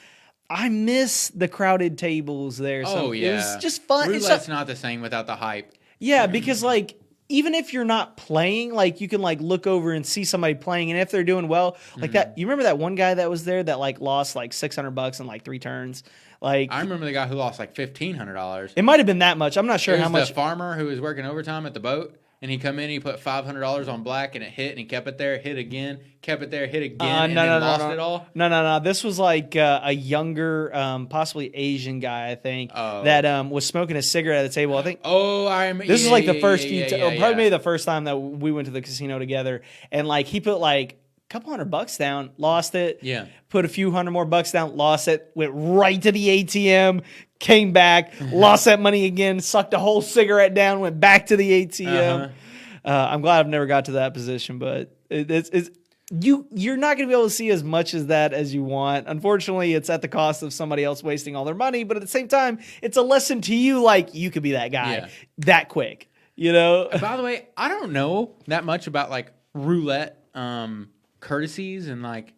I miss the crowded tables there. So it was just fun. Roulette's not the same without the hype. Yeah, because like even if you're not playing, like you can like look over and see somebody playing, and if they're doing well, like that. You remember that one guy that was there that like lost like $600 in like 3 turns. Like I remember the guy who lost like $1,500. It might have been that much. I'm not sure how much. The farmer who was working overtime at the boat. And he come in, he put $500 on black, and it hit, and he kept it there, hit again, kept it there, hit again, and then lost it all? No. This was like a younger, possibly Asian guy, I think, that was smoking a cigarette at the table. I think. Oh, I remember. This is like the first probably maybe the first time that we went to the casino together, and like he put like a couple $100 down, lost it. Yeah. Put a few $100 more down, lost it, went right to the ATM. Came back, lost that money again, sucked a whole cigarette down, went back to the ATM. I'm glad I've never got to that position, but you're not going to be able to see as much as that as you want. Unfortunately, it's at the cost of somebody else wasting all their money, but at the same time, it's a lesson to you, like you could be that guy that quick, By the way, I don't know that much about like roulette courtesies and like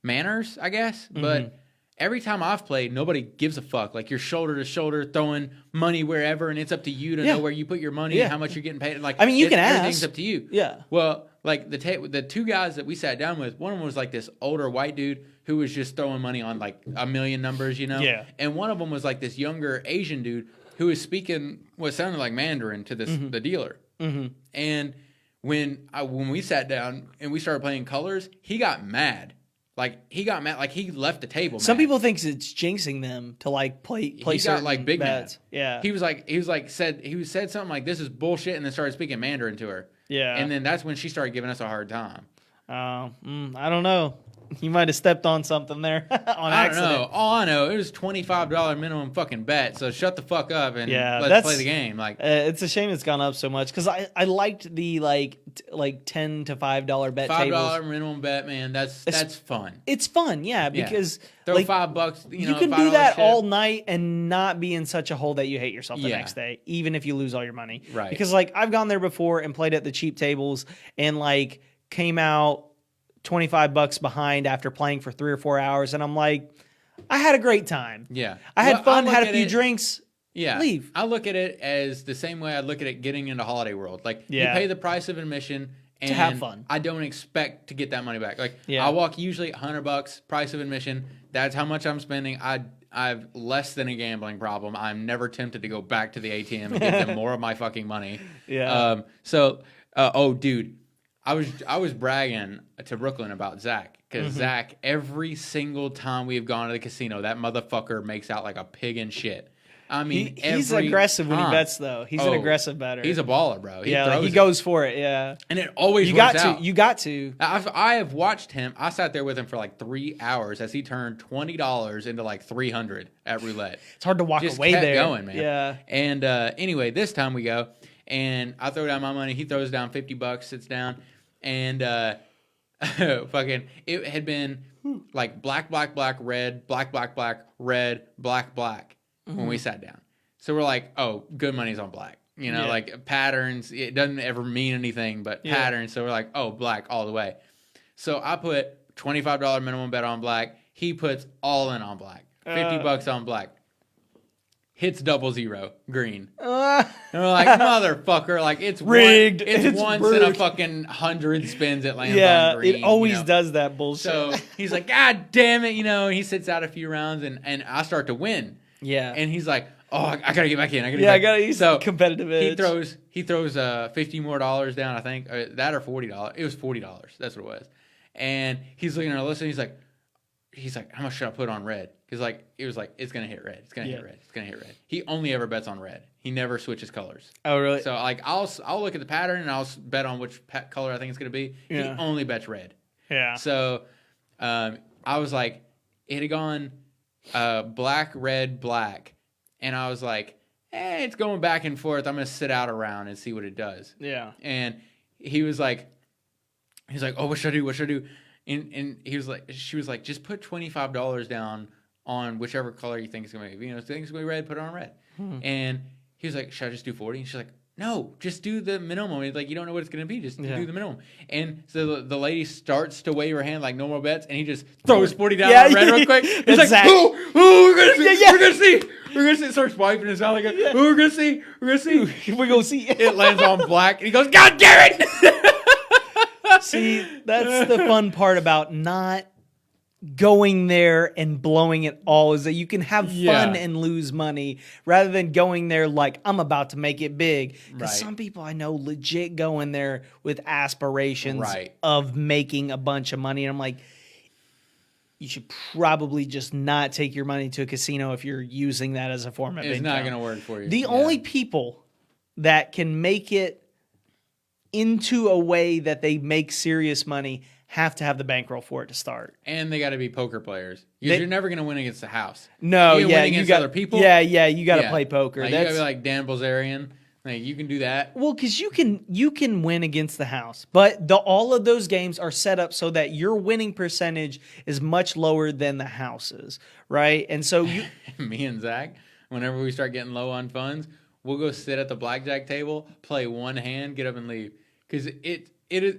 manners, I guess, but every time I've played, nobody gives a fuck. Like you're shoulder to shoulder throwing money wherever, and it's up to you to know where you put your money and how much you're getting paid. Like I mean, you can ask. Everything's up to you. Yeah. Well, like the two guys that we sat down with, one of them was like this older white dude who was just throwing money on like a million numbers, you know? Yeah. And one of them was like this younger Asian dude who was speaking what sounded like Mandarin to the dealer. Mm-hmm. And when we sat down and we started playing colors, he got mad. Like he got mad. Like he left the table. Some mad. people think it's jinxing them to like play. He got like big bets. mad. Yeah. He said something like this is bullshit, and then started speaking Mandarin to her. Yeah. And then that's when she started giving us a hard time. I don't know. You might have stepped on something there on accident. I don't know. All I know, it was $25 minimum fucking bet. So shut the fuck up and let's play the game. Like it's a shame it's gone up so much because I liked the like $10 to $5 bet tables. $5 minimum bet, man. That's fun. It's fun, yeah, because throw like, $5. You can do that all night and not be in such a hole that you hate yourself the next day, even if you lose all your money. Right. Because like I've gone there before and played at the cheap tables and like came out $25 behind after playing for 3 or 4 hours, and I'm like, I had a great time. Yeah, I had fun, had a few drinks. Yeah, leave. I look at it as the same way I look at it getting into Holiday World. Like you pay the price of admission and to have fun. I don't expect to get that money back. Like I walk usually $100 price of admission. That's how much I'm spending. I've less than a gambling problem. I'm never tempted to go back to the ATM and give them more of my fucking money. Yeah. Dude. I was bragging to Brooklyn about Zach because Zach, every single time we've gone to the casino, that motherfucker makes out like a pig in shit. I mean, he's aggressive when he bets, though. He's an aggressive bettor. He's a baller, bro. He goes for it. Yeah, and it always works out. You got to. I have watched him. I sat there with him for like 3 hours as he turned $20 into like $300 at roulette. It's hard to walk Just away kept there. Going, man. Yeah. And anyway, this time we go, and I throw down my money. He throws down $50, sits down. And fucking, it had been like black, red, black, red, black when we sat down. So we're like, oh, good money's on black. You know, like patterns. It doesn't ever mean anything but patterns. So we're like, oh, black all the way. So I put $25 minimum bet on black. He puts all in on black. $50 on black. Hits 0-0 green. And we're like, motherfucker, like it's rigged. It's once rigged. In a fucking 100 spins it lands on green. It always does that bullshit. So he's like, God damn it, and he sits out a few rounds and I start to win. Yeah. And he's like, oh, I gotta get back in. He's competitive edge. He throws $50 more down, I think. That or $40. It was $40. That's what it was. And he's looking at our list and he's like, how much should I put on red? Because like it was like it's gonna hit red. It's gonna hit red. It's gonna hit red. He only ever bets on red. He never switches colors. Oh really? So like I'll look at the pattern and I'll bet on which color I think it's gonna be. Yeah. He only bets red. Yeah. So I was like, it had gone black, red, black, and I was like, it's going back and forth. I'm gonna sit out a round and see what it does. Yeah. And he was like, oh, what should I do? What should I do? And she was like, just put $25 down on whichever color you think is going to be. If you think it's going to be red, put it on red. And he was like, should I just do 40? And she's like, no, just do the minimum. It's like, you don't know what it's going to be. Just do the minimum. And so the lady starts to wave her hand like normal bets, and he just throws 40 down on red real quick. He's like, oh, we're going to see. We're going to see. We're going to see. Starts wiping his mouth like, we're going to see. We're going to see. We're going to see. It lands on black, and he goes, God damn it. See, that's the fun part about not going there and blowing it all, is that you can have fun and lose money rather than going there like I'm about to make it big. Because some people I know legit go in there with aspirations of making a bunch of money. And I'm like, you should probably just not take your money to a casino if you're using that as a form of income. It's not going to work for you. The only people that can make it into a way that they make serious money have to have the bankroll for it to start. And they got to be poker players. Because you're never going to win against the house. No, you win against other people. Yeah, you got to play poker. Like, you got to be like Dan Bilzerian. Like, you can do that. Well, because you can win against the house. But all of those games are set up so that your winning percentage is much lower than the house's, right? And so me and Zach, whenever we start getting low on funds, we'll go sit at the blackjack table, play one hand, get up and leave. Because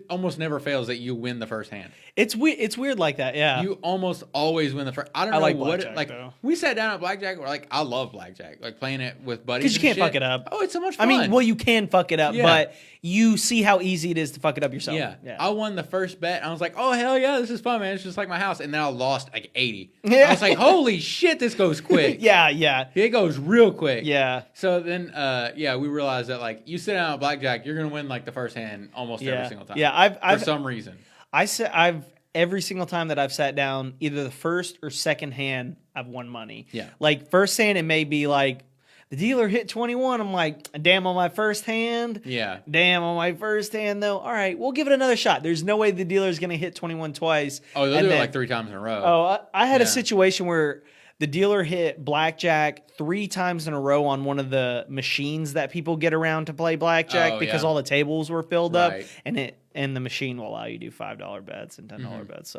almost never fails that you win the first hand. It's weird like that, yeah. You almost always win the first. I don't know like what blackjack, though. We sat down at blackjack. We're like, I love blackjack. Like playing it with buddies. Because you can't fuck it up. Oh, it's so much fun. I mean, well, you can fuck it up, but you see how easy it is to fuck it up yourself. Yeah. I won the first bet. I was like, oh hell yeah, this is fun, man. It's just like my house. And then I lost like 80. Yeah. I was like, holy shit, this goes quick. Yeah. It goes real quick. Yeah. So then, we realized that like you sit down at blackjack, you're gonna win like the first hand almost every single time. Yeah, for some reason. I've every single time that I've sat down, either the first or second hand, I've won money. Yeah. Like first hand, it may be like the dealer hit 21. I'm like, damn on my first hand. Yeah. Damn on my first hand though. All right, we'll give it another shot. There's no way the dealer's gonna hit 21 twice. Oh, they'll do it like 3 times in a row. Oh, I had a situation where the dealer hit blackjack 3 times in a row on one of the machines that people get around to play blackjack because all the tables were filled up, and the machine will allow you to do $5 bets and $10 bets.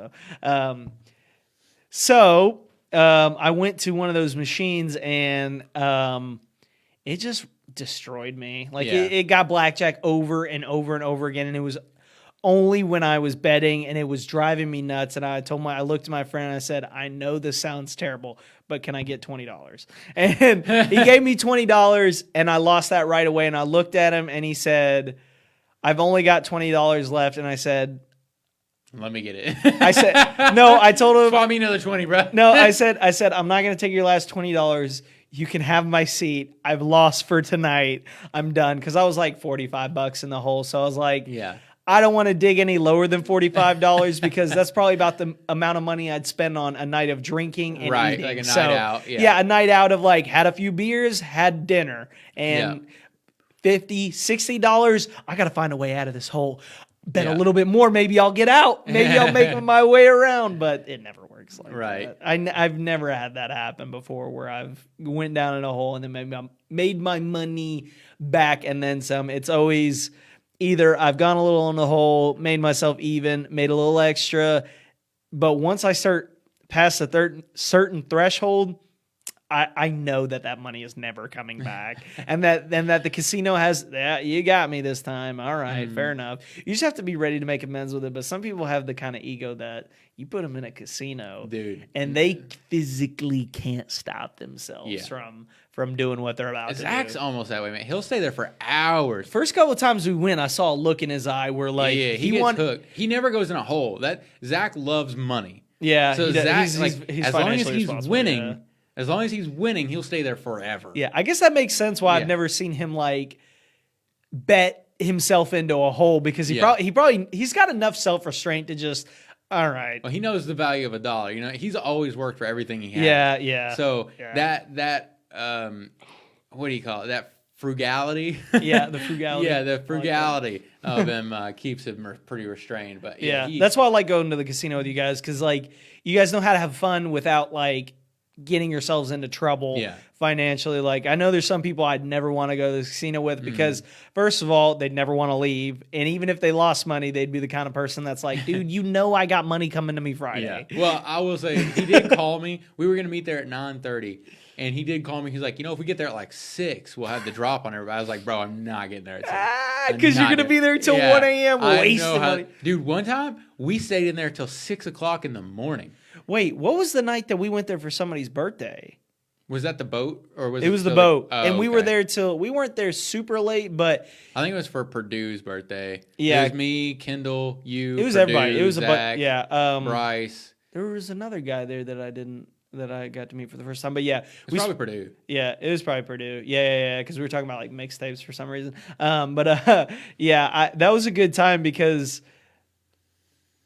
So, I went to one of those machines and it just destroyed me. Like it got blackjack over and over and over again, and it was only when I was betting, and it was driving me nuts. And I looked at my friend and I said, I know this sounds terrible, but can I get $20? And he gave me $20, and I lost that right away. And I looked at him and he said, I've only got $20 left. And I said, let me get it. I said, no, I told him. Swap me another 20, bro. No, I said, I'm not going to take your last $20. You can have my seat. I've lost for tonight. I'm done. Cause I was like $45 in the hole. So I was like, I don't want to dig any lower than $45 because that's probably about the amount of money I'd spend on a night of drinking and eating. Like a night out. Yeah, a night out of like had a few beers, had dinner, and $50, $60. I got to find a way out of this hole. Bet a little bit more. Maybe I'll get out. Maybe I'll make my way around. But it never works like that. I've never had that happen before where I've went down in a hole and then made my money back and then some. It's always either I've gone a little in the hole, made myself even, made a little extra. But once I start past a certain threshold, I know that money is never coming back, and that the casino has, you got me this time. All right, fair enough. You just have to be ready to make amends with it. But some people have the kind of ego that you put them in a casino, dude, and they physically can't stop themselves from doing what they're about to do. Zach's almost that way, man. He'll stay there for hours. First couple of times we went, I saw a look in his eye where like he gets hooked. He never goes in a hole. That Zach loves money. Yeah, so Zach, he's as long as he's winning. Yeah. As long as he's winning, he'll stay there forever. Yeah, I guess that makes sense why I've never seen him like bet himself into a hole because he's got enough self-restraint to just, all right. Well, he knows the value of a dollar. You know, he's always worked for everything he has. Yeah. So that what do you call it? That frugality. Yeah, the frugality. The frugality of him keeps him pretty restrained. But that's why I like going to the casino with you guys because like you guys know how to have fun without like getting yourselves into trouble financially. Like I know there's some people I'd never want to go to the casino with because first of all, they'd never want to leave. And even if they lost money, they'd be the kind of person that's like, dude, you know, I got money coming to me Friday. Yeah. Well, I will say he did call me. We were going to meet there at 9:30 and he did call me. He's like, you know, if we get there at like 6, we'll have the drop on everybody. I was like, bro, I'm not getting there at 6. Because you're going to be there till 1 a.m. wasting money. Dude, one time we stayed in there till 6 o'clock in the morning. Wait, what was the night that we went there for somebody's birthday? Was that the boat or was it was the boat? And we were there we weren't there super late, but I think it was for Purdue's birthday. Yeah, it was me, Kendall, you. It was Purdue, everybody. It was Zach, Bryce. There was another guy there that I got to meet for the first time. But yeah, it was probably Purdue. Yeah, it was probably Purdue. Yeah, because we were talking about like mixtapes for some reason. That was a good time because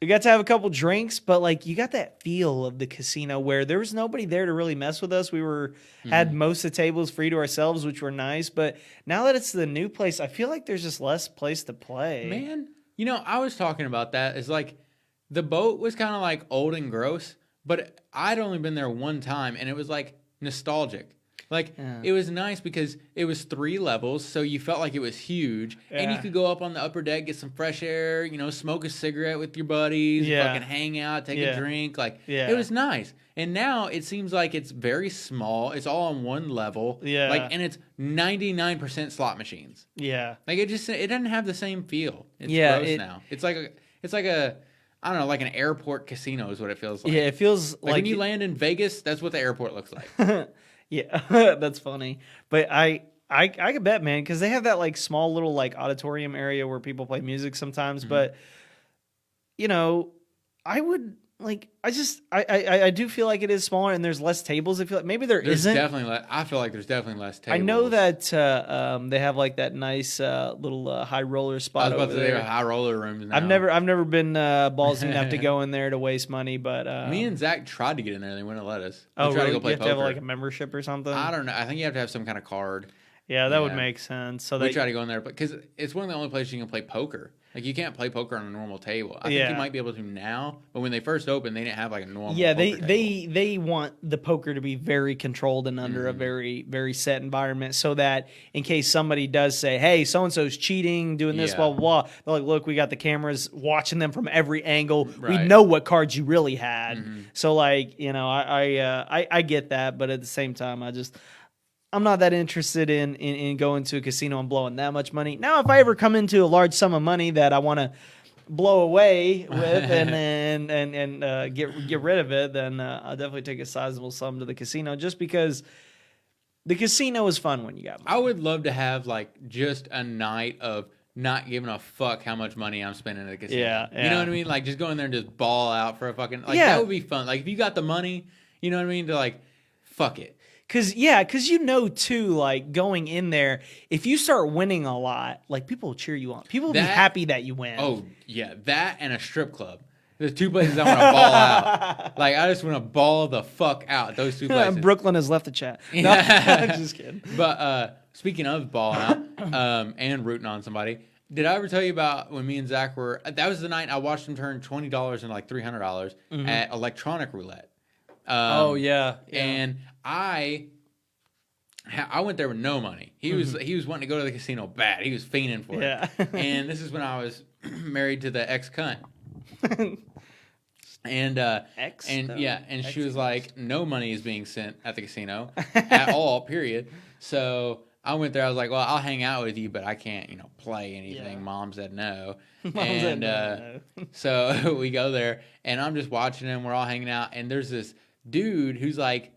we got to have a couple drinks, but like you got that feel of the casino where there was nobody there to really mess with us. We had most of the tables free to ourselves, which were nice. But now that it's the new place, I feel like there's just less place to play. Man, you know, I was talking about that. It's like the boat was kind of like old and gross, but I'd only been there one time, and it was like nostalgic. Like, it was nice because it was 3 levels, so you felt like it was huge. Yeah. And you could go up on the upper deck, get some fresh air, you know, smoke a cigarette with your buddies, fucking hang out, take a drink. Like, it was nice. And now it seems like it's very small. It's all on one level. Yeah. Like, and it's 99% slot machines. Yeah. Like, it doesn't have the same feel. It's gross now. It's like a I don't know, like an airport casino is what it feels like. Yeah, it feels like when you land in Vegas, that's what the airport looks like. Yeah, that's funny. But I could bet, man, because they have that like small little like auditorium area where people play music sometimes. Mm-hmm. But you know, I would like I do feel like it is smaller and there's less tables. I feel like maybe there's definitely less. I feel like there's definitely less tables. I know that they have like that nice little high roller spot. I was about to say they have high roller rooms now. I've never been ballsy enough to go in there to waste money, but me and Zach tried to get in there. They wouldn't let us. We tried to go play you have poker. To have like a membership or something? I don't know. I think you have to have some kind of card. Yeah, that would make sense. So we try to go in there, because it's one of the only places you can play poker. Like, you can't play poker on a normal table. I think you might be able to now, but when they first opened, they didn't have like a normal. Yeah, poker they want the poker to be very controlled and under a very very set environment, so that in case somebody does say, "Hey, so and so's cheating, doing this, blah blah blah," they're like, "Look, we got the cameras watching them from every angle. Right. We know what cards you really had." Mm-hmm. So, like, you know, I get that, but at the same time, I'm not that interested in going to a casino and blowing that much money. Now, if I ever come into a large sum of money that I want to blow away with and get rid of it, then I'll definitely take a sizable sum to the casino, just because the casino is fun when you got money. I would love to have like just a night of not giving a fuck how much money I'm spending at the casino. Yeah. You know what I mean? Like, just go in there and just ball out for a fucking that would be fun. Like, if you got the money, you know what I mean, to like fuck it. Cause you know too, like, going in there, if you start winning a lot, like, people will cheer you on. People will be happy that you win. Oh yeah, that and a strip club. There's 2 places I want to ball out. Like, I just want to ball the fuck out. Those 2 places. Brooklyn has left the chat. No, I'm just kidding. But speaking of balling out and rooting on somebody, did I ever tell you about when me and Zach were? That was the night I watched him turn $20 into like $300 at electronic roulette. Oh yeah. And I went there with no money. He was wanting to go to the casino bad. He was fiending for it. And this is when I was married to the ex-cunt. And she was like, no money is being sent at the casino at all, period. So I went there. I was like, well, I'll hang out with you, but I can't, play anything. Yeah. Mom said no. So we go there, and I'm just watching him. We're all hanging out, and there's this dude who's like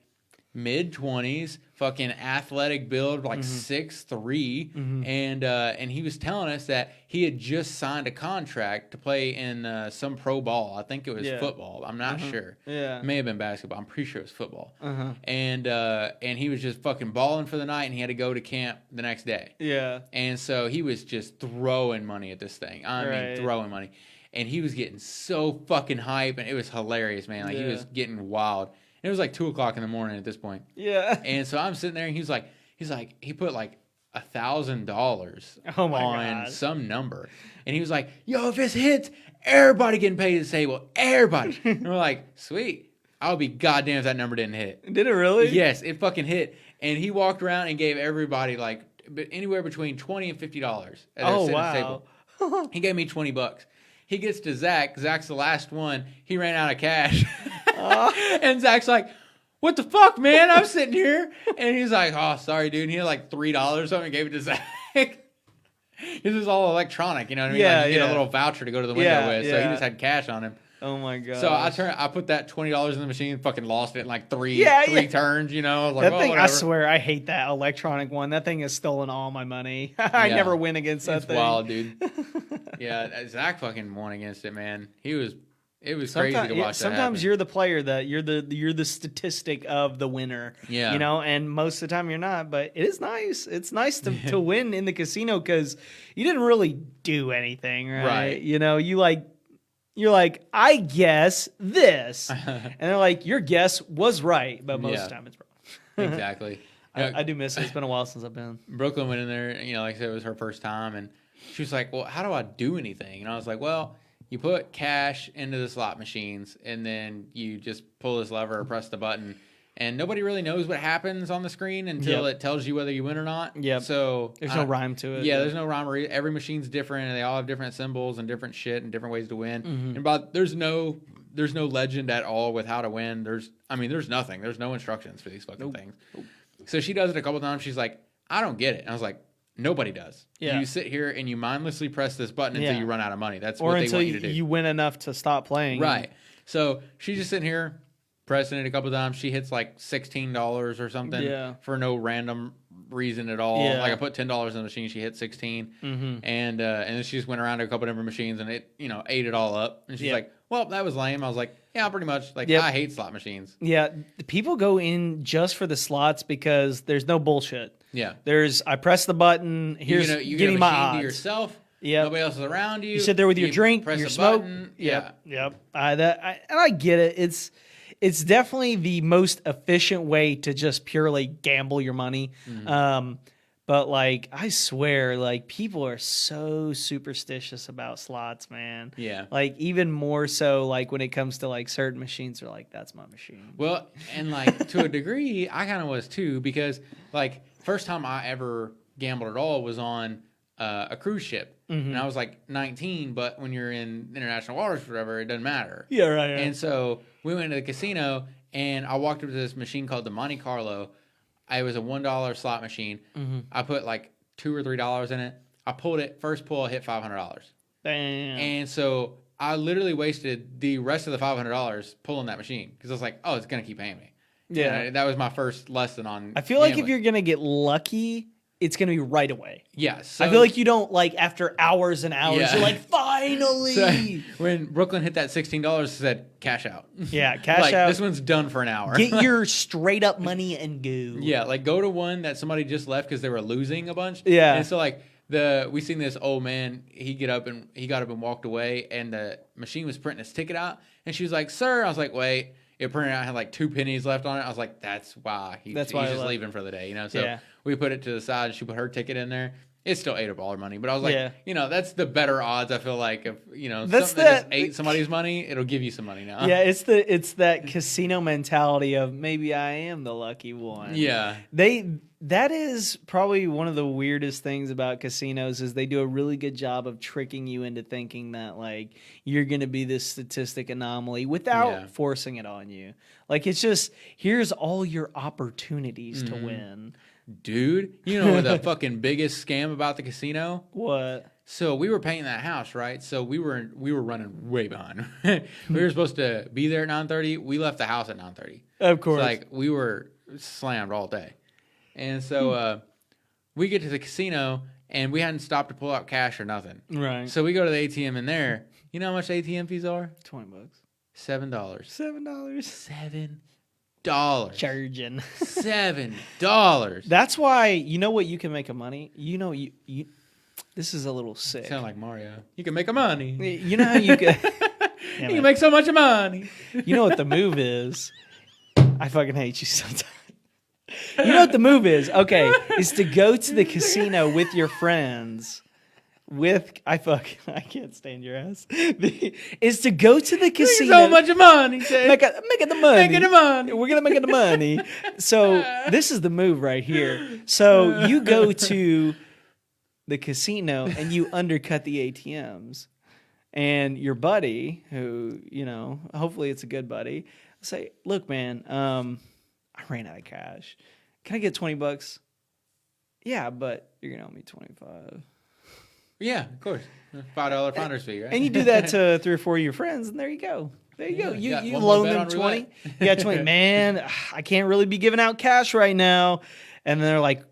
mid-20s, fucking athletic build, like 6'3", and he was telling us that he had just signed a contract to play in some pro ball. I think it was football. I'm not sure. Yeah, it may have been basketball. I'm pretty sure it was football. And he was just fucking balling for the night, and he had to go to camp the next day. Yeah, and so he was just throwing money at this thing. I mean, throwing money, and he was getting so fucking hype, and it was hilarious, man. Like, he was getting wild. It was like 2:00 in the morning at this point. Yeah. And so I'm sitting there, and he put like $1,000 on some number. And he was like, yo, if this hits, everybody getting paid at the table. Everybody. And we're like, sweet. I'll be goddamn if that number didn't hit. Did it really? Yes, it fucking hit. And he walked around and gave everybody like anywhere between $20 and $50 at the table. He gave me $20. He gets to Zach. Zach's the last one. He ran out of cash. And Zach's like, what the fuck, man? I'm sitting here. And he's like, oh, sorry, dude. And he had like $3 or something and gave it to Zach. This is all electronic, you know what I mean? Yeah, like, you get a little voucher to go to the window with. So he just had cash on him. Oh my god! So I put that $20 in the machine, fucking lost it in like three turns. I was like, that thing. Whatever. I swear, I hate that electronic one. That thing has stolen all my money. I never win against that thing. It's wild, dude. Yeah, Zach fucking won against it, man. It was crazy to watch. Sometimes you're the player that you're the statistic of the winner. Yeah, and most of the time you're not. But it is nice. It's nice to win in the casino because you didn't really do anything, right? You're like, I guess this. And they're like, your guess was right, but most of the time it's wrong. Exactly. I do miss it. It's been a while since I've been. Brooklyn went in there, like I said, it was her first time. And she was like, well, how do I do anything? And I was like, well, you put cash into the slot machines, and then you just pull this lever or press the button, And nobody really knows what happens on the screen until it tells you whether you win or not. Yep. So there's no rhyme to it. Yeah, there's no rhyme or reason. Every machine's different, and they all have different symbols and different shit and different ways to win. And there's no legend at all with how to win. There's nothing. There's no instructions for these fucking things. So she does it a couple times. She's like, I don't get it. And I was like, nobody does. Yeah. You sit here and you mindlessly press this button until you run out of money. That's what they want you to do. Or until you win enough to stop playing. Right. So she's just sitting here pressing it a couple times. She hits like $16 or something for no random reason at all. Yeah. Like I put $10 in the machine, she hit 16, and then she just went around to a couple different machines and it ate it all up. And she's like, "Well, that was lame." I was like, "Yeah, pretty much. Like I hate slot machines." Yeah, people go in just for the slots because there's no bullshit. Yeah, I press the button. Here's you get a my machine odds. To yourself. Yeah, nobody else is around you. You sit there with your drink, press your a smoke. Button. Yep. And I get it. It's definitely the most efficient way to just purely gamble your money. But like, I swear, like people are so superstitious about slots, man. Yeah. Like even more so, like when it comes to like certain machines, they're like, "That's my machine." Well, and like to a degree, I kind of was too, because like first time I ever gambled at all was on a cruise ship, and I was like 19. But when you're in international waters, or whatever, it doesn't matter. Yeah, right. Yeah. And so we went to the casino, and I walked up to this machine called the Monte Carlo. It was a $1 slot machine. I put like $2 or $3 in it. I pulled it. First pull, I hit $500. Damn. And so I literally wasted the rest of the $500 pulling that machine because I was like, "Oh, it's gonna keep paying me." Yeah, and that was my first lesson on. I feel like if you're gonna get lucky, it's gonna be right away. Yes. So, I feel like you don't like after hours and hours. Yeah. You're like, finally. So when Brooklyn hit that $16, said cash out. Yeah, cash out. This one's done for an hour. Get your straight up money and go. Yeah, like go to one that somebody just left because they were losing a bunch. Yeah. And so like we seen this old man. He got up and walked away, and the machine was printing his ticket out, and she was like, "Sir," I was like, "Wait." It printed out, had like 2 pennies left on it. I was like, "That's why he's just leaving for the day," you know. So we put it to the side. She put her ticket in there. It still ate up all her money, but I was like, that's the better odds. I feel like if something that just ate somebody's money, it'll give you some money now. Yeah, it's that casino mentality of maybe I am the lucky one. Yeah, that is probably one of the weirdest things about casinos is they do a really good job of tricking you into thinking that like you're going to be this statistic anomaly without forcing it on you. Like it's just here's all your opportunities to win. Dude, you know the fucking biggest scam about the casino? What? So we were painting that house, right? So we were running way behind. We were supposed to be there at 9:30. We left the house at 9:30. Of course. So, like we were slammed all day. And so we get to the casino and we hadn't stopped to pull out cash or nothing. Right. So we go to the ATM in there. You know how much ATM fees are? $20. $7. $7. $7. Charging. $7. That's why you know what you can make a money. You know you. This is a little sick. Sound like Mario. You can make a money. You know how you can. You can make so much money. You know what the move is? I fucking hate you sometimes. You know what the move is? Okay, is to go to the casino with your friends. I can't stand your ass. Is to go to the casino. So much money. Making the money. We're gonna make the money. So this is the move right here. So you go to the casino and you undercut the ATMs, and your buddy, who hopefully it's a good buddy, say, "Look, man, I ran out of cash. Can I get $20? Yeah, but you're gonna owe me $25. Yeah, of course. $5 finder's fee, right? And you do that to 3 or 4 of your friends, and there you go. There you go. You loan them 20. You got 20. Man, I can't really be giving out cash right now. And they're like,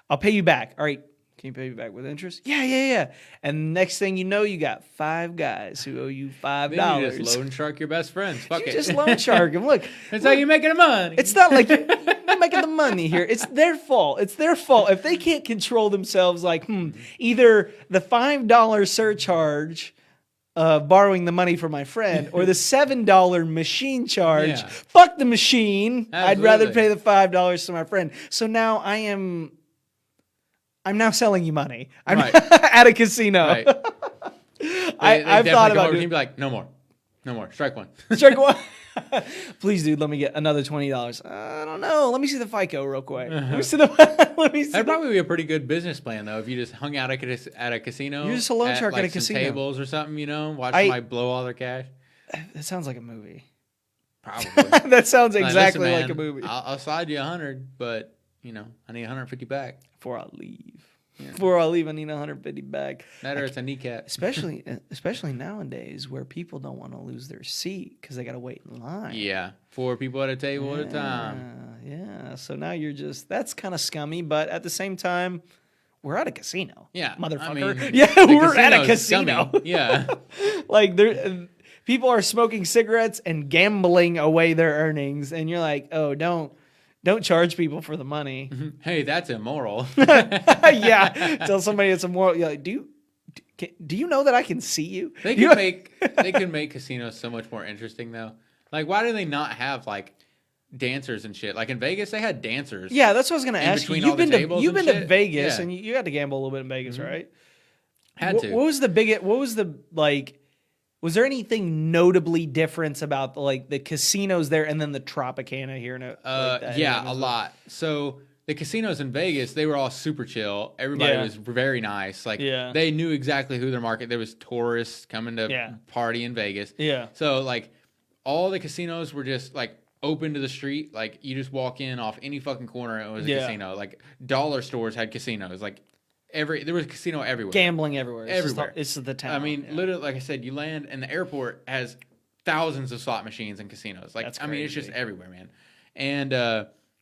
"I'll pay you back." "All right. Can you pay me back with interest?" Yeah. And next thing you know, you got 5 guys who owe you $5. Then you just loan shark your best friends. Fuck it. Just loan shark them. Look. That's how you're making the money. It's not like you're making the money here. It's their fault. It's their fault. If they can't control themselves, like, either the $5 surcharge of borrowing the money from my friend or the $7 machine charge. Yeah. Fuck the machine. Absolutely. I'd rather pay the $5 to my friend. So now I'm now selling you money. I'm at a casino. Right. I've thought about it. He'd be like, "No more." No more. Strike one. Strike one. Please, dude, let me get another $20. I don't know. Let me see the FICO real quick. Let me see the. That'd probably be a pretty good business plan, though, if you just hung out at a casino. You're just a loan shark like at a casino. Tables or something, you know, watch somebody blow all their cash. That sounds like a movie. Probably. That sounds exactly like a movie. I'll slide you 100, but you know, I need 150 back before I leave. Yeah. Before I leave, I need 150 back. That hurts a kneecap. Especially nowadays, where people don't want to lose their seat because they got to wait in line. Yeah, 4 people at a table at a time. Yeah. So now that's kind of scummy, but at the same time, we're at a casino. Yeah, motherfucker. We're at a casino. Scummy. Yeah, like people are smoking cigarettes and gambling away their earnings, and you're like, oh, don't charge people for the money. Hey, that's immoral. Yeah, tell somebody it's immoral. You're like, do you know that I can see you? They can make casinos so much more interesting though. Like, why do they not have like dancers and shit? Like in Vegas, they had dancers. Yeah, that's what I was gonna ask you. You've been to Vegas, yeah. and you got to gamble a little bit in Vegas, right? Had to. What was the like? Was there anything notably different about the casinos there and then the Tropicana here? A lot. So the casinos in Vegas, they were all super chill. Everybody was very nice. Like they knew exactly who their market. There was tourists coming to party in Vegas. Yeah. So like all the casinos were just like open to the street. Like you just walk in off any fucking corner and it was a casino. Like dollar stores had casinos. Like there was a casino everywhere. Gambling everywhere. It's the town. I mean, literally, like I said, you land and the airport has thousands of slot machines and casinos. Like, I mean, it's just everywhere, man. And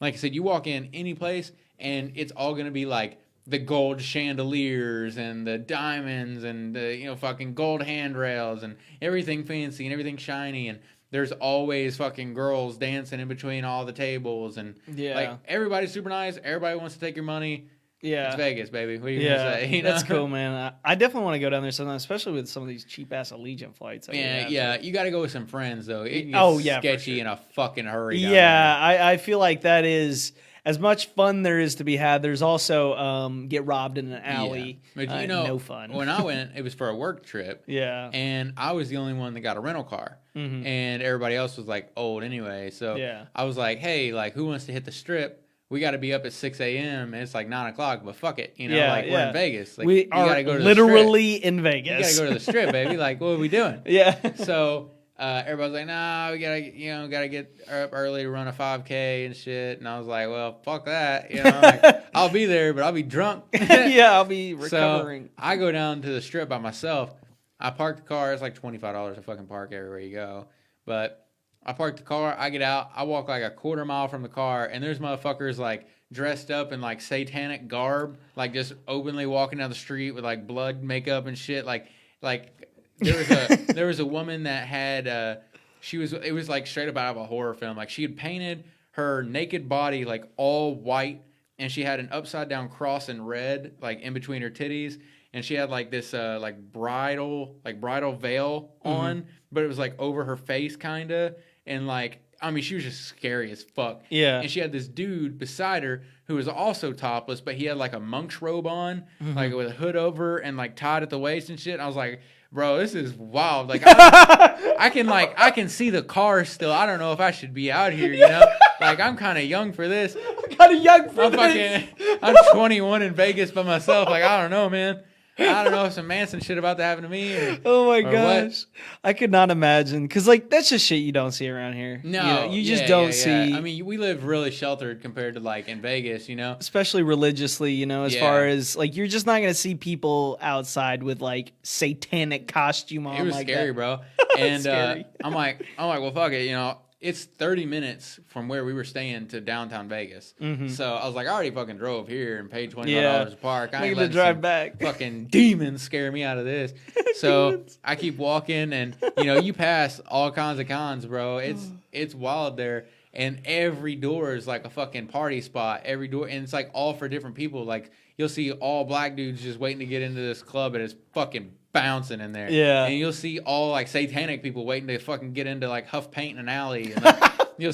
like I said, you walk in any place and it's all going to be like the gold chandeliers and the diamonds and the, fucking gold handrails and everything fancy and everything shiny. And there's always fucking girls dancing in between all the tables. And like everybody's super nice. Everybody wants to take your money. Yeah, it's Vegas, baby. What are you gonna say? That's cool, man. I definitely want to go down there sometime, especially with some of these cheap ass Allegiant flights. Yeah. You got to go with some friends though. It can get sketchy in a fucking hurry. Yeah, I feel like that is as much fun there is to be had. There's also get robbed in an alley. Yeah. But no fun. When I went, it was for a work trip. Yeah, and I was the only one that got a rental car, and everybody else was like old anyway. So I was like, hey, like who wants to hit the strip? We got to be up at 6 a.m. and it's like 9 o'clock, but fuck it. We're in Vegas. Like, we are go to literally in Vegas. You got to go to the strip, baby. Like, what are we doing? Yeah. So everybody's like, nah, we got to get up early to run a 5K and shit. And I was like, well, fuck that. Like, I'll be there, but I'll be drunk. Yeah, I'll be recovering. So I go down to the strip by myself. I park the car. It's like $25 to fucking park everywhere you go. But I park the car, I get out, I walk like a quarter mile from the car, and there's motherfuckers like dressed up in like satanic garb, like just openly walking down the street with like blood makeup and shit. Like there was a woman that had it was like straight up out of a horror film. Like she had painted her naked body like all white, and she had an upside down cross in red like in between her titties, and she had like this like bridal veil on, but it was like over her face kinda. And like, I mean, she was just scary as fuck. Yeah. And she had this dude beside her who was also topless, but he had like a monk's robe on, like with a hood over and like tied at the waist and shit. And I was like, bro, this is wild. Like, I can see the car still. I don't know if I should be out here, Like, I'm kind of young for this. I'm 21 in Vegas by myself. Like, I don't know, man. I don't know if some Manson shit about to happen to me. Oh my gosh. I could not imagine. Because, like, that's just shit you don't see around here. No. You just don't see. I mean, we live really sheltered compared to, like, in Vegas, Especially religiously, as far as, like, you're just not going to see people outside with, like, satanic costume on. It was like scary, that. bro. And I'm like, well, fuck it, It's 30 minutes from where we were staying to downtown Vegas. So I was like, I already fucking drove here and paid $25 to park. I ain't letting drive back. Fucking demons scare me out of this. So I keep walking, and you pass all kinds of cons, bro. It's wild there, and every door is like a fucking party spot. Every door, and it's like all for different people. Like you'll see all black dudes just waiting to get into this club, and it's fucking bouncing in there. Yeah. And you'll see all like satanic people waiting to fucking get into like Huff Paint in an alley. And, like, you'll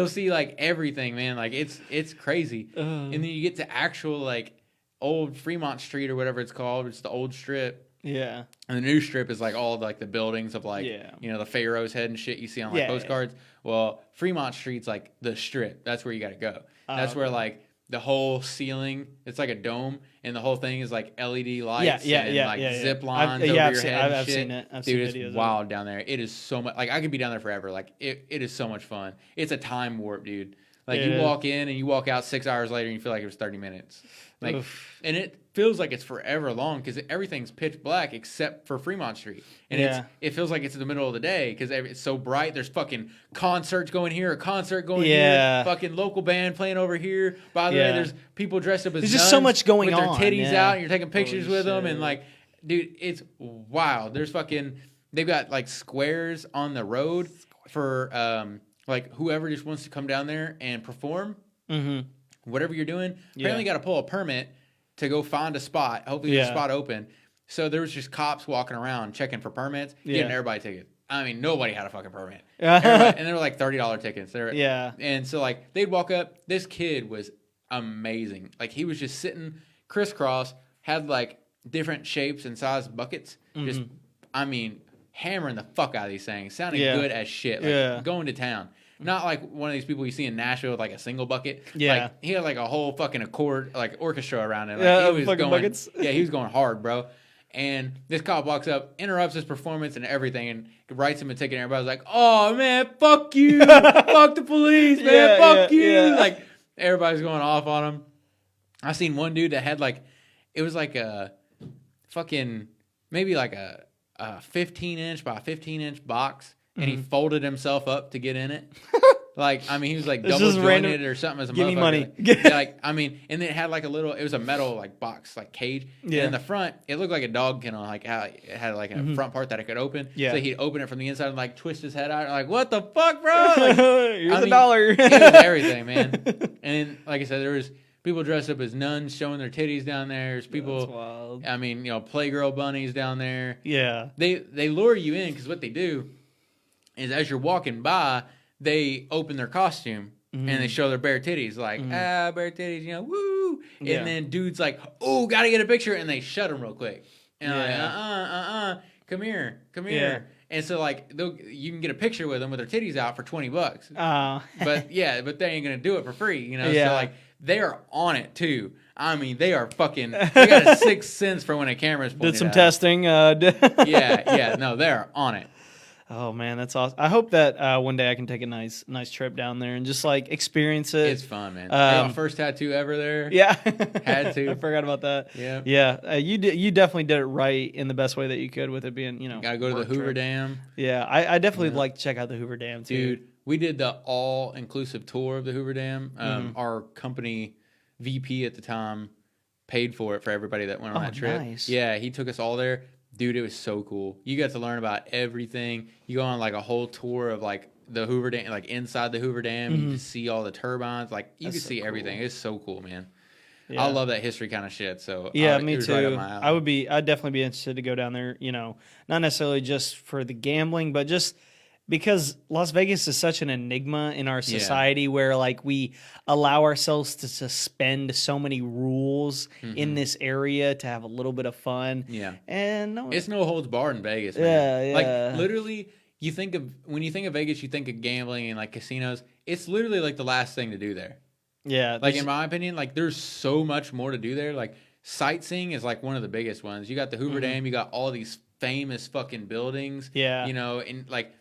see like everything, man. Like it's crazy. And then you get to actual like old Fremont Street or whatever it's called. It's the old strip. Yeah. And the new strip is like all like the buildings of like, you know, the Pharaoh's head and shit you see on like postcards. Well, Fremont Street's like the strip. That's where you got to go. That's where like the whole ceiling, it's like a dome, and the whole thing is like LED lights and zip lines over your head. I've seen it. Dude, it's wild down there. It is so much. Like I could be down there forever. Like it is so much fun. It's a time warp, dude. Like you walk in and you walk out 6 hours later and you feel like it was 30 minutes. Like, and it feels like it's forever long because everything's pitch black except for Fremont Street. And it feels like it's in the middle of the day because it's so bright. There's fucking concerts going here, a concert going here, fucking local band playing over here. By the way, there's people dressed up as there's just so much going with on. Their titties out and you're taking pictures with them. And like, dude, it's wild. There's fucking, they've got like squares on the road for, like whoever just wants to come down there and perform, whatever you're doing. Apparently, got to pull a permit to go find a spot. Hopefully, there's a spot open. So there was just cops walking around checking for permits, getting everybody tickets. I mean, nobody had a fucking permit, and they were like $30 tickets. And so like they'd walk up. This kid was amazing. Like he was just sitting crisscross, had like different shapes and size buckets. Just, I mean, hammering the fuck out of these things. Sounding good as shit. Like going to town. Not like one of these people you see in Nashville with like a single bucket. Like he had like a whole fucking orchestra around him. Like he was going, buckets. He was going hard, bro. And this cop walks up, interrupts his performance and everything, and writes him a ticket. And everybody's like, "Oh man, fuck you, fuck the police, man, fuck you!" Like everybody's going off on him. I seen one dude that had like, it was like a fucking maybe like a 15-inch by 15-inch box. And he folded himself up to get in it. Like, I mean, he was like double jointed or something as a motherfucker. Give me money. Like, I mean, and then it had like it was a metal like box, like cage. Yeah. And in the front, it looked like a dog kennel, like how it had like a front part that it could open. Yeah. So he'd open it from the inside and like twist his head out. Like, what the fuck, bro? Like, here's a dollar. It was everything, man. And like I said, there was people dressed up as nuns showing their titties down there. There's people, that's wild. I mean, you know, Playgirl bunnies down there. Yeah. They lure you in because what they do is as you're walking by, they open their costume and they show their bare titties, like, bare titties, you know, woo. And then dudes like, oh, gotta get a picture. And they shut them real quick. And like, come here. Yeah. And so like, you can get a picture with them with their titties out for $20. But they ain't gonna do it for free, you know? So like, they are on it too. I mean, they are fucking, they got a sixth sense for when a camera's pointed Did some testing. No, they're on it. Oh man, that's awesome! I hope that one day I can take a nice trip down there and just like experience it. It's fun, man. First tattoo ever there. Yeah, had to. I forgot about that. Yeah. You definitely did it right in the best way that you could with it being, you know. Gotta go to the Hoover Dam. Yeah, I definitely like to check out the Hoover Dam too. Dude, we did the all-inclusive tour of the Hoover Dam. Our company VP at the time paid for it for everybody that went on that trip. Nice. Yeah, he took us all there. Dude, it was so cool. You got to learn about everything. You go on like a whole tour of like the Hoover Dam, like inside the Hoover Dam. You can see all the turbines. Like you can see everything. It's so cool, man. Yeah. I love that history kind of shit. So yeah, me too. Right I'd definitely be interested to go down there. You know, not necessarily just for the gambling, but just because Las Vegas is such an enigma in our society where like we allow ourselves to suspend so many rules in this area to have a little bit of fun. Yeah. And it's no holds barred in Vegas, man. Like literally when you think of Vegas, you think of gambling and like casinos. It's literally like the last thing to do there. Yeah. Like in my opinion, like there's so much more to do there. Like sightseeing is like one of the biggest ones. You got the Hoover Dam, you got all these famous fucking buildings. Yeah. You know, and like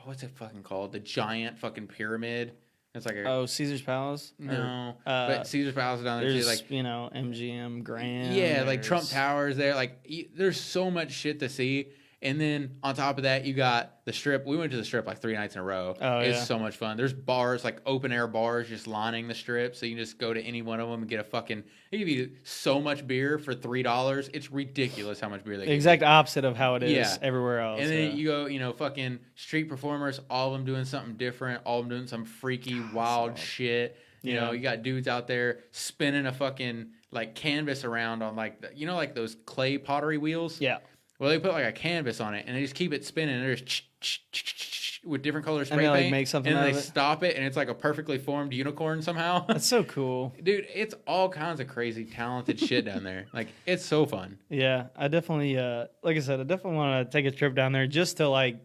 what's it fucking called? The giant fucking pyramid. It's like Caesar's Palace? No. But Caesar's Palace is down there too. Like, you know, MGM Grand. Yeah, like Trump Towers there. Like there's so much shit to see. And then on top of that, you got the Strip. We went to the Strip like 3 nights in a row. It's so much fun. There's bars, like open air bars, just lining the Strip. So you can just go to any one of them and get they give you so much beer for $3. It's ridiculous how much beer they give you. Exact opposite of how it is everywhere else. And then you go, you know, fucking street performers, all of them doing something different, all of them doing some freaky, wild shit. You know, you got dudes out there spinning a fucking like canvas around on like, you know, like those clay pottery wheels? Yeah. Well, they put like a canvas on it, and they just keep it spinning. And they're just with different color spray and they, like, paint, make something and out then of they it. stop it, and it's like a perfectly formed unicorn somehow. That's so cool. Dude, it's all kinds of crazy, talented shit down there. Like, it's so fun. Yeah, I definitely, like I said, I definitely want to take a trip down there just to, like,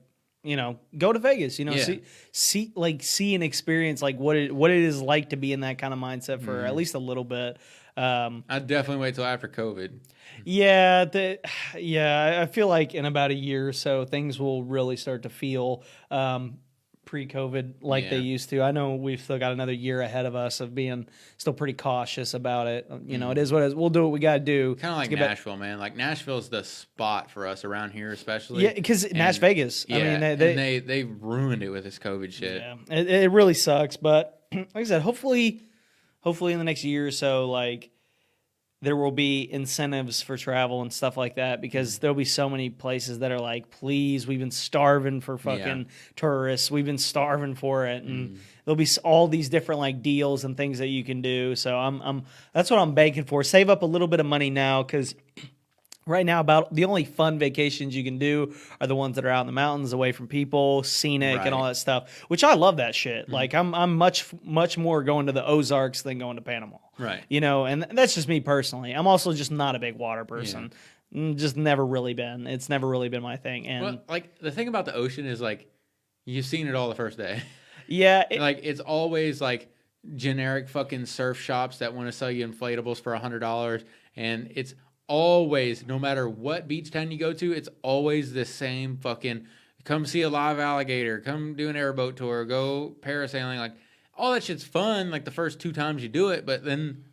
go to Vegas. See and experience like what it is like to be in that kind of mindset for at least a little bit. I'd definitely wait till after COVID. Yeah, I feel like in about a year or so, things will really start to feel pre-COVID like they used to. I know we've still got another year ahead of us of being still pretty cautious about it. It is what it is. We'll do what we got to do. Kind of like Nashville, man. Like, Nashville's the spot for us around here, especially. Yeah, because Nash Vegas. Yeah, I mean, they ruined it with this COVID shit. Yeah, it really sucks. But like I said, hopefully in the next year or so, like, there will be incentives for travel and stuff like that, because there'll be so many places that are like, please, we've been starving for fucking tourists. We've been starving for it. And there'll be all these different like deals and things that you can do. So I'm that's what I'm banking for. Save up a little bit of money now, because right now about the only fun vacations you can do are the ones that are out in the mountains, away from people, scenic and all that stuff, which I love that shit. Like, I'm much more going to the Ozarks than going to Panama. Right. And that's just me personally. I'm also just not a big water person. Just never really been. It's never really been my thing. And well, like, the thing about the ocean is, like, you've seen it all the first day. Yeah. Like, it's always like generic fucking surf shops that want to sell you inflatables for $100, and it's always, no matter what beach town you go to, it's always the same fucking, come see a live alligator, come do an airboat tour, go parasailing. Like, all that shit's fun, like, the first 2 times you do it, but then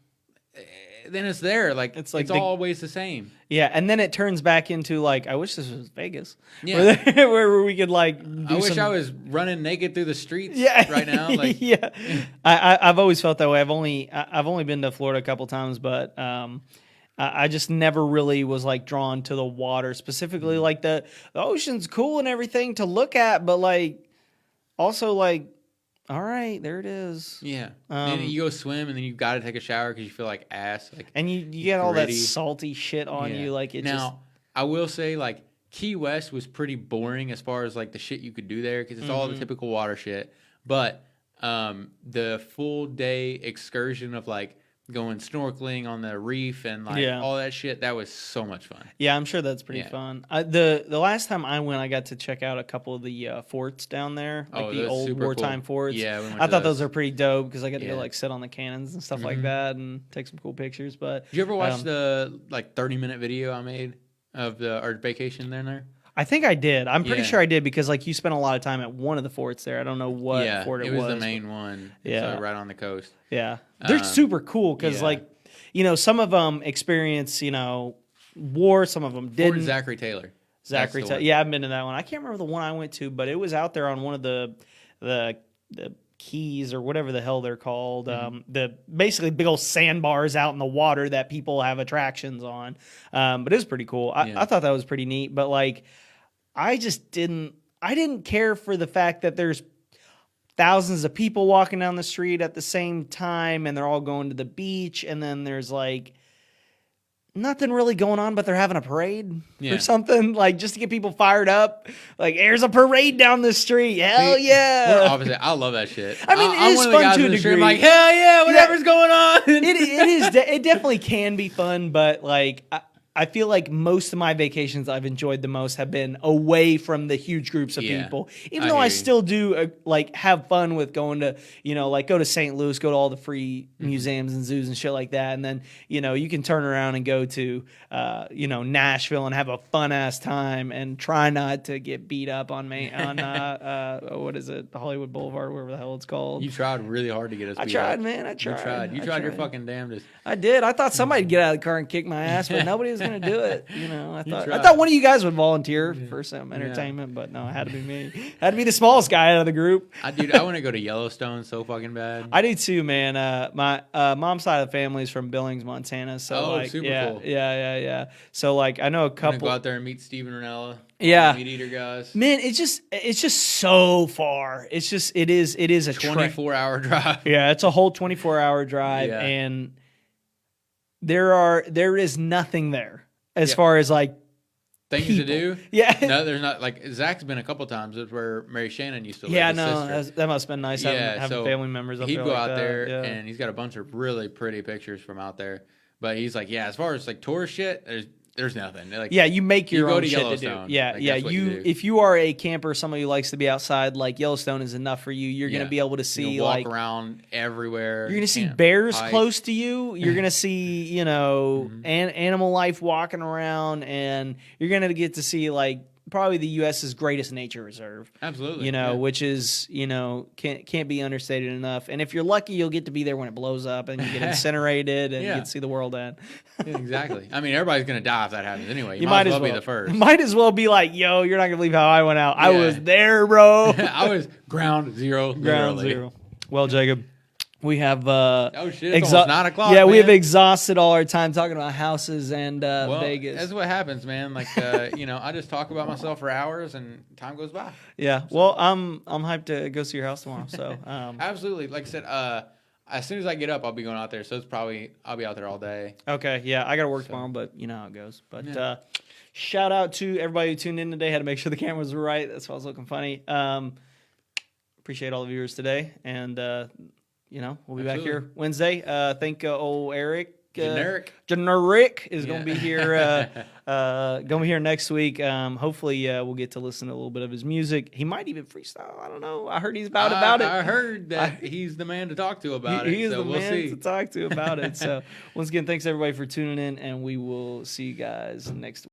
it's there. Like, it's always the same. Yeah, and then it turns back into, like, I wish this was Vegas. Yeah. Where we could, like, I wish I was running naked through the streets right now. Like, yeah. I've always felt that way. I've only been to Florida a couple times, but I just never really was, like, drawn to the water. Specifically, like, the ocean's cool and everything to look at, but, like, also, like, all right, there it is. Yeah. And you go swim, and then you got to take a shower because you feel like ass. Like, and you get all that salty shit on you. Like, I will say, like, Key West was pretty boring as far as, like, the shit you could do there, because it's all the typical water shit. But the full day excursion of, like, going snorkeling on the reef and, like, all that shit, that was so much fun. Yeah, I'm sure that's pretty fun. The last time I went, I got to check out a couple of the forts down there, like the old wartime forts. Yeah, I thought those are pretty dope, because I got to go, like, sit on the cannons and stuff like that and take some cool pictures. But did you ever watch the, like, 30-minute video I made of our vacation there? I think I did. I'm pretty sure I did, because, like, you spent a lot of time at one of the forts there. I don't know what fort it was. It was the main one. Yeah. So right on the coast. Yeah. They're super cool, because, like, some of them experience, war. Some of them didn't. Fort Zachary Taylor. Zachary Taylor. Yeah, I've been to that one. I can't remember the one I went to, but it was out there on one of the keys or whatever the hell they're called. The basically big old sandbars out in the water that people have attractions on. But it was pretty cool. I thought that was pretty neat. But, like, I didn't care for the fact that there's thousands of people walking down the street at the same time, and they're all going to the beach, and then there's, like, nothing really going on, but they're having a parade or something, like, just to get people fired up. Like, there's a parade down the street. Hell yeah. We're opposite. I love that shit. I mean, it is fun to a degree. I'm like, hell yeah, whatever's going on. It definitely can be fun, but, like, I feel like most of my vacations I've enjoyed the most have been away from the huge groups of people. Even though I still do like have fun with going to, like, go to St. Louis, go to all the free museums and zoos and shit like that. And then, you can turn around and go to, Nashville and have a fun ass time and try not to get beat up on what is it? Hollywood Boulevard, wherever the hell it's called. You tried really hard to get us beat up. I tried, man. I tried. You tried your fucking damnedest. I did. I thought somebody'd get out of the car and kick my ass, but nobody was going to do it. I thought one of you guys would volunteer for some entertainment, but no, it had to be me. It had to be the smallest guy out of the group. I want to go to Yellowstone so fucking bad. I do too, man. My mom's side of the family is from Billings, Montana. So super cool. Yeah. So, like, I know a couple. Go out there and meet Steven Ranella. Yeah, Meat Eater guys. Man, it's just so far. It is a 24-hour drive. Yeah, it's a whole 24-hour drive, and there is nothing there as far as, like, things to do. Yeah. No, there's not. Like Zach's been a couple times. It's where Mary Shannon used to live. Yeah, no, that must have been nice having so family members up he'd there. He'd go like out that. there, yeah. and he's got a bunch of really pretty pictures from out there. But he's like, yeah, as far as like tourist shit, there's nothing. Like, yeah, you make your own shit to do. Yeah, like, yeah. You if you are a camper, somebody who likes to be outside, like Yellowstone is enough for you. You're gonna be able to see walk around everywhere. You're gonna see bears close to you. You're gonna see animal life walking around, and you're gonna get to see like probably the U.S.'s greatest nature reserve. Absolutely. Which is can't be understated enough. And if you're lucky, you'll get to be there when it blows up and you get incinerated and you get to see the world end. Yeah, exactly. I mean, everybody's gonna die if that happens anyway. You might as well be the first. Might as well be like, yo, you're not gonna believe how I went out. I was there, bro. I was ground zero. Ground zero. Well, Jacob, we have oh shit! It's almost 9 o'clock. Yeah, man. we have exhausted all our time talking about houses and Vegas. That's what happens, man. Like I just talk about myself for hours and time goes by. Yeah. Well, I'm hyped to go see your house tomorrow. So absolutely. Like I said, as soon as I get up, I'll be going out there. So it's probably I'll be out there all day. Okay. Yeah, I got to work tomorrow, but you know how it goes. But shout out to everybody who tuned in today. Had to make sure the cameras were right. That's why I was looking funny. Appreciate all the viewers today, and we'll be back here Wednesday. Thank old Eric. Generic is going to be here. Going to be here next week. Hopefully, we'll get to listen to a little bit of his music. He might even freestyle. I don't know. I heard he's about it. I heard that he's the man to talk to about it. He is so the man to talk to about it. So once again, thanks everybody for tuning in, and we will see you guys next week.